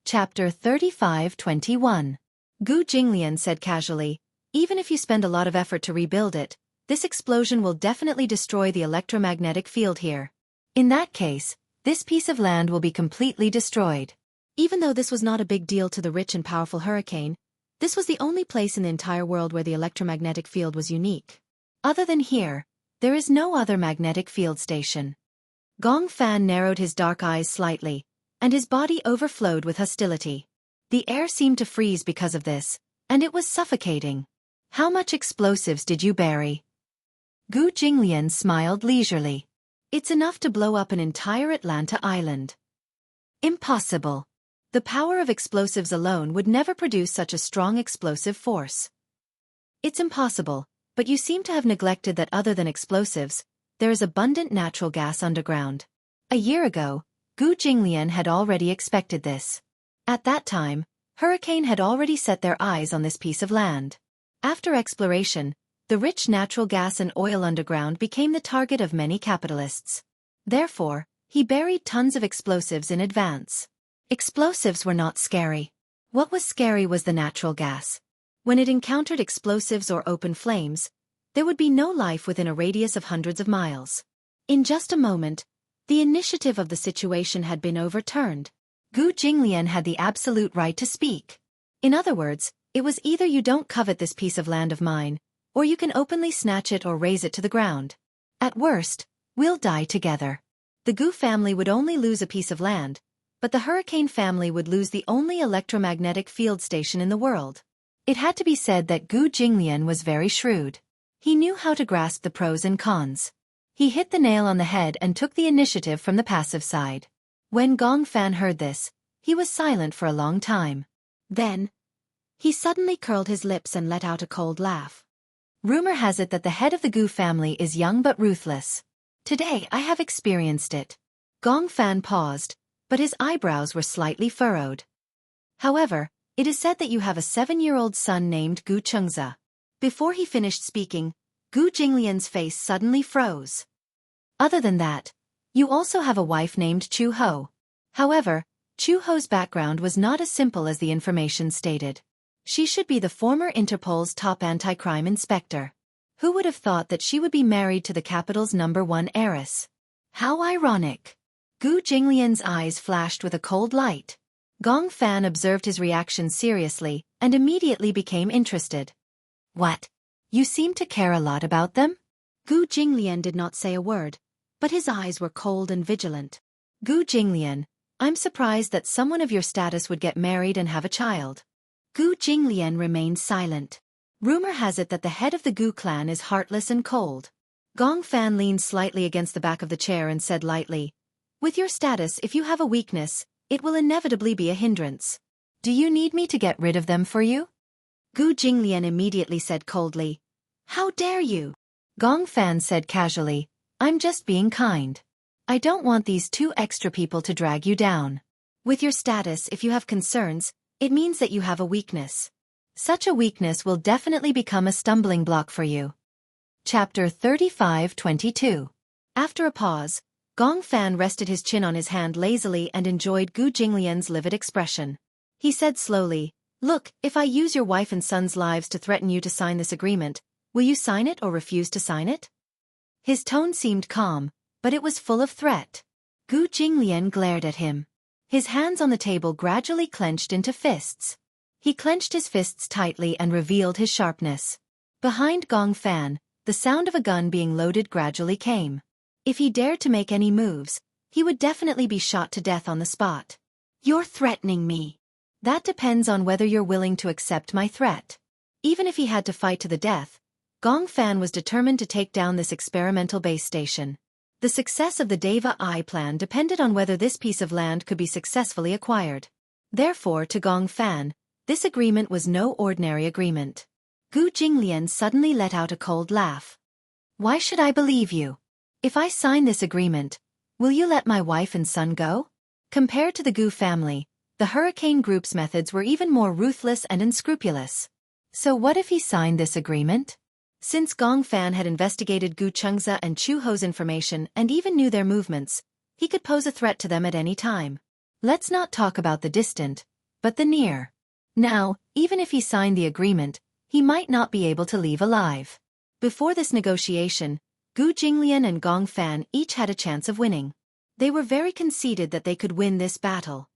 Chapter 35-21. Gu Jinglian said casually, "Even if you spend a lot of effort to rebuild it, this explosion will definitely destroy the electromagnetic field here. In that case, this piece of land will be completely destroyed." Even though this was not a big deal to the rich and powerful hurricane, this was the only place in the entire world where the electromagnetic field was unique. Other than here, there is no other magnetic field station. Gong Fan narrowed his dark eyes slightly, and his body overflowed with hostility. The air seemed to freeze because of this, and it was suffocating. "How much explosives did you bury?" Gu Jinglian smiled leisurely. "It's enough to blow up an entire Atlanta island." "Impossible. The power of explosives alone would never produce such a strong explosive force." "It's impossible, but you seem to have neglected that other than explosives, there is abundant natural gas underground." A year ago, Gu Jinglian had already expected this. At that time, Hurricane had already set their eyes on this piece of land. After exploration, the rich natural gas and oil underground became the target of many capitalists. Therefore, he buried tons of explosives in advance. Explosives were not scary. What was scary was the natural gas. When it encountered explosives or open flames, there would be no life within a radius of hundreds of miles. In just a moment, the initiative of the situation had been overturned. Gu Jinglian had the absolute right to speak. In other words, it was either you don't covet this piece of land of mine, or you can openly snatch it or raze it to the ground. At worst, we'll die together. The Gu family would only lose a piece of land, but the Hurricane family would lose the only electromagnetic field station in the world. It had to be said that Gu Jinglian was very shrewd. He knew how to grasp the pros and cons. He hit the nail on the head and took the initiative from the passive side. When Gong Fan heard this, he was silent for a long time. Then, he suddenly curled his lips and let out a cold laugh. "Rumor has it that the head of the Gu family is young but ruthless. Today I have experienced it." Gong Fan paused, but his eyebrows were slightly furrowed. "However, it is said that you have a 7-year-old son named Gu Xianxia." Before he finished speaking, Gu Jinglian's face suddenly froze. "Other than that, you also have a wife named Chu Ho." However, Chu Ho's background was not as simple as the information stated. She should be the former Interpol's top anti-crime inspector. Who would have thought that she would be married to the capital's #1 heiress? How ironic. Gu Jinglian's eyes flashed with a cold light. Gong Fan observed his reaction seriously and immediately became interested. "What? You seem to care a lot about them?" Gu Jinglian did not say a word, but his eyes were cold and vigilant. "Gu Jinglian, I'm surprised that someone of your status would get married and have a child." Gu Jinglian remained silent. Rumor has it that the head of the Gu clan is heartless and cold. Gong Fan leaned slightly against the back of the chair and said lightly, "With your status, if you have a weakness, it will inevitably be a hindrance. Do you need me to get rid of them for you?" Gu Jinglian immediately said coldly, "How dare you?" Gong Fan said casually, "I'm just being kind. I don't want these 2 extra people to drag you down. With your status, if you have concerns, it means that you have a weakness. Such a weakness will definitely become a stumbling block for you." Chapter 35-22. After a pause, Gong Fan rested his chin on his hand lazily and enjoyed Gu Jinglian's livid expression. He said slowly, "Look, if I use your wife and son's lives to threaten you to sign this agreement, will you sign it or refuse to sign it?" His tone seemed calm, but it was full of threat. Gu Jinglian glared at him. His hands on the table gradually clenched into fists. He clenched his fists tightly and revealed his sharpness. Behind Gong Fan, the sound of a gun being loaded gradually came. If he dared to make any moves, he would definitely be shot to death on the spot. "You're threatening me." "That depends on whether you're willing to accept my threat." Even if he had to fight to the death, Gong Fan was determined to take down this experimental base station. The success of the Deva I plan depended on whether this piece of land could be successfully acquired. Therefore, to Gong Fan, this agreement was no ordinary agreement. Gu Jinglian suddenly let out a cold laugh. "Why should I believe you? If I sign this agreement, will you let my wife and son go?" Compared to the Gu family, the Hurricane Group's methods were even more ruthless and unscrupulous. So what if he signed this agreement? Since Gong Fan had investigated Gu Xianxia and Chu Ho's information and even knew their movements, he could pose a threat to them at any time. Let's not talk about the distant, but the near. Now, even if he signed the agreement, he might not be able to leave alive. Before this negotiation, Gu Jinglian and Gong Fan each had a chance of winning. They were very conceited that they could win this battle.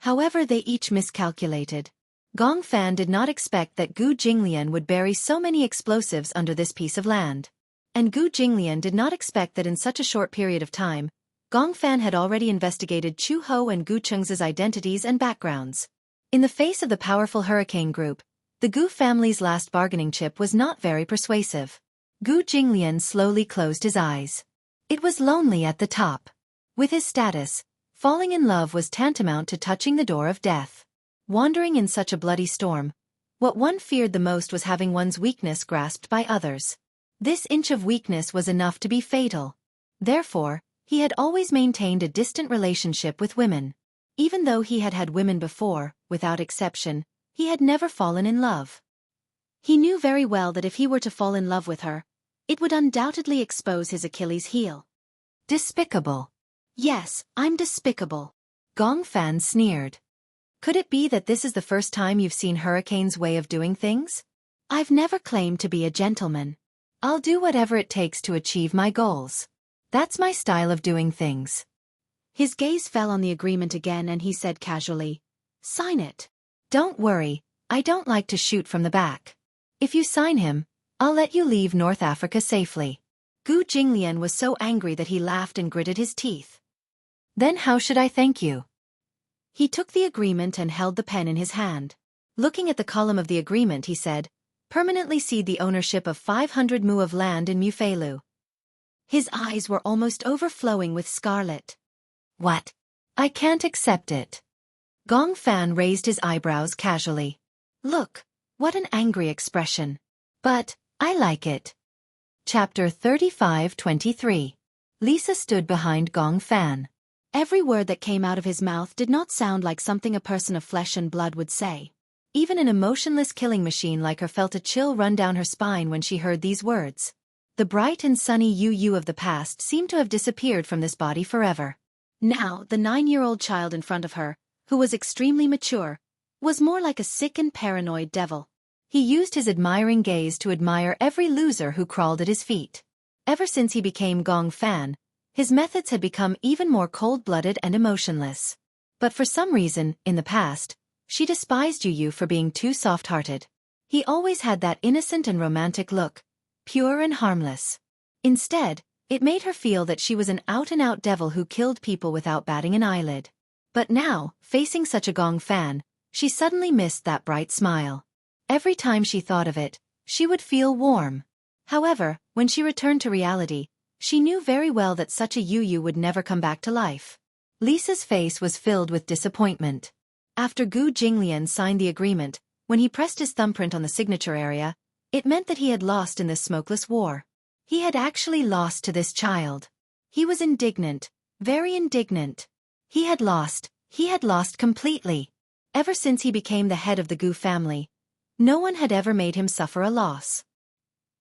However, they each miscalculated. Gong Fan did not expect that Gu Jinglian would bury so many explosives under this piece of land. And Gu Jinglian did not expect that in such a short period of time, Gong Fan had already investigated Chu Ho and Gu Cheng's identities and backgrounds. In the face of the powerful hurricane group, the Gu family's last bargaining chip was not very persuasive. Gu Jinglian slowly closed his eyes. It was lonely at the top. With his status, falling in love was tantamount to touching the door of death. Wandering in such a bloody storm, what one feared the most was having one's weakness grasped by others. This inch of weakness was enough to be fatal. Therefore, he had always maintained a distant relationship with women. Even though he had had women before, without exception, he had never fallen in love. He knew very well that if he were to fall in love with her, it would undoubtedly expose his Achilles heel. Despicable. Yes, I'm despicable. Gong Fan sneered. Could it be that this is the first time you've seen Hurricane's way of doing things? I've never claimed to be a gentleman. I'll do whatever it takes to achieve my goals. That's my style of doing things. His gaze fell on the agreement again and he said casually, "Sign it." Don't worry, I don't like to shoot from the back. If you sign him, I'll let you leave North Africa safely. Gu Jinglian was so angry that he laughed and gritted his teeth. Then how should I thank you? He took the agreement and held the pen in his hand. Looking at the column of the agreement, he said, "Permanently cede the ownership of 500 mu of land in Mufeilu." His eyes were almost overflowing with scarlet. What? I can't accept it. Gong Fan raised his eyebrows casually. Look, what an angry expression. But, I like it. Chapter 35-23. Lisa stood behind Gong Fan. Every word that came out of his mouth did not sound like something a person of flesh and blood would say. Even an emotionless killing machine like her felt a chill run down her spine when she heard these words. The bright and sunny Yu of the past seemed to have disappeared from this body forever. Now, the 9-year-old child in front of her, who was extremely mature, was more like a sick and paranoid devil. He used his admiring gaze to admire every loser who crawled at his feet. Ever since he became Gong Fan, his methods had become even more cold-blooded and emotionless. But for some reason, in the past, she despised Yu for being too soft-hearted. He always had that innocent and romantic look, pure and harmless. Instead, it made her feel that she was an out-and-out devil who killed people without batting an eyelid. But now, facing such a Gong Fan, she suddenly missed that bright smile. Every time she thought of it, she would feel warm. However, when she returned to reality, she knew very well that such a Yu would never come back to life. Lisa's face was filled with disappointment. After Gu Jinglian signed the agreement, when he pressed his thumbprint on the signature area, it meant that he had lost in this smokeless war. He had actually lost to this child. He was indignant, very indignant. He had lost completely. Ever since he became the head of the Gu family, no one had ever made him suffer a loss.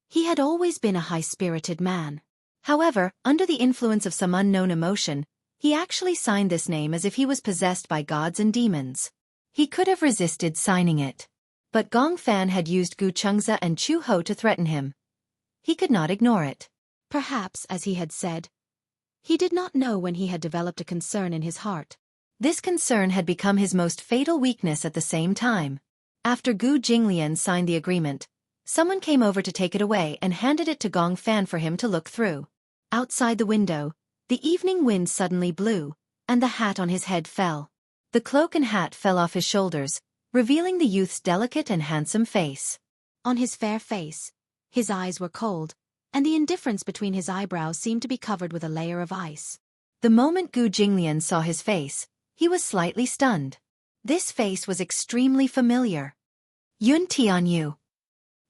He had always been a high-spirited man. However, under the influence of some unknown emotion, he actually signed this name as if he was possessed by gods and demons. He could have resisted signing it. But Gong Fan had used Gu Chengza and Chu Ho to threaten him. He could not ignore it. Perhaps, as he had said, he did not know when he had developed a concern in his heart. This concern had become his most fatal weakness at the same time. After Gu Jinglian signed the agreement, someone came over to take it away and handed it to Gong Fan for him to look through. Outside the window, the evening wind suddenly blew, and the hat on his head fell. The cloak and hat fell off his shoulders, revealing the youth's delicate and handsome face. On his fair face, his eyes were cold, and the indifference between his eyebrows seemed to be covered with a layer of ice. The moment Gu Jinglian saw his face, he was slightly stunned. This face was extremely familiar. Yun Tianyu.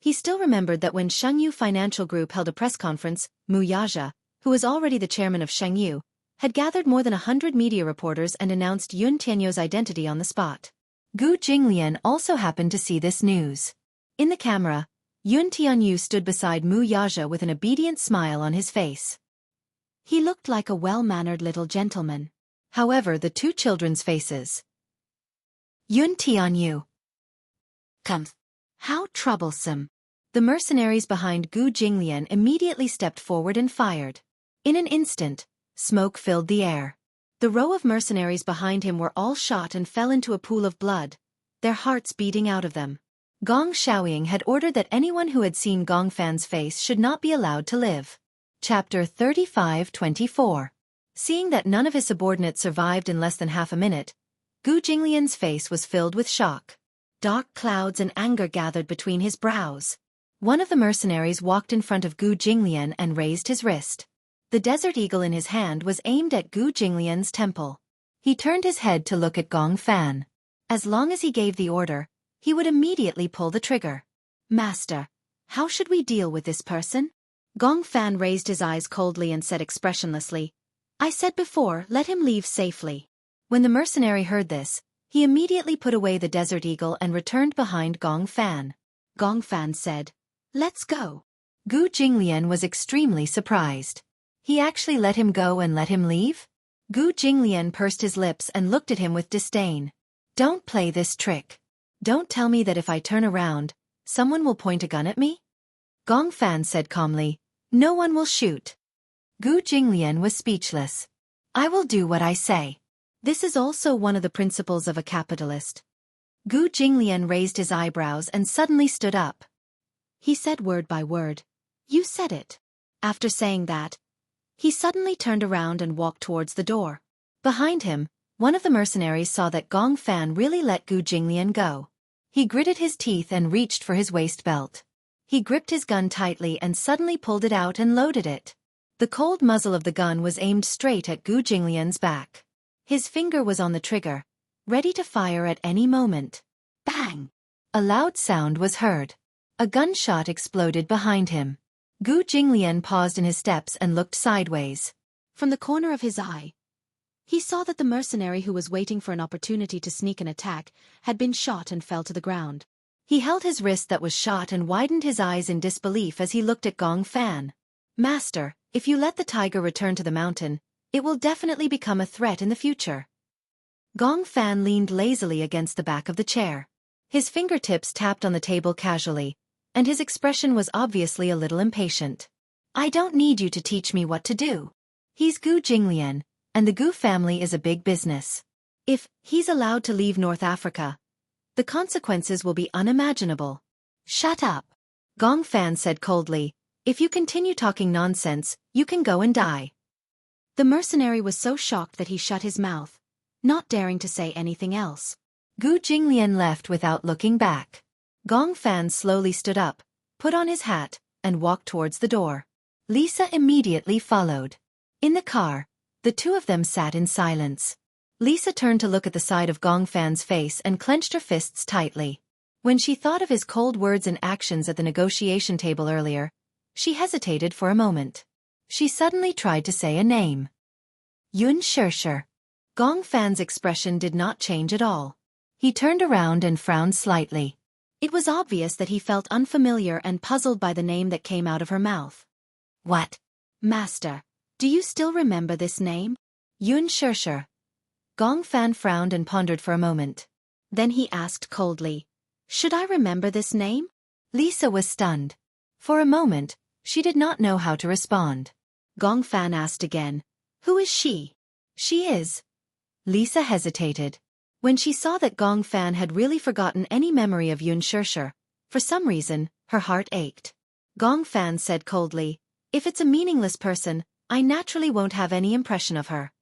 He still remembered that when Xianghu Financial Group held a press conference, Mu Yaja, who was already the chairman of Xianghu, had gathered more than 100 media reporters and announced Yun Tianyu's identity on the spot. Gu Jinglian also happened to see this news. In the camera, Yun Tianyu stood beside Mu Yaja with an obedient smile on his face. He looked like a well-mannered little gentleman. However, the two children's faces Yun Tianyu. Come. How troublesome. The mercenaries behind Gu Jinglian immediately stepped forward and fired. In an instant, smoke filled the air. The row of mercenaries behind him were all shot and fell into a pool of blood, their hearts beating out of them. Gong Xiaoying had ordered that anyone who had seen Gong Fan's face should not be allowed to live. Chapter 35-24. Seeing that none of his subordinates survived in less than half a minute, Gu Jinglian's face was filled with shock. Dark clouds and anger gathered between his brows. One of the mercenaries walked in front of Gu Jinglian and raised his wrist. The desert eagle in his hand was aimed at Gu Jinglian's temple. He turned his head to look at Gong Fan. As long as he gave the order, he would immediately pull the trigger. Master, how should we deal with this person? Gong Fan raised his eyes coldly and said expressionlessly, I said before, let him leave safely. When the mercenary heard this, he immediately put away the desert eagle and returned behind Gong Fan. Gong Fan said, Let's go. Gu Jinglian was extremely surprised. He actually let him go and let him leave? Gu Jinglian pursed his lips and looked at him with disdain. Don't play this trick. Don't tell me that if I turn around, someone will point a gun at me? Gong Fan said calmly, No one will shoot. Gu Jinglian was speechless. I will do what I say. This is also one of the principles of a capitalist. Gu Jinglian raised his eyebrows and suddenly stood up. He said word by word, You said it. After saying that, he suddenly turned around and walked towards the door. Behind him, one of the mercenaries saw that Gong Fan really let Gu Jinglian go. He gritted his teeth and reached for his waist belt. He gripped his gun tightly and suddenly pulled it out and loaded it. The cold muzzle of the gun was aimed straight at Gu Jinglian's back. His finger was on the trigger, ready to fire at any moment. Bang! A loud sound was heard. A gunshot exploded behind him. Gu Jinglian paused in his steps and looked sideways. From the corner of his eye, he saw that the mercenary who was waiting for an opportunity to sneak an attack had been shot and fell to the ground. He held his wrist that was shot and widened his eyes in disbelief as he looked at Gong Fan. Master, if you let the tiger return to the mountain, it will definitely become a threat in the future. Gong Fan leaned lazily against the back of the chair. His fingertips tapped on the table casually, and his expression was obviously a little impatient. I don't need you to teach me what to do. He's Gu Jinglian, and the Gu family is a big business. If he's allowed to leave North Africa, the consequences will be unimaginable. Shut up. Gong Fan said coldly, If you continue talking nonsense, you can go and die. The mercenary was so shocked that he shut his mouth, not daring to say anything else. Gu Jinglian left without looking back. Gong Fan slowly stood up, put on his hat, and walked towards the door. Lisa immediately followed. In the car, the two of them sat in silence. Lisa turned to look at the side of Gong Fan's face and clenched her fists tightly. When she thought of his cold words and actions at the negotiation table earlier, she hesitated for a moment. She suddenly tried to say a name. Xianxia. Gong Fan's expression did not change at all. He turned around and frowned slightly. It was obvious that he felt unfamiliar and puzzled by the name that came out of her mouth. What? Master, do you still remember this name? Xianxia. Gong Fan frowned and pondered for a moment. Then he asked coldly, Should I remember this name? Lisa was stunned. For a moment, she did not know how to respond. Gong Fan asked again, Who is she? She is. Lisa hesitated. When she saw that Gong Fan had really forgotten any memory of Xianxia, for some reason, her heart ached. Gong Fan said coldly, If it's a meaningless person, I naturally won't have any impression of her.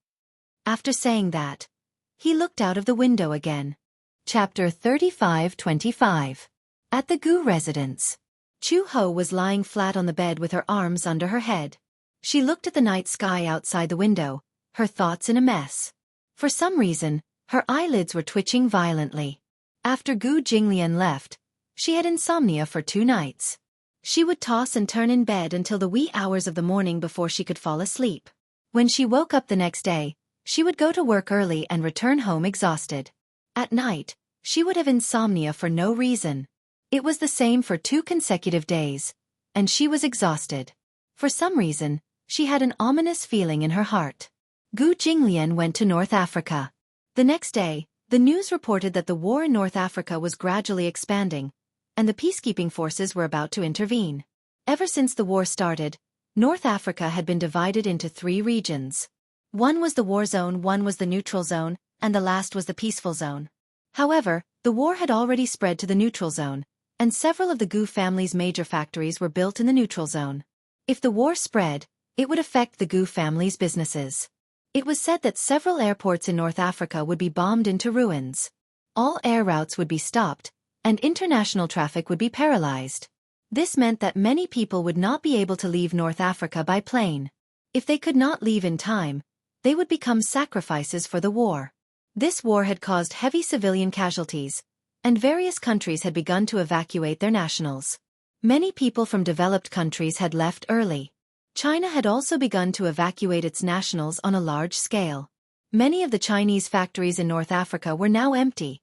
After saying that, he looked out of the window again. Chapter 35-25. At the Gu residence. Chu Ho was lying flat on the bed with her arms under her head. She looked at the night sky outside the window, her thoughts in a mess. For some reason, her eyelids were twitching violently. After Gu Jinglian left, she had insomnia for 2 nights. She would toss and turn in bed until the wee hours of the morning before she could fall asleep. When she woke up the next day, she would go to work early and return home exhausted. At night, she would have insomnia for no reason. It was the same for 2 consecutive days, and she was exhausted. For some reason, she had an ominous feeling in her heart. Gu Jinglian went to North Africa. The next day, The news reported that the war in North Africa was gradually expanding, and the peacekeeping forces were about to intervene. Ever since the war started, North Africa had been divided into 3 regions. One was the war zone, one was the neutral zone, and the last was the peaceful zone. However, the war had already spread to the neutral zone, and several of the Gu family's major factories were built in the neutral zone. If the war spread, it would affect the Gu family's businesses. It was said that several airports in North Africa would be bombed into ruins. All air routes would be stopped, and international traffic would be paralyzed. This meant that many people would not be able to leave North Africa by plane. If they could not leave in time, they would become sacrifices for the war. This war had caused heavy civilian casualties, and various countries had begun to evacuate their nationals. Many people from developed countries had left early. China had also begun to evacuate its nationals on a large scale. Many of the Chinese factories in North Africa were now empty,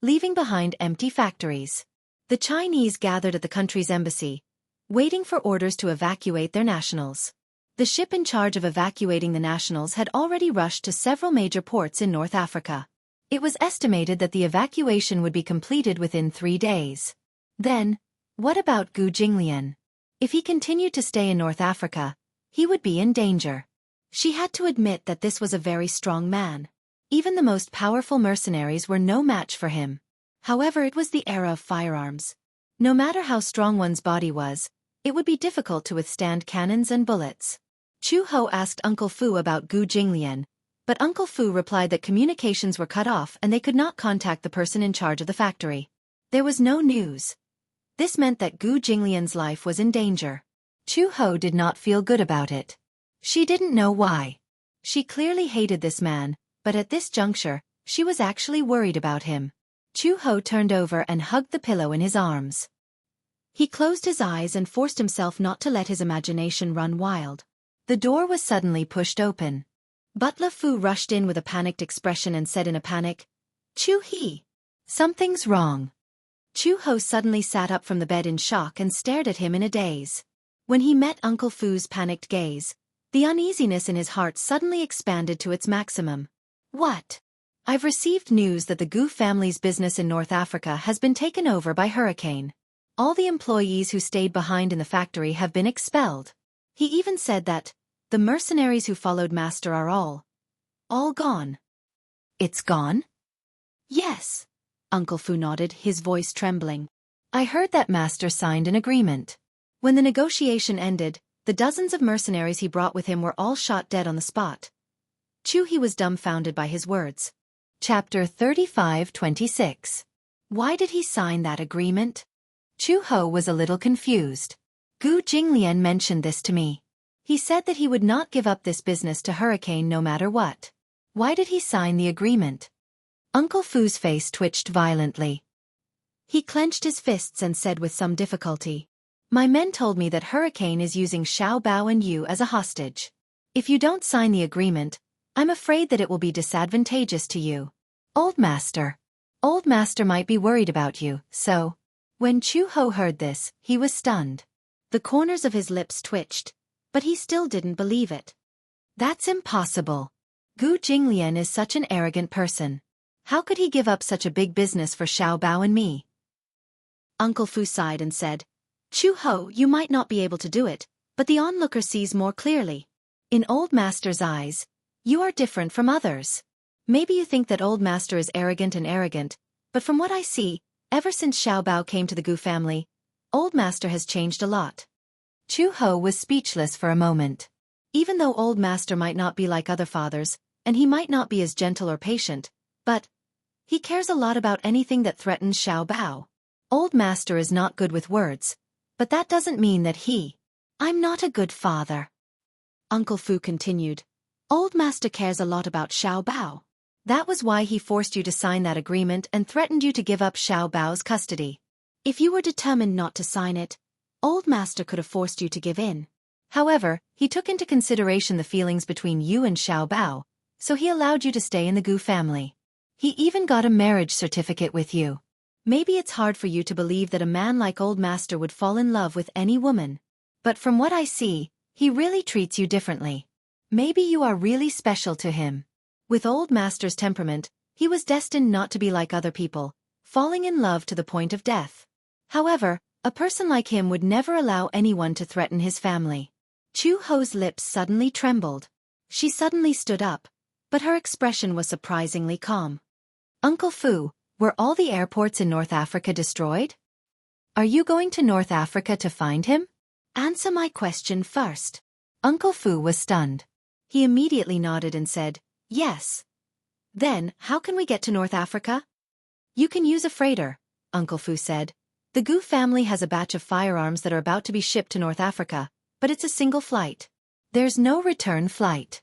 leaving behind empty factories. The Chinese gathered at the country's embassy, waiting for orders to evacuate their nationals. The ship in charge of evacuating the nationals had already rushed to several major ports in North Africa. It was estimated that the evacuation would be completed within 3 days. Then, what about Gu Jinglian? If he continued to stay in North Africa, he would be in danger. She had to admit that this was a very strong man. Even the most powerful mercenaries were no match for him. However, it was the era of firearms. No matter how strong one's body was, it would be difficult to withstand cannons and bullets. Chu Ho asked Uncle Fu about Gu Jinglian, but Uncle Fu replied that communications were cut off and they could not contact the person in charge of the factory. There was no news. This meant that Gu Jinglian's life was in danger. Chu Ho did not feel good about it. She didn't know why. She clearly hated this man, but at this juncture, she was actually worried about him. Chu Ho turned over and hugged the pillow in his arms. He closed his eyes and forced himself not to let his imagination run wild. The door was suddenly pushed open. Butler Fu rushed in with a panicked expression and said in a panic, "Chu He, something's wrong." Chu Ho suddenly sat up from the bed in shock and stared at him in a daze. When he met Uncle Fu's panicked gaze, the uneasiness in his heart suddenly expanded to its maximum. "What? I've received news that the Gu family's business in North Africa has been taken over by hurricane. All the employees who stayed behind in the factory have been expelled. He even said that the mercenaries who followed Master are all gone." "It's gone?" "Yes." Uncle Fu nodded, his voice trembling. "I heard that Master signed an agreement. When the negotiation ended, the dozens of mercenaries he brought with him were all shot dead on the spot." Chu He was dumbfounded by his words. Chapter 35-26. Why did he sign that agreement? Chu Ho was a little confused. Gu Jinglian mentioned this to me. He said that he would not give up this business to Hurricane no matter what. Why did he sign the agreement? Uncle Fu's face twitched violently. He clenched his fists and said with some difficulty, "My men told me that Hurricane is using Xiao Bao and you as a hostage. If you don't sign the agreement, I'm afraid that it will be disadvantageous to you. Old Master might be worried about you, so..." When Chu Ho heard this, he was stunned. The corners of his lips twitched, but he still didn't believe it. "That's impossible. Gu Jinglian is such an arrogant person. How could he give up such a big business for Xiao Bao and me?" Uncle Fu sighed and said, "Chu Ho, you might not be able to do it, but the onlooker sees more clearly. In Old Master's eyes, you are different from others. Maybe you think that Old Master is arrogant, but from what I see, ever since Xiao Bao came to the Gu family, Old Master has changed a lot." Chu Ho was speechless for a moment. Even though Old Master might not be like other fathers, and he might not be as gentle or patient, but he cares a lot about anything that threatens Xiao Bao. Old Master is not good with words, but that doesn't mean that I'm not a good father. Uncle Fu continued, "Old Master cares a lot about Xiao Bao. That was why he forced you to sign that agreement and threatened you to give up Xiao Bao's custody. If you were determined not to sign it, Old Master could have forced you to give in. However, he took into consideration the feelings between you and Xiao Bao, so he allowed you to stay in the Gu family. He even got a marriage certificate with you. Maybe it's hard for you to believe that a man like Old Master would fall in love with any woman. But from what I see, he really treats you differently. Maybe you are really special to him. With Old Master's temperament, He was destined not to be like other people, falling in love to the point of death. However, a person like him would never allow anyone to threaten his family. Chu Ho's lips suddenly trembled. She suddenly stood up, but her expression was surprisingly calm. Uncle Fu, were all the airports in North Africa destroyed? Are you going to North Africa to find him? Answer my question first. Uncle Fu was stunned. He immediately nodded and said, yes. Then, how can we get to North Africa? You can use a freighter, Uncle Fu said. The Gu family has a batch of firearms that are about to be shipped to North Africa, but it's a single flight. There's no return flight.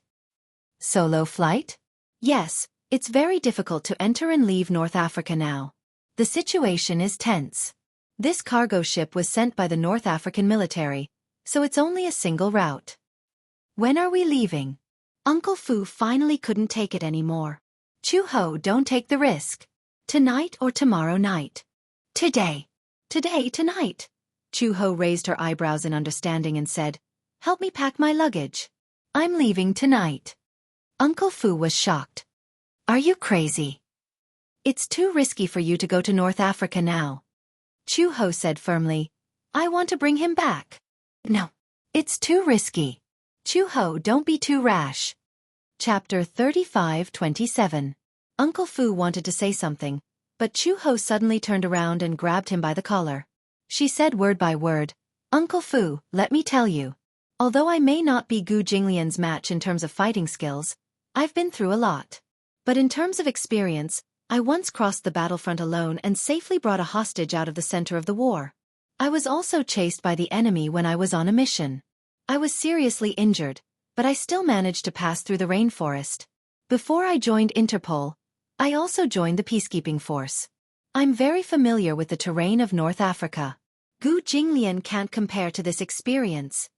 Solo flight? Yes, it's very difficult to enter and leave North Africa now. The situation is tense. This cargo ship was sent by the North African military, so it's only a single route. When are we leaving? Uncle Fu finally couldn't take it anymore. Chu Ho, don't take the risk. Tonight or tomorrow night? Today. Tonight. Chu Ho raised her eyebrows in understanding and said, help me pack my luggage. I'm leaving tonight. Uncle Fu was shocked. Are you crazy? It's too risky for you to go to North Africa now. Chu Ho said firmly, I want to bring him back. No. It's too risky. Chu Ho, don't be too rash. Chapter 35:27. Uncle Fu wanted to say something, but Chu Ho suddenly turned around and grabbed him by the collar. She said word by word, Uncle Fu, let me tell you. Although I may not be Gu Jinglian's match in terms of fighting skills, I've been through a lot. But in terms of experience, I once crossed the battlefront alone and safely brought a hostage out of the center of the war. I was also chased by the enemy when I was on a mission. I was seriously injured, but I still managed to pass through the rainforest. Before I joined Interpol, I also joined the peacekeeping force. I'm very familiar with the terrain of North Africa. Gu Jinglian can't compare to this experience.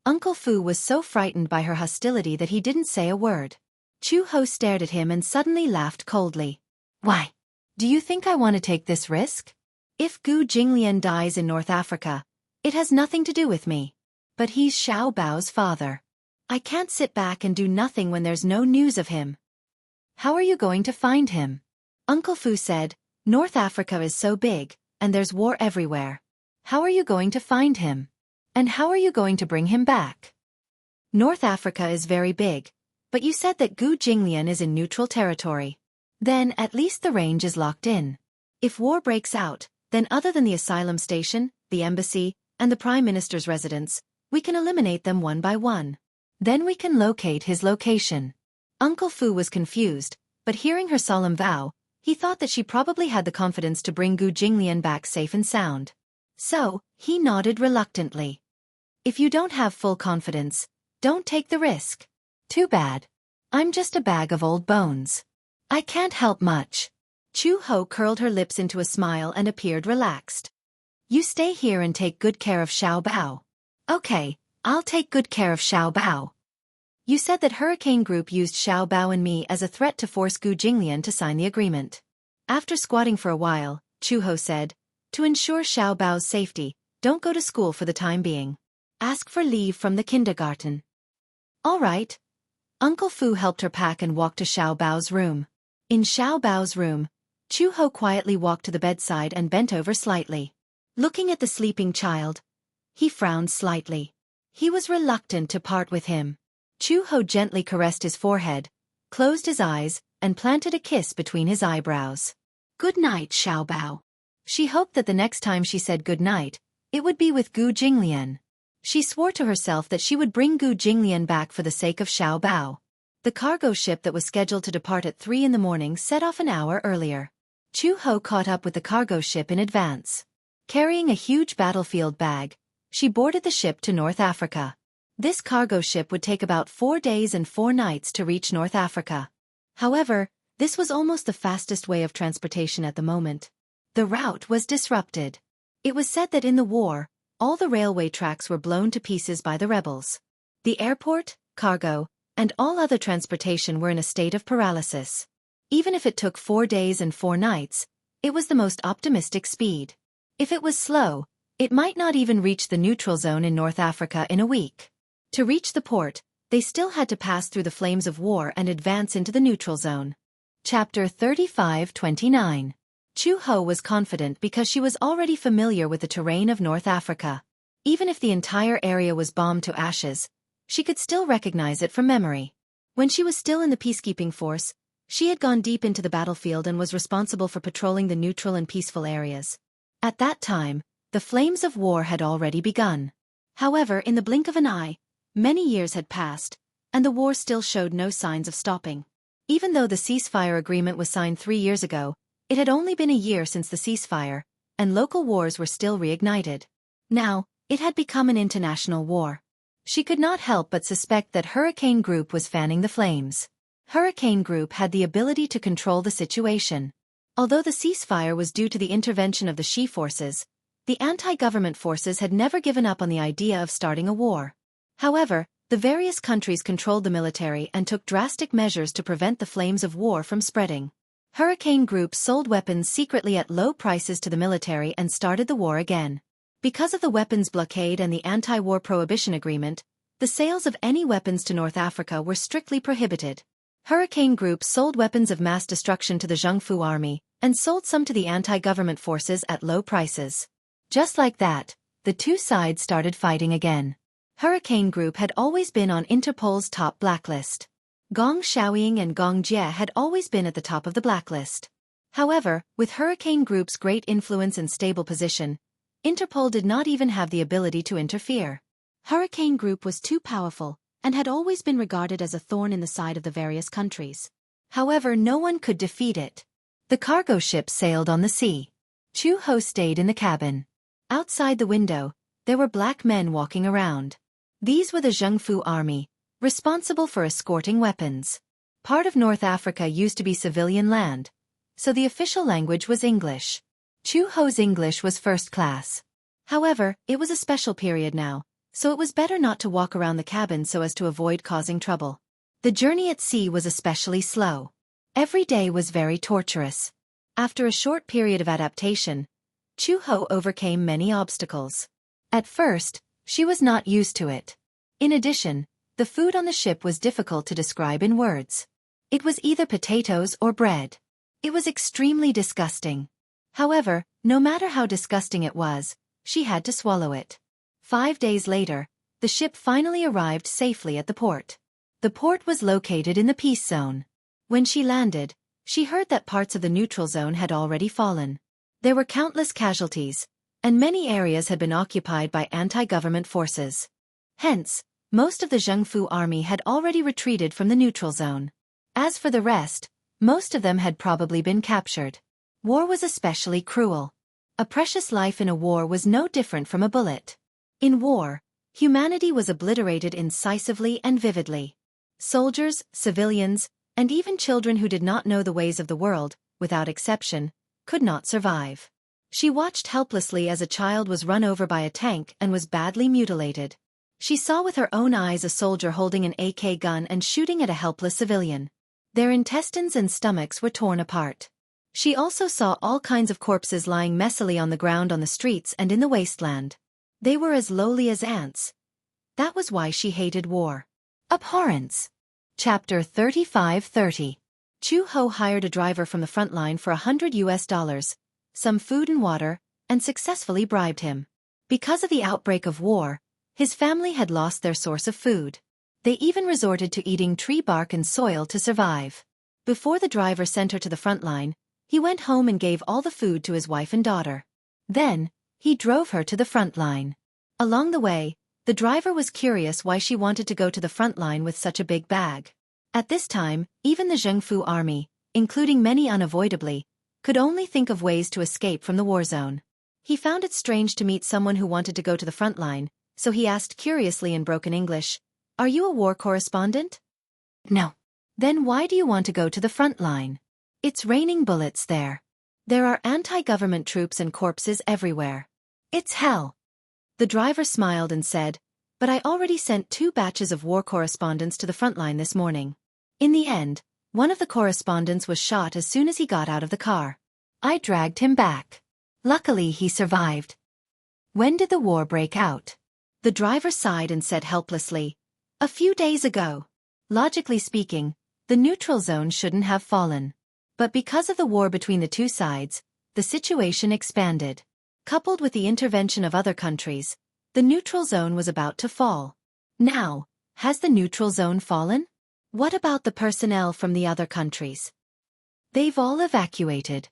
Uncle Fu was so frightened by her hostility that he didn't say a word. Chu Ho stared at him and suddenly laughed coldly. Why? Do you think I want to take this risk? If Gu Jinglian dies in North Africa, it has nothing to do with me. But he's Xiao Bao's father. I can't sit back and do nothing when there's no news of him. How are you going to find him? Uncle Fu said, North Africa is so big, and there's war everywhere. How are you going to find him? And how are you going to bring him back? North Africa is very big, but you said that Gu Jinglian is in neutral territory. Then at least the range is locked in. If war breaks out, then other than the asylum station, the embassy, and the Prime Minister's residence, we can eliminate them one by one. Then we can locate his location. Uncle Fu was confused, but hearing her solemn vow, he thought that she probably had the confidence to bring Gu Jinglian back safe and sound. So, he nodded reluctantly. If you don't have full confidence, don't take the risk. Too bad. I'm just a bag of old bones. I can't help much. Chu Ho curled her lips into a smile and appeared relaxed. You stay here and take good care of Xiao Bao. Okay, I'll take good care of Xiao Bao. You said that Hurricane Group used Xiao Bao and me as a threat to force Gu Jinglian to sign the agreement. After squatting for a while, Chu Ho said, to ensure Xiao Bao's safety, don't go to school for the time being. Ask for leave from the kindergarten. All right. Uncle Fu helped her pack and walked to Xiao Bao's room. In Xiao Bao's room, Chu Ho quietly walked to the bedside and bent over slightly. Looking at the sleeping child, he frowned slightly. He was reluctant to part with him. Chu Ho gently caressed his forehead, closed his eyes, and planted a kiss between his eyebrows. Good night, Xiao Bao. She hoped that the next time she said good night, it would be with Gu Jinglian. She swore to herself that she would bring Gu Jinglian back for the sake of Xiao Bao. The cargo ship that was scheduled to depart at 3 in the morning set off an hour earlier. Chu Ho caught up with the cargo ship in advance. Carrying a huge battlefield bag, she boarded the ship to North Africa. This cargo ship would take about 4 days and 4 nights to reach North Africa. However, this was almost the fastest way of transportation at the moment. The route was disrupted. It was said that in the war, all the railway tracks were blown to pieces by the rebels. The airport, cargo, and all other transportation were in a state of paralysis. Even if it took 4 days and 4 nights, it was the most optimistic speed. If it was slow, it might not even reach the neutral zone in North Africa in a week. To reach the port, they still had to pass through the flames of war and advance into the neutral zone. Chapter 35-29. Chu Ho was confident because she was already familiar with the terrain of North Africa. Even if the entire area was bombed to ashes, she could still recognize it from memory. When she was still in the peacekeeping force, she had gone deep into the battlefield and was responsible for patrolling the neutral and peaceful areas. At that time, the flames of war had already begun. However, in the blink of an eye, many years had passed, and the war still showed no signs of stopping. Even though the ceasefire agreement was signed 3 years ago, it had only been a year since the ceasefire, and local wars were still reignited. Now, it had become an international war. She could not help but suspect that Hurricane Group was fanning the flames. Hurricane Group had the ability to control the situation. Although the ceasefire was due to the intervention of the Xi forces, the anti-government forces had never given up on the idea of starting a war. However, the various countries controlled the military and took drastic measures to prevent the flames of war from spreading. Hurricane Group sold weapons secretly at low prices to the military and started the war again. Because of the weapons blockade and the anti-war prohibition agreement, the sales of any weapons to North Africa were strictly prohibited. Hurricane Group sold weapons of mass destruction to the Jianghu army, and sold some to the anti-government forces at low prices. Just like that, the two sides started fighting again. Hurricane Group had always been on Interpol's top blacklist. Gong Xiaoying and Gong Jie had always been at the top of the blacklist. However, with Hurricane Group's great influence and stable position, Interpol did not even have the ability to interfere. Hurricane Group was too powerful, and had always been regarded as a thorn in the side of the various countries. However, no one could defeat it. The cargo ship sailed on the sea. Chu Ho stayed in the cabin. Outside the window, there were black men walking around. These were the Jianghu army, responsible for escorting weapons. Part of North Africa used to be civilian land, so the official language was English. Chu Ho's English was first class. However, it was a special period now, so it was better not to walk around the cabin so as to avoid causing trouble. The journey at sea was especially slow. Every day was very torturous. After a short period of adaptation, Chu Ho overcame many obstacles. At first, she was not used to it. In addition, the food on the ship was difficult to describe in words. It was either potatoes or bread. It was extremely disgusting. However, no matter how disgusting it was, she had to swallow it. 5 days later, the ship finally arrived safely at the port. The port was located in the peace zone. When she landed, she heard that parts of the neutral zone had already fallen. There were countless casualties, and many areas had been occupied by anti-government forces. Hence, most of the Jianghu army had already retreated from the neutral zone. As for the rest, most of them had probably been captured. War was especially cruel. A precious life in a war was no different from a bullet. In war, humanity was obliterated incisively and vividly. Soldiers, civilians, and even children who did not know the ways of the world, without exception, could not survive. She watched helplessly as a child was run over by a tank and was badly mutilated. She saw with her own eyes a soldier holding an AK gun and shooting at a helpless civilian. Their intestines and stomachs were torn apart. She also saw all kinds of corpses lying messily on the ground on the streets and in the wasteland. They were as lowly as ants. That was why she hated war. Abhorrence. Chapter 35-30. Chu Ho hired a driver from the front line for $100, some food and water, and successfully bribed him. Because of the outbreak of war, his family had lost their source of food. They even resorted to eating tree bark and soil to survive. Before the driver sent her to the front line, he went home and gave all the food to his wife and daughter. Then, he drove her to the front line. Along the way, the driver was curious why she wanted to go to the front line with such a big bag. At this time, even the Jianghu army, including many unavoidably, could only think of ways to escape from the war zone. He found it strange to meet someone who wanted to go to the front line, so he asked curiously in broken English, "Are you a war correspondent?" "No." "Then why do you want to go to the front line?" "It's raining bullets there. There are anti-government troops and corpses everywhere. It's hell." The driver smiled and said, "But I already sent 2 batches of war correspondents to the front line this morning." In the end, one of the correspondents was shot as soon as he got out of the car. I dragged him back. Luckily he survived. When did the war break out? The driver sighed and said helplessly, "A few days ago." Logically speaking, the neutral zone shouldn't have fallen. But because of the war between the two sides, the situation expanded. Coupled with the intervention of other countries, the neutral zone was about to fall. Now, has the neutral zone fallen? What about the personnel from the other countries? They've all evacuated.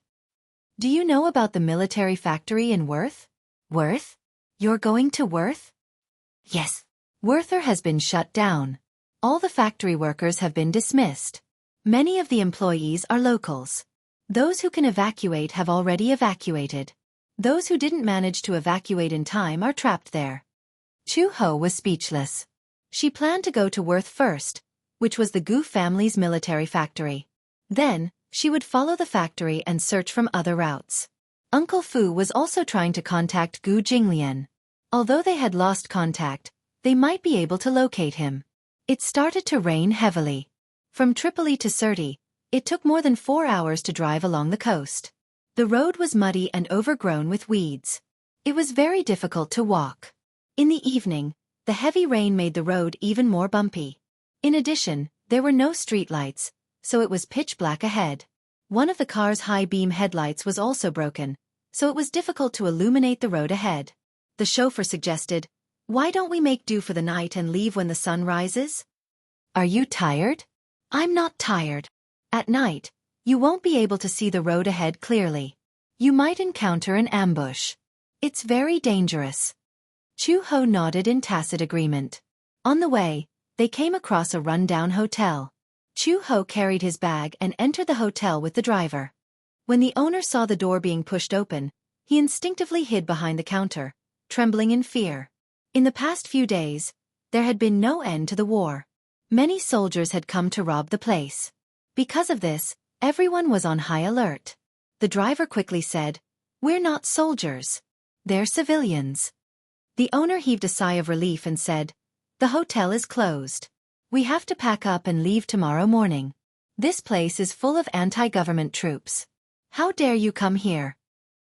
Do you know about the military factory in Worth? Worth? You're going to Worth? Yes. Worther has been shut down. All the factory workers have been dismissed. Many of the employees are locals. Those who can evacuate have already evacuated. Those who didn't manage to evacuate in time are trapped there. Chu Ho was speechless. She planned to go to Worth first, which was the Gu family's military factory. Then, she would follow the factory and search from other routes. Uncle Fu was also trying to contact Gu Jinglian. Although they had lost contact, they might be able to locate him. It started to rain heavily. From Tripoli to Sirte, it took more than 4 hours to drive along the coast. The road was muddy and overgrown with weeds. It was very difficult to walk. In the evening, the heavy rain made the road even more bumpy. In addition, there were no streetlights, so it was pitch black ahead. One of the car's high-beam headlights was also broken, so it was difficult to illuminate the road ahead. The chauffeur suggested, "Why don't we make do for the night and leave when the sun rises?" "Are you tired?" "I'm not tired. At night, you won't be able to see the road ahead clearly. You might encounter an ambush. It's very dangerous." Chu Ho nodded in tacit agreement. On the way, they came across a run-down hotel. Chu Ho carried his bag and entered the hotel with the driver. When the owner saw the door being pushed open, he instinctively hid behind the counter, trembling in fear. In the past few days, there had been no end to the war. Many soldiers had come to rob the place. Because of this, everyone was on high alert. The driver quickly said, "We're not soldiers. They're civilians." The owner heaved a sigh of relief and said, "The hotel is closed. We have to pack up and leave tomorrow morning. This place is full of anti-government troops. How dare you come here?"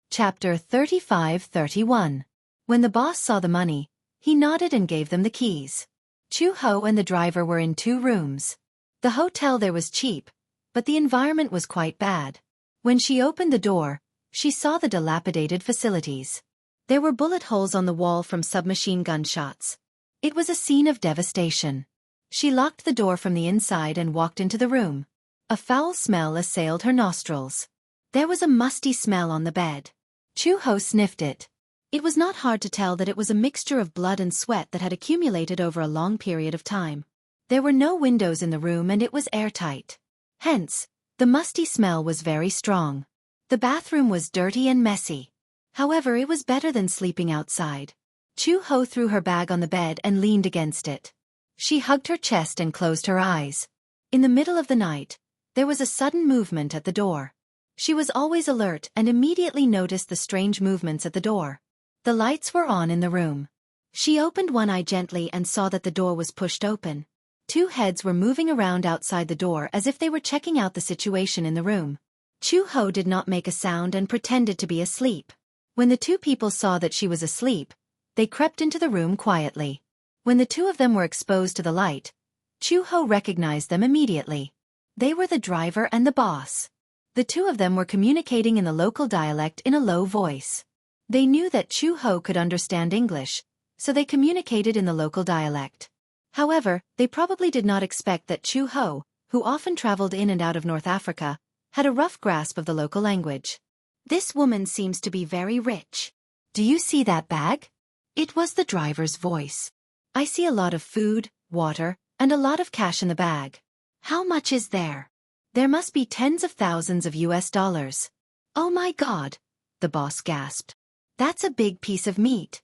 Chapter 35-31. When the boss saw the money, he nodded and gave them the keys. Chu Ho and the driver were in 2 rooms. The hotel there was cheap, but the environment was quite bad. When she opened the door, she saw the dilapidated facilities. There were bullet holes on the wall from submachine gun shots. It was a scene of devastation. She locked the door from the inside and walked into the room. A foul smell assailed her nostrils. There was a musty smell on the bed. Chu Ho sniffed it. It was not hard to tell that it was a mixture of blood and sweat that had accumulated over a long period of time. There were no windows in the room and it was airtight. Hence, the musty smell was very strong. The bathroom was dirty and messy. However, it was better than sleeping outside. Chu Ho threw her bag on the bed and leaned against it. She hugged her chest and closed her eyes. In the middle of the night, there was a sudden movement at the door. She was always alert and immediately noticed the strange movements at the door. The lights were on in the room. She opened one eye gently and saw that the door was pushed open. 2 heads were moving around outside the door as if they were checking out the situation in the room. Chu Ho did not make a sound and pretended to be asleep. When the 2 people saw that she was asleep, they crept into the room quietly. When the 2 of them were exposed to the light, Chu Ho recognized them immediately. They were the driver and the boss. The 2 of them were communicating in the local dialect in a low voice. They knew that Chu Ho could understand English, so they communicated in the local dialect. However, they probably did not expect that Chu Ho, who often traveled in and out of North Africa, had a rough grasp of the local language. "This woman seems to be very rich. Do you see that bag?" It was the driver's voice. "I see a lot of food, water, and a lot of cash in the bag. How much is there?" "There must be tens of thousands of US dollars. "Oh my God," the boss gasped. "That's a big piece of meat."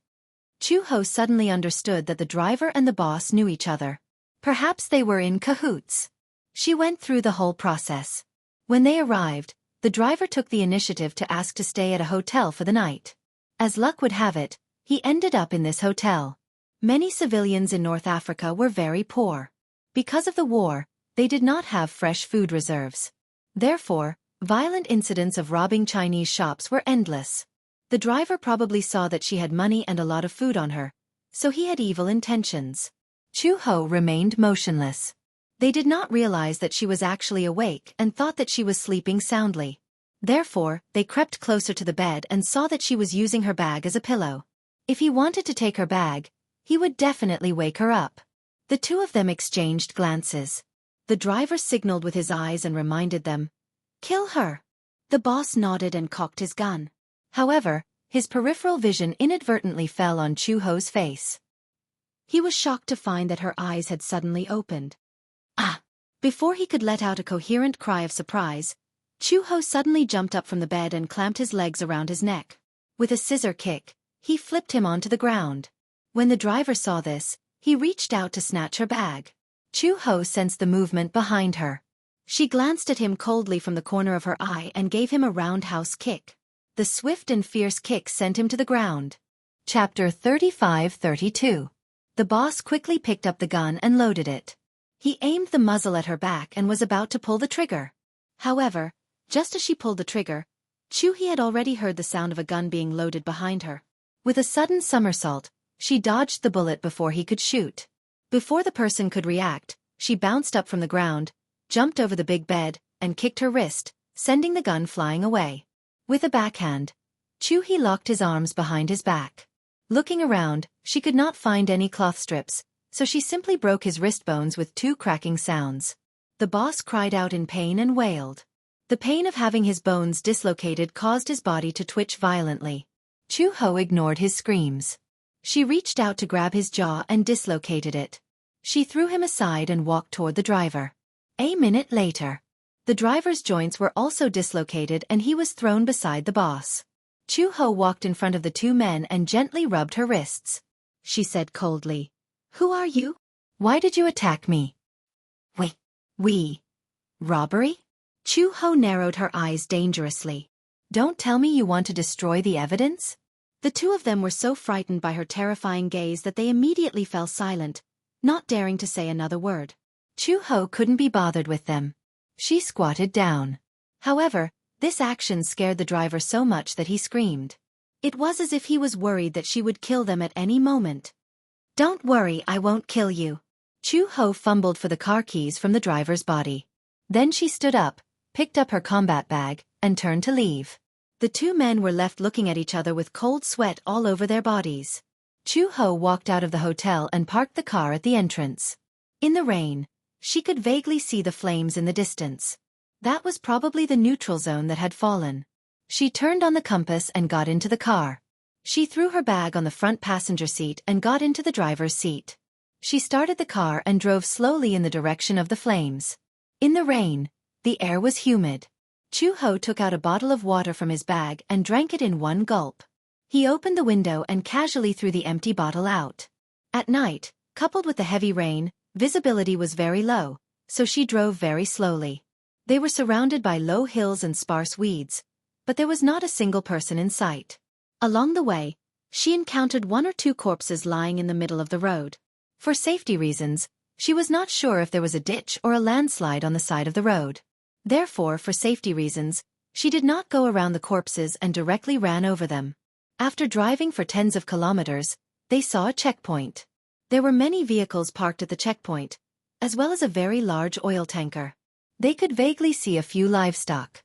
Chu Ho suddenly understood that the driver and the boss knew each other. Perhaps they were in cahoots. She went through the whole process. When they arrived, the driver took the initiative to ask to stay at a hotel for the night. As luck would have it, he ended up in this hotel. Many civilians in North Africa were very poor. Because of the war, they did not have fresh food reserves. Therefore, violent incidents of robbing Chinese shops were endless. The driver probably saw that she had money and a lot of food on her, so he had evil intentions. Chu Ho remained motionless. They did not realize that she was actually awake and thought that she was sleeping soundly. Therefore, they crept closer to the bed and saw that she was using her bag as a pillow. If he wanted to take her bag, he would definitely wake her up. The two of them exchanged glances. The driver signaled with his eyes and reminded them, "Kill her." The boss nodded and cocked his gun. However, his peripheral vision inadvertently fell on Chu-Ho's face. He was shocked to find that her eyes had suddenly opened. Ah! Before he could let out a coherent cry of surprise, Chu-Ho suddenly jumped up from the bed and clamped his legs around his neck. With a scissor kick, he flipped him onto the ground. When the driver saw this, he reached out to snatch her bag. Chu-Ho sensed the movement behind her. She glanced at him coldly from the corner of her eye and gave him a roundhouse kick. The swift and fierce kick sent him to the ground. Chapter 35-32. The boss quickly picked up the gun and loaded it. He aimed the muzzle at her back and was about to pull the trigger. However, just as she pulled the trigger, Chu-He had already heard the sound of a gun being loaded behind her. With a sudden somersault, she dodged the bullet before he could shoot. Before the person could react, she bounced up from the ground, jumped over the big bed, and kicked her wrist, sending the gun flying away. With a backhand, Chu-He locked his arms behind his back. Looking around, she could not find any cloth strips, so she simply broke his wrist bones with two cracking sounds. The boss cried out in pain and wailed. The pain of having his bones dislocated caused his body to twitch violently. Chu-Ho ignored his screams. She reached out to grab his jaw and dislocated it. She threw him aside and walked toward the driver. A minute later, the driver's joints were also dislocated and he was thrown beside the boss. Chu-Ho walked in front of the two men and gently rubbed her wrists. She said coldly, "Who are you? Why did you attack me?" We. Robbery?" Chu-Ho narrowed her eyes dangerously. "Don't tell me you want to destroy the evidence?" The two of them were so frightened by her terrifying gaze that they immediately fell silent, not daring to say another word. Chu-Ho couldn't be bothered with them. She squatted down. However, this action scared the driver so much that he screamed. It was as if he was worried that she would kill them at any moment. "Don't worry, I won't kill you." Chu-Ho fumbled for the car keys from the driver's body. Then she stood up, picked up her combat bag, and turned to leave. The two men were left looking at each other with cold sweat all over their bodies. Chu-Ho walked out of the hotel and parked the car at the entrance. In the rain, she could vaguely see the flames in the distance. That was probably the neutral zone that had fallen. She turned on the compass and got into the car. She threw her bag on the front passenger seat and got into the driver's seat. She started the car and drove slowly in the direction of the flames. In the rain, the air was humid. Chu-Ho took out a bottle of water from his bag and drank it in one gulp. He opened the window and casually threw the empty bottle out. At night, coupled with the heavy rain, visibility was very low, so she drove very slowly. They were surrounded by low hills and sparse weeds, but there was not a single person in sight. Along the way, she encountered one or two corpses lying in the middle of the road. For safety reasons, she was not sure if there was a ditch or a landslide on the side of the road. Therefore, for safety reasons, she did not go around the corpses and directly ran over them. After driving for tens of kilometers, they saw a checkpoint. There were many vehicles parked at the checkpoint, as well as a very large oil tanker. They could vaguely see a few livestock.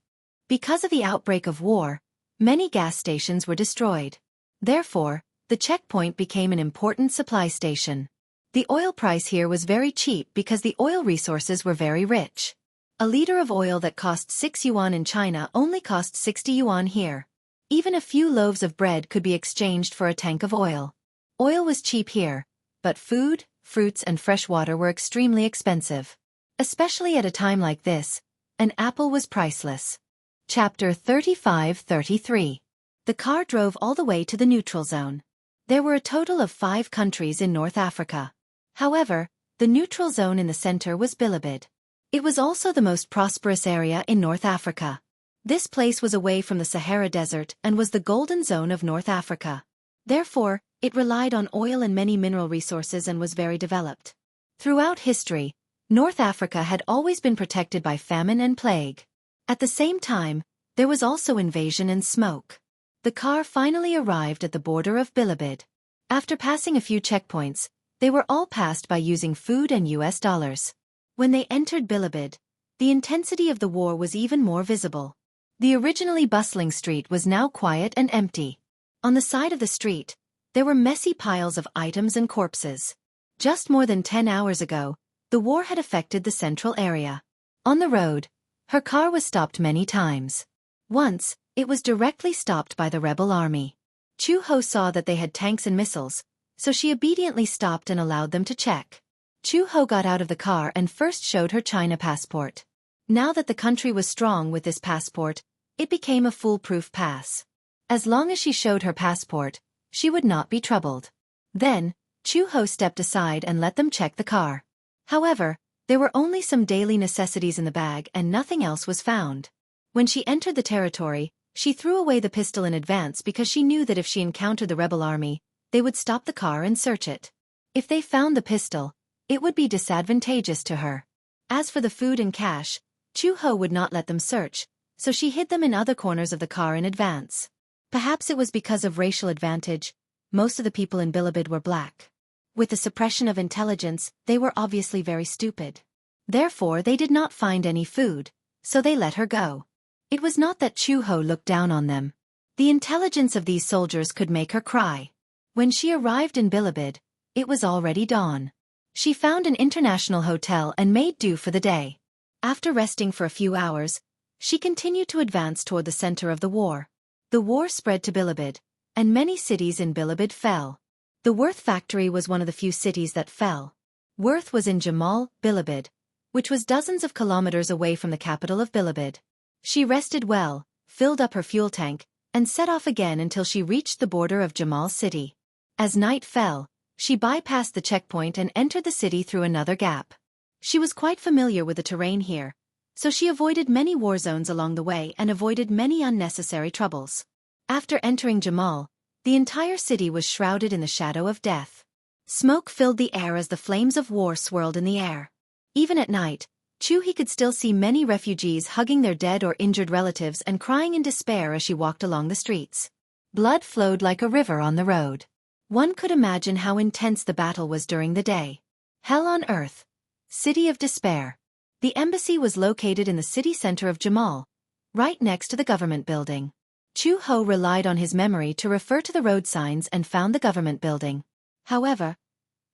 Because of the outbreak of war, many gas stations were destroyed. Therefore, the checkpoint became an important supply station. The oil price here was very cheap because the oil resources were very rich. A liter of oil that cost 6 yuan in China only cost 60 yuan here. Even a few loaves of bread could be exchanged for a tank of oil. Oil was cheap here, but food, fruits and fresh water were extremely expensive. Especially at a time like this, an apple was priceless. Chapter 35-33. The car drove all the way to the neutral zone. There were a total of 5 countries in North Africa. However, the neutral zone in the center was Bilibid. It was also the most prosperous area in North Africa. This place was away from the Sahara Desert and was the golden zone of North Africa. Therefore, it relied on oil and many mineral resources and was very developed. Throughout history, North Africa had always been protected by famine and plague. At the same time, there was also invasion and smoke. The car finally arrived at the border of Bilibid. After passing a few checkpoints, they were all passed by using food and US dollars. When they entered Bilibid, the intensity of the war was even more visible. The originally bustling street was now quiet and empty. On the side of the street, there were messy piles of items and corpses. Just more than 10 hours ago, the war had affected the central area. On the road, her car was stopped many times. Once, it was directly stopped by the rebel army. Chu Ho saw that they had tanks and missiles, so she obediently stopped and allowed them to check. Chu Ho got out of the car and first showed her China passport. Now that the country was strong with this passport, it became a foolproof pass. As long as she showed her passport, she would not be troubled. Then, Chu Ho stepped aside and let them check the car. However, there were only some daily necessities in the bag and nothing else was found. When she entered the territory, she threw away the pistol in advance because she knew that if she encountered the rebel army, they would stop the car and search it. If they found the pistol, it would be disadvantageous to her. As for the food and cash, Chu Ho would not let them search, so she hid them in other corners of the car in advance. Perhaps it was because of racial advantage. Most of the people in Bilibid were black. With the suppression of intelligence, they were obviously very stupid. Therefore they did not find any food, so they let her go. It was not that Chu Ho looked down on them. The intelligence of these soldiers could make her cry. When she arrived in Bilibid, it was already dawn. She found an international hotel and made do for the day. After resting for a few hours, she continued to advance toward the center of the war. The war spread to Bilibid, and many cities in Bilibid fell. The Worth factory was one of the few cities that fell. Worth was in Jamal, Bilibid, which was dozens of kilometers away from the capital of Bilibid. She rested well, filled up her fuel tank, and set off again until she reached the border of Jamal city. As night fell, she bypassed the checkpoint and entered the city through another gap. She was quite familiar with the terrain here, so she avoided many war zones along the way and avoided many unnecessary troubles. After entering Jamal, the entire city was shrouded in the shadow of death. Smoke filled the air as the flames of war swirled in the air. Even at night, He could still see many refugees hugging their dead or injured relatives and crying in despair as she walked along the streets. Blood flowed like a river on the road. One could imagine how intense the battle was during the day. Hell on earth. City of despair. The embassy was located in the city center of Jamal, right next to the government building. Chu Ho relied on his memory to refer to the road signs and found the government building. However,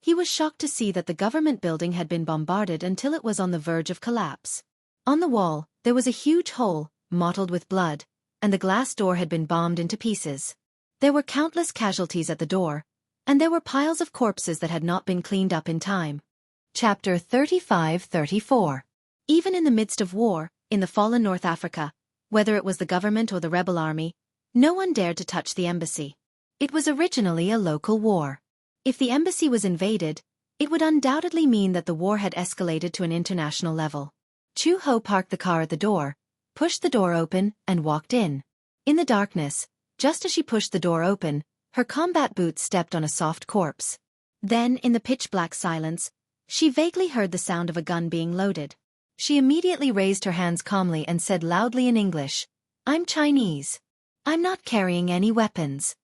he was shocked to see that the government building had been bombarded until it was on the verge of collapse. On the wall, there was a huge hole, mottled with blood, and the glass door had been bombed into pieces. There were countless casualties at the door, and there were piles of corpses that had not been cleaned up in time. Chapter 35-34. Even in the midst of war, in the fallen North Africa, whether it was the government or the rebel army, no one dared to touch the embassy. It was originally a local war. If the embassy was invaded, it would undoubtedly mean that the war had escalated to an international level. Chu Ho parked the car at the door, pushed the door open, and walked in. In the darkness, just as she pushed the door open, her combat boots stepped on a soft corpse. Then, in the pitch-black silence, she vaguely heard the sound of a gun being loaded. She immediately raised her hands calmly and said loudly in English, "I'm Chinese. I'm not carrying any weapons."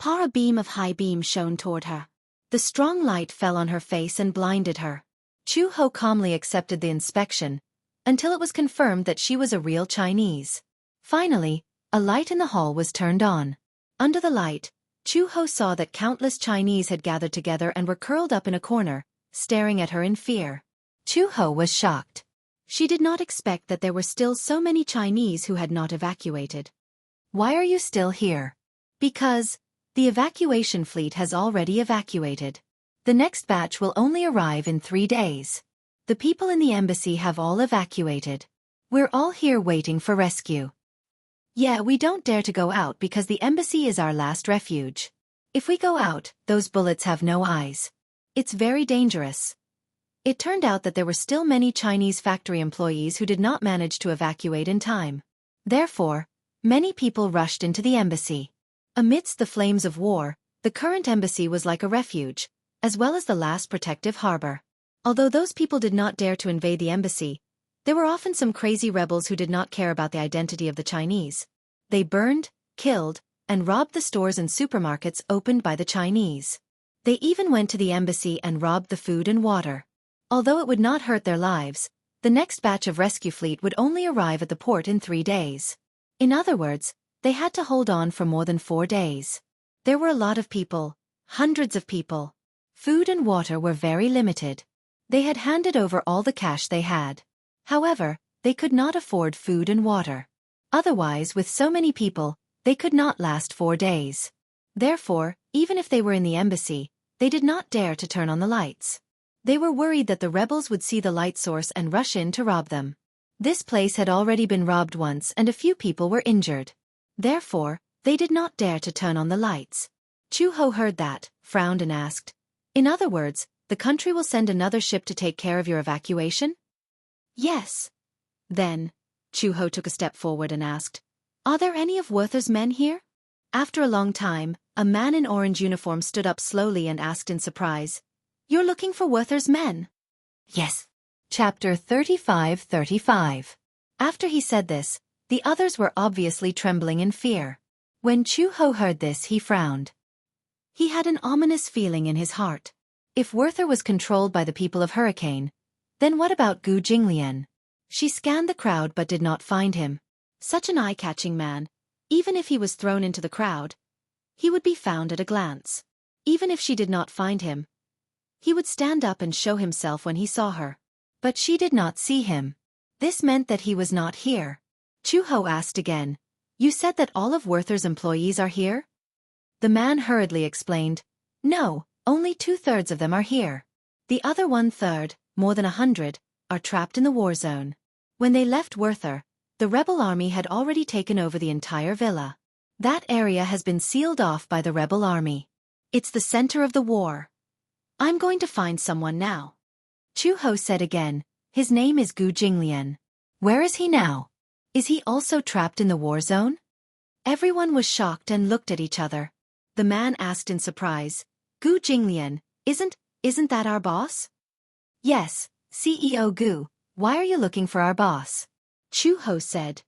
A beam of high beam shone toward her. The strong light fell on her face and blinded her. Chu Ho calmly accepted the inspection, until it was confirmed that she was a real Chinese. Finally, a light in the hall was turned on. Under the light, Chu Ho saw that countless Chinese had gathered together and were curled up in a corner, staring at her in fear. Chu Ho was shocked. She did not expect that there were still so many Chinese who had not evacuated. "Why are you still here?" "Because the evacuation fleet has already evacuated. The next batch will only arrive in 3 days. The people in the embassy have all evacuated. We're all here waiting for rescue." "Yeah, we don't dare to go out because the embassy is our last refuge. If we go out, those bullets have no eyes. It's very dangerous." It turned out that there were still many Chinese factory employees who did not manage to evacuate in time. Therefore, many people rushed into the embassy. Amidst the flames of war, the current embassy was like a refuge, as well as the last protective harbor. Although those people did not dare to invade the embassy, there were often some crazy rebels who did not care about the identity of the Chinese. They burned, killed, and robbed the stores and supermarkets opened by the Chinese. They even went to the embassy and robbed the food and water. Although it would not hurt their lives, the next batch of rescue fleet would only arrive at the port in 3 days. In other words, they had to hold on for more than 4 days. There were a lot of people, hundreds of people. Food and water were very limited. They had handed over all the cash they had. However, they could not afford food and water. Otherwise, with so many people, they could not last 4 days. Therefore, even if they were in the embassy, they did not dare to turn on the lights. They were worried that the rebels would see the light source and rush in to rob them. This place had already been robbed once and a few people were injured. Therefore, they did not dare to turn on the lights. Chu Ho heard that, frowned and asked, "In other words, the country will send another ship to take care of your evacuation?" "Yes." Then, Chu Ho took a step forward and asked, "Are there any of Werther's men here?" After a long time, a man in orange uniform stood up slowly and asked in surprise, "You're looking for Werther's men?" "Yes." Chapter 35:35. After he said this, the others were obviously trembling in fear. When Chu Ho heard this, he frowned. He had an ominous feeling in his heart. If Werther was controlled by the people of Hurricane, then what about Gu Jinglian? She scanned the crowd but did not find him. Such an eye-catching man, even if he was thrown into the crowd, he would be found at a glance. Even if she did not find him, he would stand up and show himself when he saw her. But she did not see him. This meant that he was not here. Chu Ho asked again, "You said that all of Werther's employees are here?" The man hurriedly explained, "No, only 2/3 of them are here. The other 1/3, more than 100, are trapped in the war zone. When they left Werther, the rebel army had already taken over the entire villa. That area has been sealed off by the rebel army. It's the center of the war. I'm going to find someone now." Chu Ho said again, "His name is Gu Jinglian. Where is he now? Is he also trapped in the war zone?" Everyone was shocked and looked at each other. The man asked in surprise, "Gu Jinglian, isn't that our boss?" "Yes, CEO Gu, why are you looking for our boss?" Chu Ho said,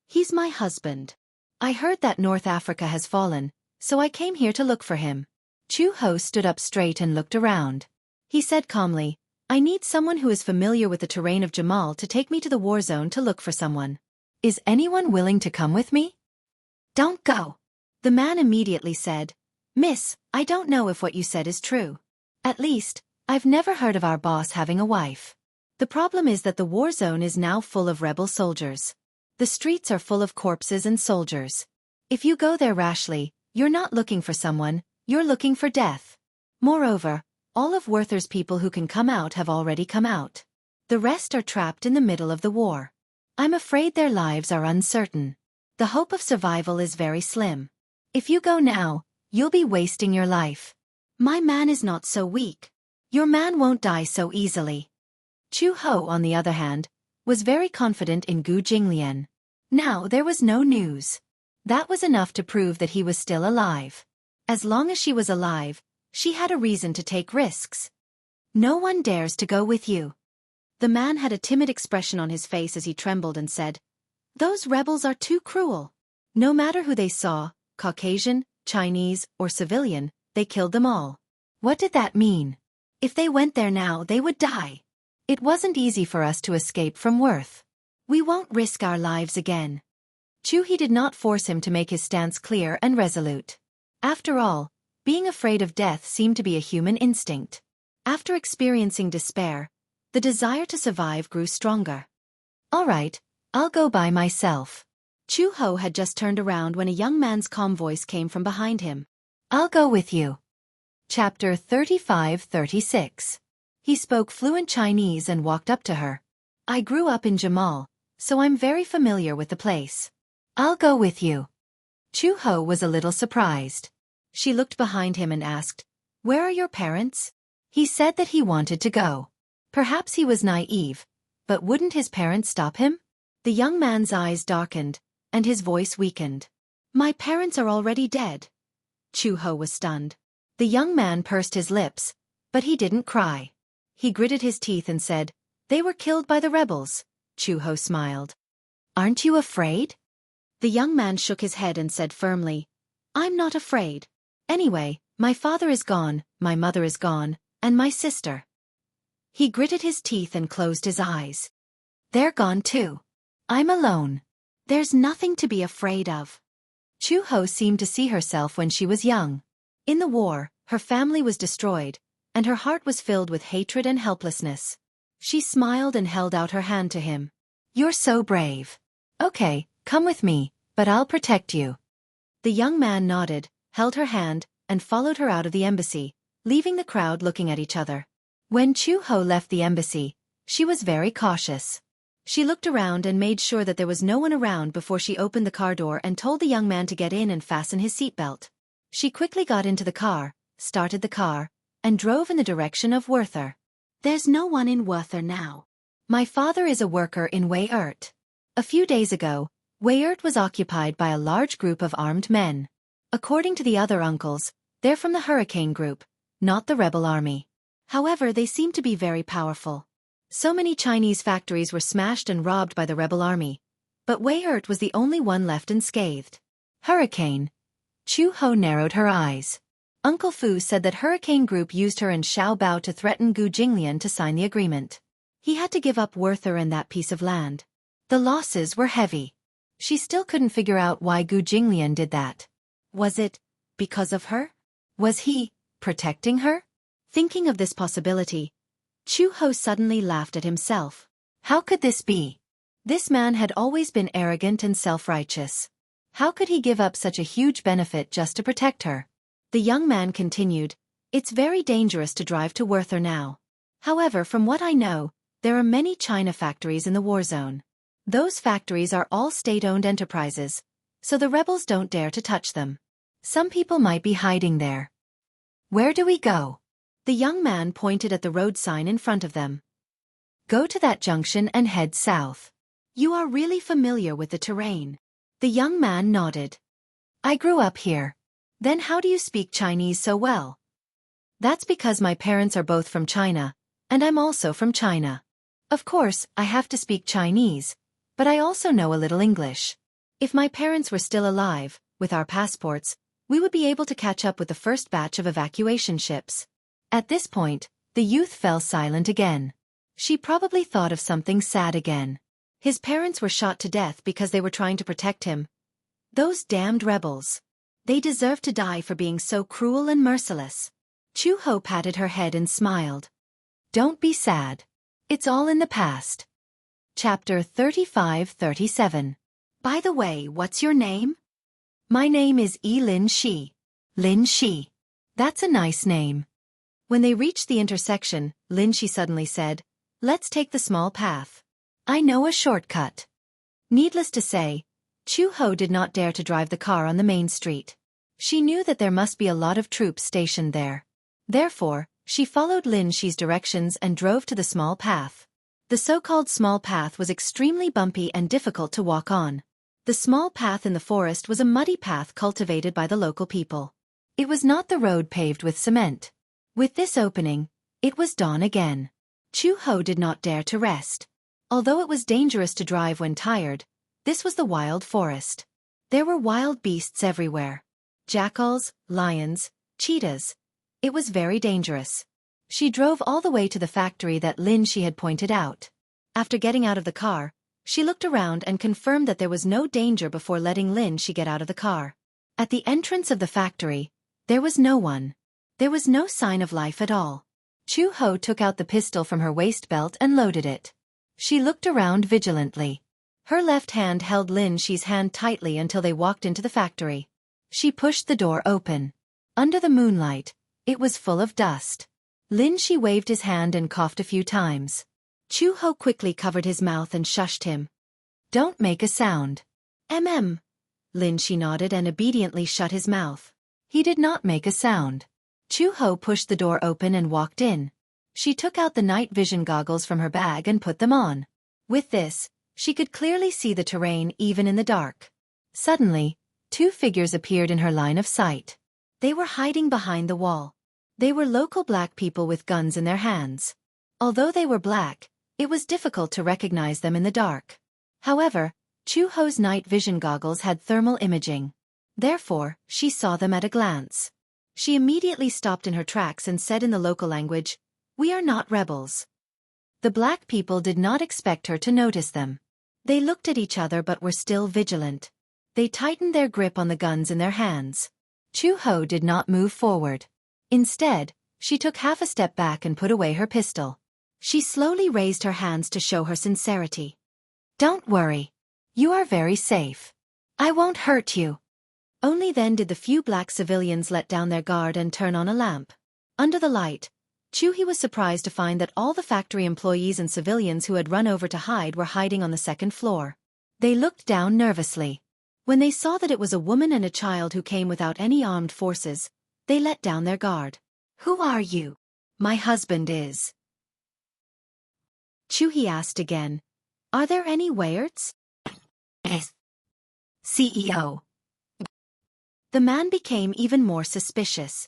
"He's my husband. I heard that North Africa has fallen, so I came here to look for him." Chu Ho stood up straight and looked around. He said calmly, "I need someone who is familiar with the terrain of Jamal to take me to the war zone to look for someone. Is anyone willing to come with me?" "Don't go." The man immediately said, "Miss, I don't know if what you said is true. At least, I've never heard of our boss having a wife. The problem is that the war zone is now full of rebel soldiers. The streets are full of corpses and soldiers. If you go there rashly, you're not looking for someone, you're looking for death. Moreover, all of Werther's people who can come out have already come out. The rest are trapped in the middle of the war. I'm afraid their lives are uncertain. The hope of survival is very slim. If you go now, you'll be wasting your life. My man is not so weak. Your man won't die so easily." Chu Ho, on the other hand, was very confident in Gu Jinglian. Now there was no news. That was enough to prove that he was still alive. As long as she was alive, she had a reason to take risks. "No one dares to go with you." The man had a timid expression on his face as he trembled and said, "Those rebels are too cruel. No matter who they saw, Caucasian, Chinese, or civilian, they killed them all." What did that mean? If they went there now, they would die. It wasn't easy for us to escape from Worth. We won't risk our lives again. He did not force him to make his stance clear and resolute. After all, being afraid of death seemed to be a human instinct. After experiencing despair, the desire to survive grew stronger. "All right, I'll go by myself." Chu Ho had just turned around when a young man's calm voice came from behind him. "I'll go with you." Chapter 35:36. He spoke fluent Chinese and walked up to her. "I grew up in Jamal, so I'm very familiar with the place. I'll go with you." Chu Ho was a little surprised. She looked behind him and asked, "Where are your parents?" He said that he wanted to go. Perhaps he was naive, but wouldn't his parents stop him? The young man's eyes darkened, and his voice weakened. "My parents are already dead." Chu Ho was stunned. The young man pursed his lips, but he didn't cry. He gritted his teeth and said, "They were killed by the rebels." Chu Ho smiled. "Aren't you afraid?" The young man shook his head and said firmly, "I'm not afraid. Anyway, my father is gone, my mother is gone, and my sister." He gritted his teeth and closed his eyes. They're gone too. I'm alone. There's nothing to be afraid of. Chu Ho seemed to see herself when she was young. In the war, her family was destroyed, and her heart was filled with hatred and helplessness. She smiled and held out her hand to him. You're so brave. Okay, come with me, but I'll protect you. The young man nodded, held her hand, and followed her out of the embassy, leaving the crowd looking at each other. When Chu Ho left the embassy, she was very cautious. She looked around and made sure that there was no one around before she opened the car door and told the young man to get in and fasten his seatbelt. She quickly got into the car, started the car, and drove in the direction of Werther. There's no one in Werther now. My father is a worker in Weyert. A few days ago, Weyert was occupied by a large group of armed men. According to the other uncles, they're from the Hurricane Group, not the rebel army. However, they seem to be very powerful. So many Chinese factories were smashed and robbed by the rebel army, but Weyert was the only one left unscathed. Hurricane. Chu Ho narrowed her eyes. Uncle Fu said that Hurricane Group used her and Xiao Bao to threaten Gu Jinglian to sign the agreement. He had to give up Werther and that piece of land. The losses were heavy. She still couldn't figure out why Gu Jinglian did that. Was it because of her? Was he protecting her? Thinking of this possibility, Chu Ho suddenly laughed at himself. How could this be? This man had always been arrogant and self-righteous. How could he give up such a huge benefit just to protect her? The young man continued, It's very dangerous to drive to Werther now. However, from what I know, there are many China factories in the war zone. Those factories are all state-owned enterprises, so the rebels don't dare to touch them. Some people might be hiding there. Where do we go? The young man pointed at the road sign in front of them. Go to that junction and head south. You are really familiar with the terrain. The young man nodded. I grew up here. Then how do you speak Chinese so well? That's because my parents are both from China, and I'm also from China. Of course, I have to speak Chinese, but I also know a little English. If my parents were still alive, with our passports, we would be able to catch up with the first batch of evacuation ships. At this point, the youth fell silent again. She probably thought of something sad again. His parents were shot to death because they were trying to protect him. Those damned rebels. They deserve to die for being so cruel and merciless. Chu Ho patted her head and smiled. Don't be sad. It's all in the past. Chapter 35-37. By the way, what's your name? My name is Lin Shi. Lin Shi. That's a nice name. When they reached the intersection, Lin Shi suddenly said, Let's take the small path. I know a shortcut. Needless to say, Chu Ho did not dare to drive the car on the main street. She knew that there must be a lot of troops stationed there. Therefore, she followed Lin Shi's directions and drove to the small path. The so-called small path was extremely bumpy and difficult to walk on. The small path in the forest was a muddy path cultivated by the local people. It was not the road paved with cement. With this opening, it was dawn again. Chu Ho did not dare to rest. Although it was dangerous to drive when tired, this was the wild forest. There were wild beasts everywhere. Jackals, lions, cheetahs. It was very dangerous. She drove all the way to the factory that Lin Shi had pointed out. After getting out of the car, she looked around and confirmed that there was no danger before letting Lin Shi get out of the car. At the entrance of the factory, there was no one. There was no sign of life at all. Chu Ho took out the pistol from her waist belt and loaded it. She looked around vigilantly. Her left hand held Lin Shi's hand tightly until they walked into the factory. She pushed the door open. Under the moonlight, it was full of dust. Lin Shi waved his hand and coughed a few times. Chu Ho quickly covered his mouth and shushed him. Don't make a sound. Lin Shi nodded and obediently shut his mouth. He did not make a sound. Chu Ho pushed the door open and walked in. She took out the night vision goggles from her bag and put them on. With this, she could clearly see the terrain even in the dark. Suddenly, two figures appeared in her line of sight. They were hiding behind the wall. They were local black people with guns in their hands. Although they were black, it was difficult to recognize them in the dark. However, Chu Ho's night vision goggles had thermal imaging. Therefore, she saw them at a glance. She immediately stopped in her tracks and said in the local language, We are not rebels. The black people did not expect her to notice them. They looked at each other but were still vigilant. They tightened their grip on the guns in their hands. Chu Ho did not move forward. Instead, she took half a step back and put away her pistol. She slowly raised her hands to show her sincerity. "Don't worry. You are very safe. I won't hurt you." Only then did the few black civilians let down their guard and turn on a lamp. Under the light, Chu-hee was surprised to find that all the factory employees and civilians who had run over to hide were hiding on the second floor. They looked down nervously. When they saw that it was a woman and a child who came without any armed forces, they let down their guard. "Who are you?" "My husband is." Chu-hee asked again. "Are there any Weirds?" "Yes. CEO." The man became even more suspicious.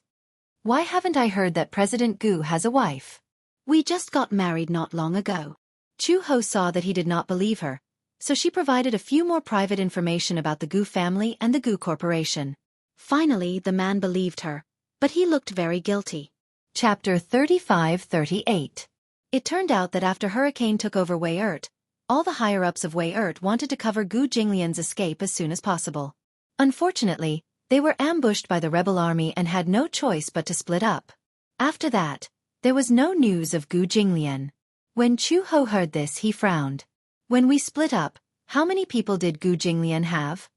"Why haven't I heard that President Gu has a wife? We just got married not long ago." Chu Ho saw that he did not believe her, so she provided a few more private information about the Gu family and the Gu Corporation. Finally, the man believed her, but he looked very guilty. Chapter 35-38. It turned out that after Hurricane took over Wei-ert, all the higher-ups of Wei-ert wanted to cover Gu Jinglian's escape as soon as possible. Unfortunately, they were ambushed by the rebel army and had no choice but to split up. After that, there was no news of Gu Jinglian. When Chu Ho heard this, he frowned. "When we split up, how many people did Gu Jinglian have?"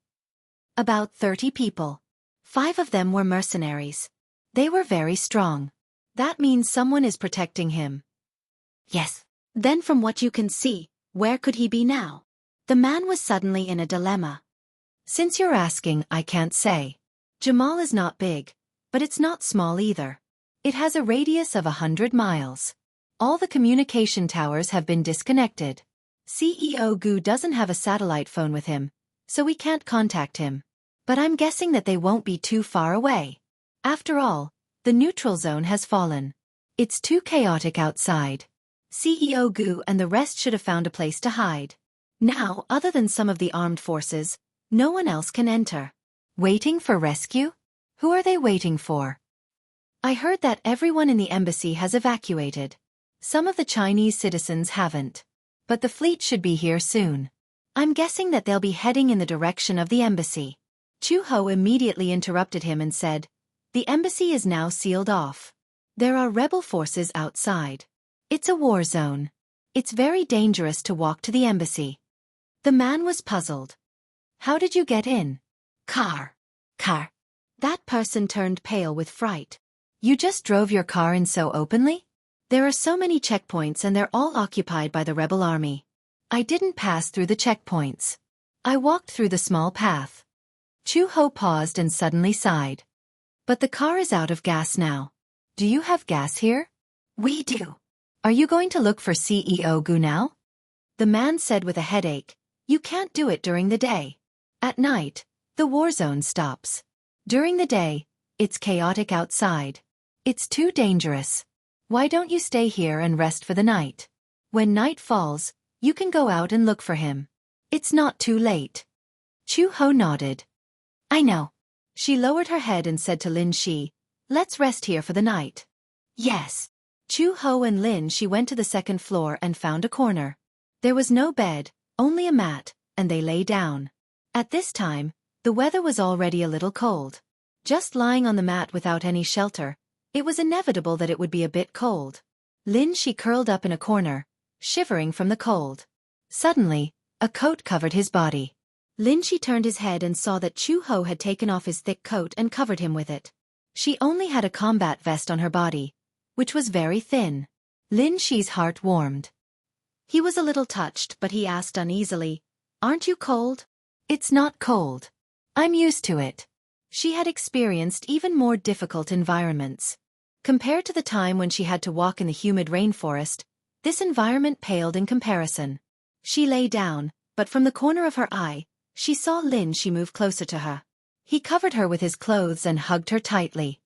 "About 30 people. 5 of them were mercenaries. They were very strong. That means someone is protecting him." "Yes." "Then from what you can see, where could he be now?" The man was suddenly in a dilemma. "Since you're asking, I can't say. Jamal is not big, but it's not small either. It has a radius of 100 miles. All the communication towers have been disconnected. CEO Gu doesn't have a satellite phone with him, so we can't contact him. But I'm guessing that they won't be too far away. After all, the neutral zone has fallen. It's too chaotic outside. CEO Gu and the rest should have found a place to hide. Now, other than some of the armed forces, no one else can enter." "Waiting for rescue? Who are they waiting for?" "I heard that everyone in the embassy has evacuated. Some of the Chinese citizens haven't. But the fleet should be here soon. I'm guessing that they'll be heading in the direction of the embassy." Chu Ho immediately interrupted him and said, "The embassy is now sealed off. There are rebel forces outside. It's a war zone. It's very dangerous to walk to the embassy." The man was puzzled. "How did you get in?" "Car." "Car?" That person turned pale with fright. "You just drove your car in so openly? There are so many checkpoints and they're all occupied by the rebel army." "I didn't pass through the checkpoints. I walked through the small path." Chu Ho paused and suddenly sighed. "But the car is out of gas now. Do you have gas here?" "We do." "Are you going to look for CEO Gu now?" The man said with a headache, "You can't do it during the day. At night, the war zone stops. During the day, it's chaotic outside. It's too dangerous. Why don't you stay here and rest for the night? When night falls, you can go out and look for him. It's not too late." Chu Ho nodded. "I know." She lowered her head and said to Lin Shi, "Let's rest here for the night." "Yes." Chu Ho and Lin Shi went to the second floor and found a corner. There was no bed, only a mat, and they lay down. At this time, the weather was already a little cold. Just lying on the mat without any shelter, it was inevitable that it would be a bit cold. Lin Shi curled up in a corner, shivering from the cold. Suddenly, a coat covered his body. Lin Shi turned his head and saw that Chu Ho had taken off his thick coat and covered him with it. She only had a combat vest on her body, which was very thin. Lin Shi's heart warmed. He was a little touched, but he asked uneasily, "Aren't you cold?" "It's not cold. I'm used to it." She had experienced even more difficult environments. Compared to the time when she had to walk in the humid rainforest, this environment paled in comparison. She lay down, but from the corner of her eye, she saw Lin Shi move closer to her. He covered her with his clothes and hugged her tightly.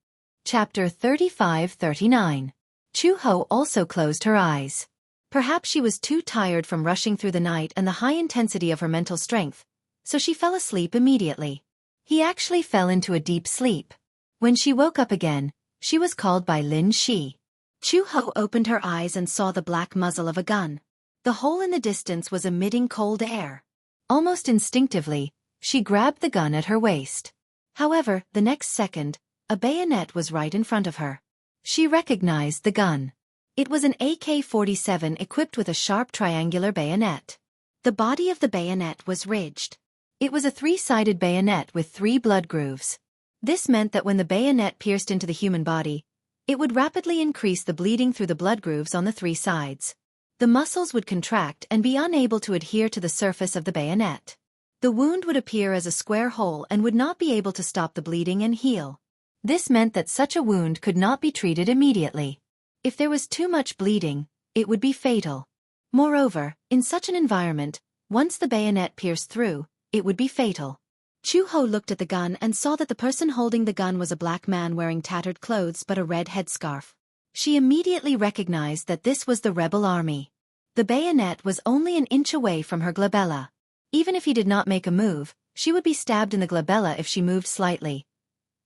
Chapter 35-39. Chu Ho also closed her eyes. Perhaps she was too tired from rushing through the night and the high intensity of her mental strength, so she fell asleep immediately. He actually fell into a deep sleep. When she woke up again, she was called by Lin Shi. Chu Ho opened her eyes and saw the black muzzle of a gun. The hole in the distance was emitting cold air. Almost instinctively, she grabbed the gun at her waist. However, the next second, a bayonet was right in front of her. She recognized the gun. It was an AK-47 equipped with a sharp triangular bayonet. The body of the bayonet was ridged. It was a three-sided bayonet with 3 blood grooves. This meant that when the bayonet pierced into the human body, it would rapidly increase the bleeding through the blood grooves on the 3 sides. The muscles would contract and be unable to adhere to the surface of the bayonet. The wound would appear as a square hole and would not be able to stop the bleeding and heal. This meant that such a wound could not be treated immediately. If there was too much bleeding, it would be fatal. Moreover, in such an environment, once the bayonet pierced through, it would be fatal. Chu Ho looked at the gun and saw that the person holding the gun was a black man wearing tattered clothes but a red headscarf. She immediately recognized that this was the rebel army. The bayonet was only an inch away from her glabella. Even if he did not make a move, she would be stabbed in the glabella if she moved slightly.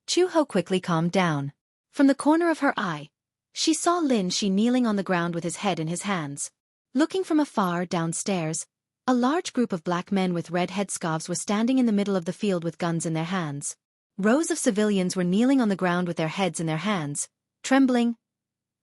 Chu Ho quickly calmed down. From the corner of her eye, she saw Lin Shi kneeling on the ground with his head in his hands. Looking from afar downstairs, a large group of black men with red headscarves were standing in the middle of the field with guns in their hands. Rows of civilians were kneeling on the ground with their heads in their hands, trembling.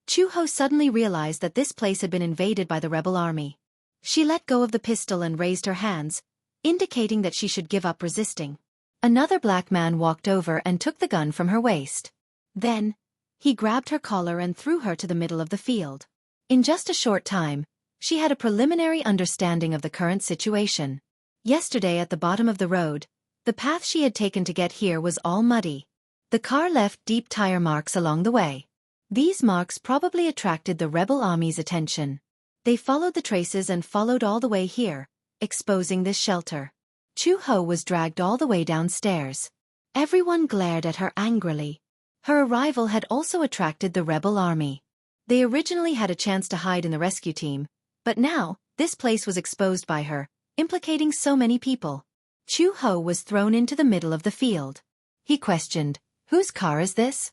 Chu Ho suddenly realized that this place had been invaded by the rebel army. She let go of the pistol and raised her hands, indicating that she should give up resisting. Another black man walked over and took the gun from her waist. Then, he grabbed her collar and threw her to the middle of the field. In just a short time, she had a preliminary understanding of the current situation. Yesterday at the bottom of the road, the path she had taken to get here was all muddy. The car left deep tire marks along the way. These marks probably attracted the rebel army's attention. They followed the traces and followed all the way here, exposing this shelter. Chu Ho was dragged all the way downstairs. Everyone glared at her angrily. Her arrival had also attracted the rebel army. They originally had a chance to hide in the rescue team, but now, this place was exposed by her, implicating so many people. Chu Ho was thrown into the middle of the field. He questioned, "Whose car is this?"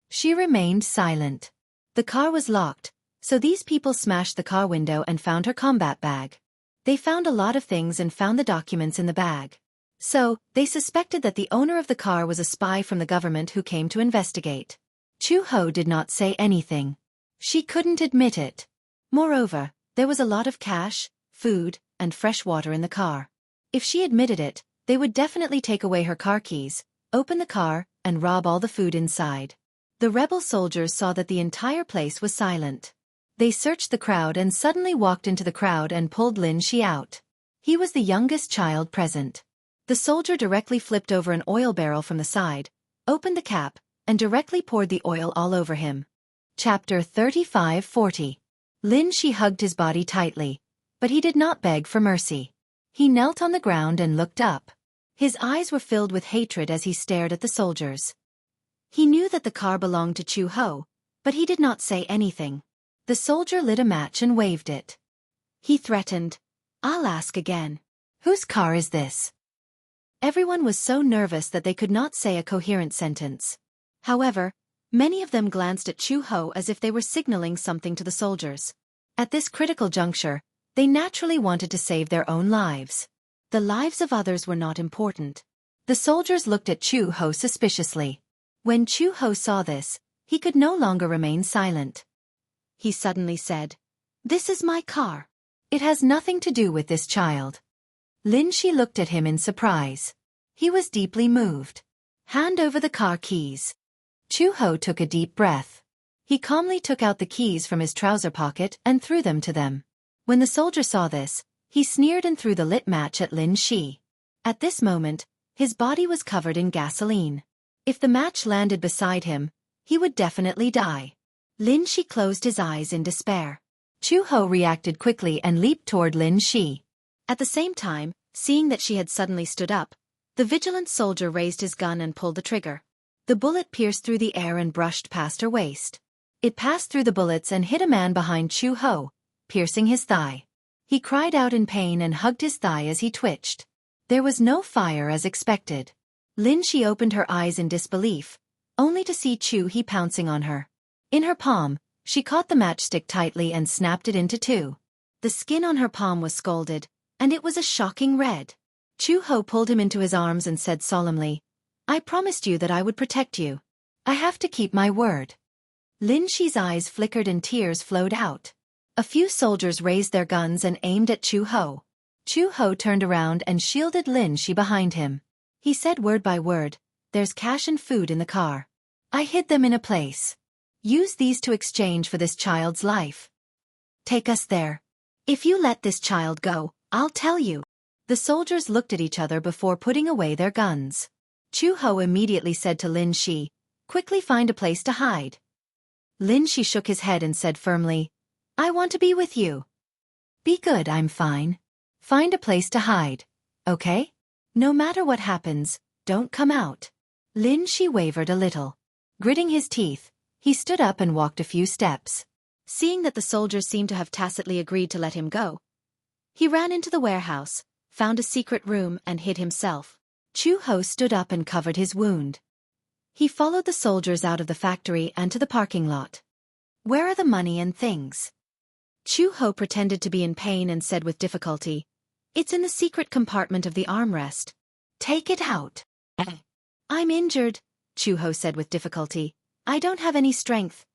She remained silent. The car was locked, so these people smashed the car window and found her combat bag. They found a lot of things and found the documents in the bag. So, they suspected that the owner of the car was a spy from the government who came to investigate. Chu Ho did not say anything. She couldn't admit it. Moreover, there was a lot of cash, food, and fresh water in the car. If she admitted it, they would definitely take away her car keys, open the car, and rob all the food inside. The rebel soldiers saw that the entire place was silent. They searched the crowd and suddenly walked into the crowd and pulled Lin Shi out. He was the youngest child present. The soldier directly flipped over an oil barrel from the side, opened the cap, and directly poured the oil all over him. Chapter 35-40. Lin Shi hugged his body tightly, but he did not beg for mercy. He knelt on the ground and looked up. His eyes were filled with hatred as he stared at the soldiers. He knew that the car belonged to Chu Ho, but he did not say anything. The soldier lit a match and waved it. He threatened, "I'll ask again. Whose car is this?" Everyone was so nervous that they could not say a coherent sentence. However, many of them glanced at Chu Ho as if they were signaling something to the soldiers. At this critical juncture, they naturally wanted to save their own lives. The lives of others were not important. The soldiers looked at Chu Ho suspiciously. When Chu Ho saw this, he could no longer remain silent. He suddenly said, "This is my car. It has nothing to do with this child." Lin Shi looked at him in surprise. He was deeply moved. "Hand over the car keys." Chu Ho took a deep breath. He calmly took out the keys from his trouser pocket and threw them to them. When the soldier saw this, he sneered and threw the lit match at Lin Shi. At this moment, his body was covered in gasoline. If the match landed beside him, he would definitely die. Lin Shi closed his eyes in despair. Chu Ho reacted quickly and leaped toward Lin Shi. At the same time, seeing that she had suddenly stood up, the vigilant soldier raised his gun and pulled the trigger. The bullet pierced through the air and brushed past her waist. It passed through the bullets and hit a man behind Chu Ho, piercing his thigh. He cried out in pain and hugged his thigh as he twitched. There was no fire as expected. Lin Shi opened her eyes in disbelief, only to see Chu He pouncing on her. In her palm, She caught the matchstick tightly and snapped it into two. The skin on her palm was scalded, and it was a shocking red. Chu Ho pulled him into his arms and said solemnly, "I promised you that I would protect you. I have to keep my word." Lin Shi's eyes flickered and tears flowed out. A few soldiers raised their guns and aimed at Chu Ho. Chu Ho turned around and shielded Lin Shi behind him. He said word by word, "There's cash and food in the car. I hid them in a place. Use these to exchange for this child's life. Take us there. If you let this child go, I'll tell you." The soldiers looked at each other before putting away their guns. Chu Ho immediately said to Lin Shi, "Quickly find a place to hide." Lin Shi shook his head and said firmly, "I want to be with you." "Be good, I'm fine. Find a place to hide, okay? No matter what happens, don't come out." Lin Shi wavered a little. Gritting his teeth, he stood up and walked a few steps. Seeing that the soldiers seemed to have tacitly agreed to let him go, he ran into the warehouse, found a secret room and hid himself. Chu Ho stood up and covered his wound. He followed the soldiers out of the factory and to the parking lot. "Where are the money and things?" Chu Ho pretended to be in pain and said with difficulty, "It's in the secret compartment of the armrest. Take it out." "I'm injured," Chu Ho said with difficulty. "I don't have any strength.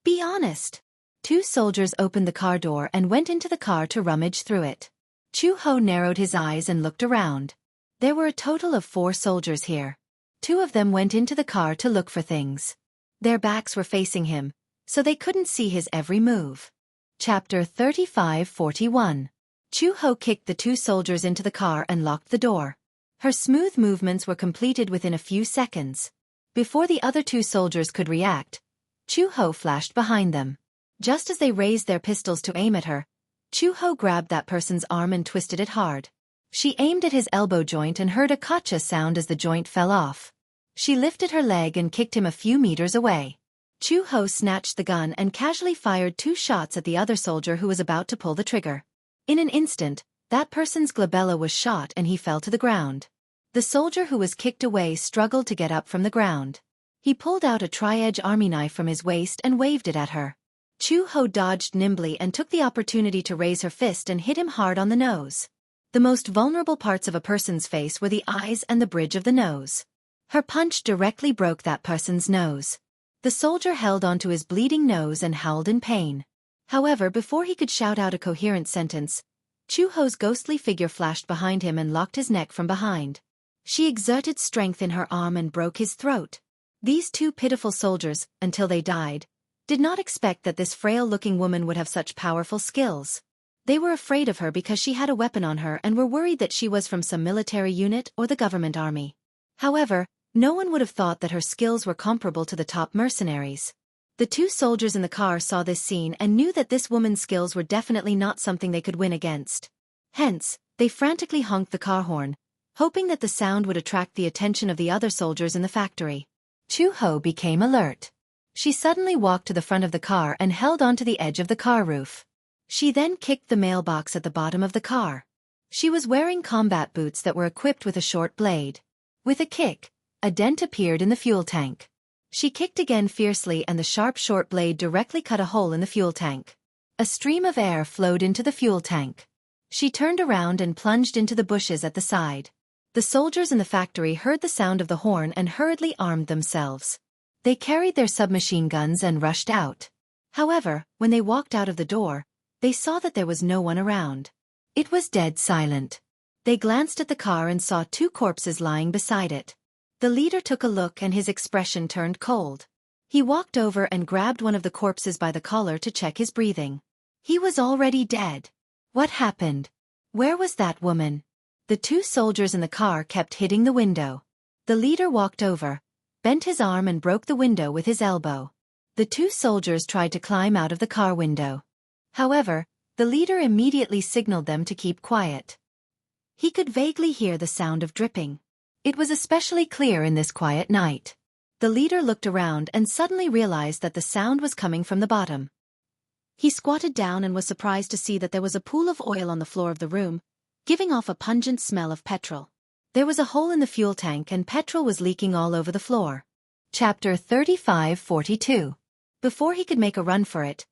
Be honest." Two soldiers opened the car door and went into the car to rummage through it. Chu Ho narrowed his eyes and looked around. There were a total of 4 soldiers here. 2 of them went into the car to look for things. Their backs were facing him, so they couldn't see his every move. Chapter 35:41. Chu Ho kicked the 2 soldiers into the car and locked the door. Her smooth movements were completed within a few seconds. Before the other 2 soldiers could react, Chu Ho flashed behind them. Just as they raised their pistols to aim at her, Chu Ho grabbed that person's arm and twisted it hard. She aimed at his elbow joint and heard a "Kacha" sound as the joint fell off. She lifted her leg and kicked him a few meters away. Chu Ho snatched the gun and casually fired 2 shots at the other soldier who was about to pull the trigger. In an instant, that person's glabella was shot and he fell to the ground. The soldier who was kicked away struggled to get up from the ground. He pulled out a tri-edge army knife from his waist and waved it at her. Chu Ho dodged nimbly and took the opportunity to raise her fist and hit him hard on the nose. The most vulnerable parts of a person's face were the eyes and the bridge of the nose. Her punch directly broke that person's nose. The soldier held onto his bleeding nose and howled in pain. However, before he could shout out a coherent sentence, Chu Ho's ghostly figure flashed behind him and locked his neck from behind. She exerted strength in her arm and broke his throat. These 2 pitiful soldiers, until they died, did not expect that this frail-looking woman would have such powerful skills. They were afraid of her because she had a weapon on her and were worried that she was from some military unit or the government army. However, no one would have thought that her skills were comparable to the top mercenaries. The 2 soldiers in the car saw this scene and knew that this woman's skills were definitely not something they could win against. Hence, they frantically honked the car horn, hoping that the sound would attract the attention of the other soldiers in the factory. Chu Ho became alert. She suddenly walked to the front of the car and held onto the edge of the car roof. She then kicked the mailbox at the bottom of the car. She was wearing combat boots that were equipped with a short blade. With a kick, a dent appeared in the fuel tank. She kicked again fiercely and the sharp short blade directly cut a hole in the fuel tank. A stream of air flowed into the fuel tank. She turned around and plunged into the bushes at the side. The soldiers in the factory heard the sound of the horn and hurriedly armed themselves. They carried their submachine guns and rushed out. However, when they walked out of the door, they saw that there was no one around. It was dead silent. They glanced at the car and saw 2 corpses lying beside it. The leader took a look and his expression turned cold. He walked over and grabbed one of the corpses by the collar to check his breathing. He was already dead. What happened? Where was that woman? The 2 soldiers in the car kept hitting the window. The leader walked over, bent his arm and broke the window with his elbow. The 2 soldiers tried to climb out of the car window. However, the leader immediately signaled them to keep quiet. He could vaguely hear the sound of dripping. It was especially clear in this quiet night. The leader looked around and suddenly realized that the sound was coming from the bottom. He squatted down and was surprised to see that there was a pool of oil on the floor of the room, giving off a pungent smell of petrol. There was a hole in the fuel tank and petrol was leaking all over the floor. Chapter 35:42. Before he could make a run for it,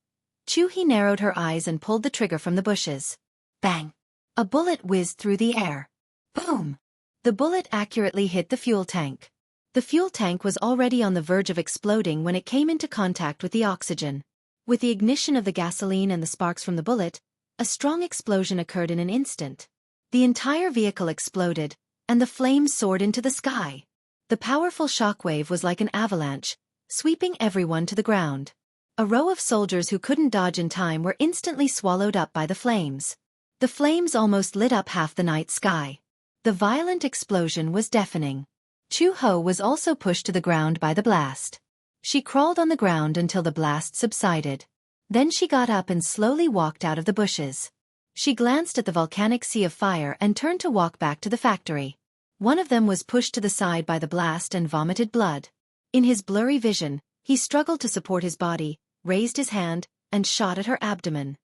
He narrowed her eyes and pulled the trigger from the bushes. Bang! A bullet whizzed through the air. Boom! The bullet accurately hit the fuel tank. The fuel tank was already on the verge of exploding when it came into contact with the oxygen. With the ignition of the gasoline and the sparks from the bullet, a strong explosion occurred in an instant. The entire vehicle exploded, and the flames soared into the sky. The powerful shockwave was like an avalanche, sweeping everyone to the ground. A row of soldiers who couldn't dodge in time were instantly swallowed up by the flames. The flames almost lit up half the night sky. The violent explosion was deafening. Chu Ho was also pushed to the ground by the blast. She crawled on the ground until the blast subsided. Then she got up and slowly walked out of the bushes. She glanced at the volcanic sea of fire and turned to walk back to the factory. One of them was pushed to the side by the blast and vomited blood. In his blurry vision, he struggled to support his body, raised his hand, and shot at her abdomen.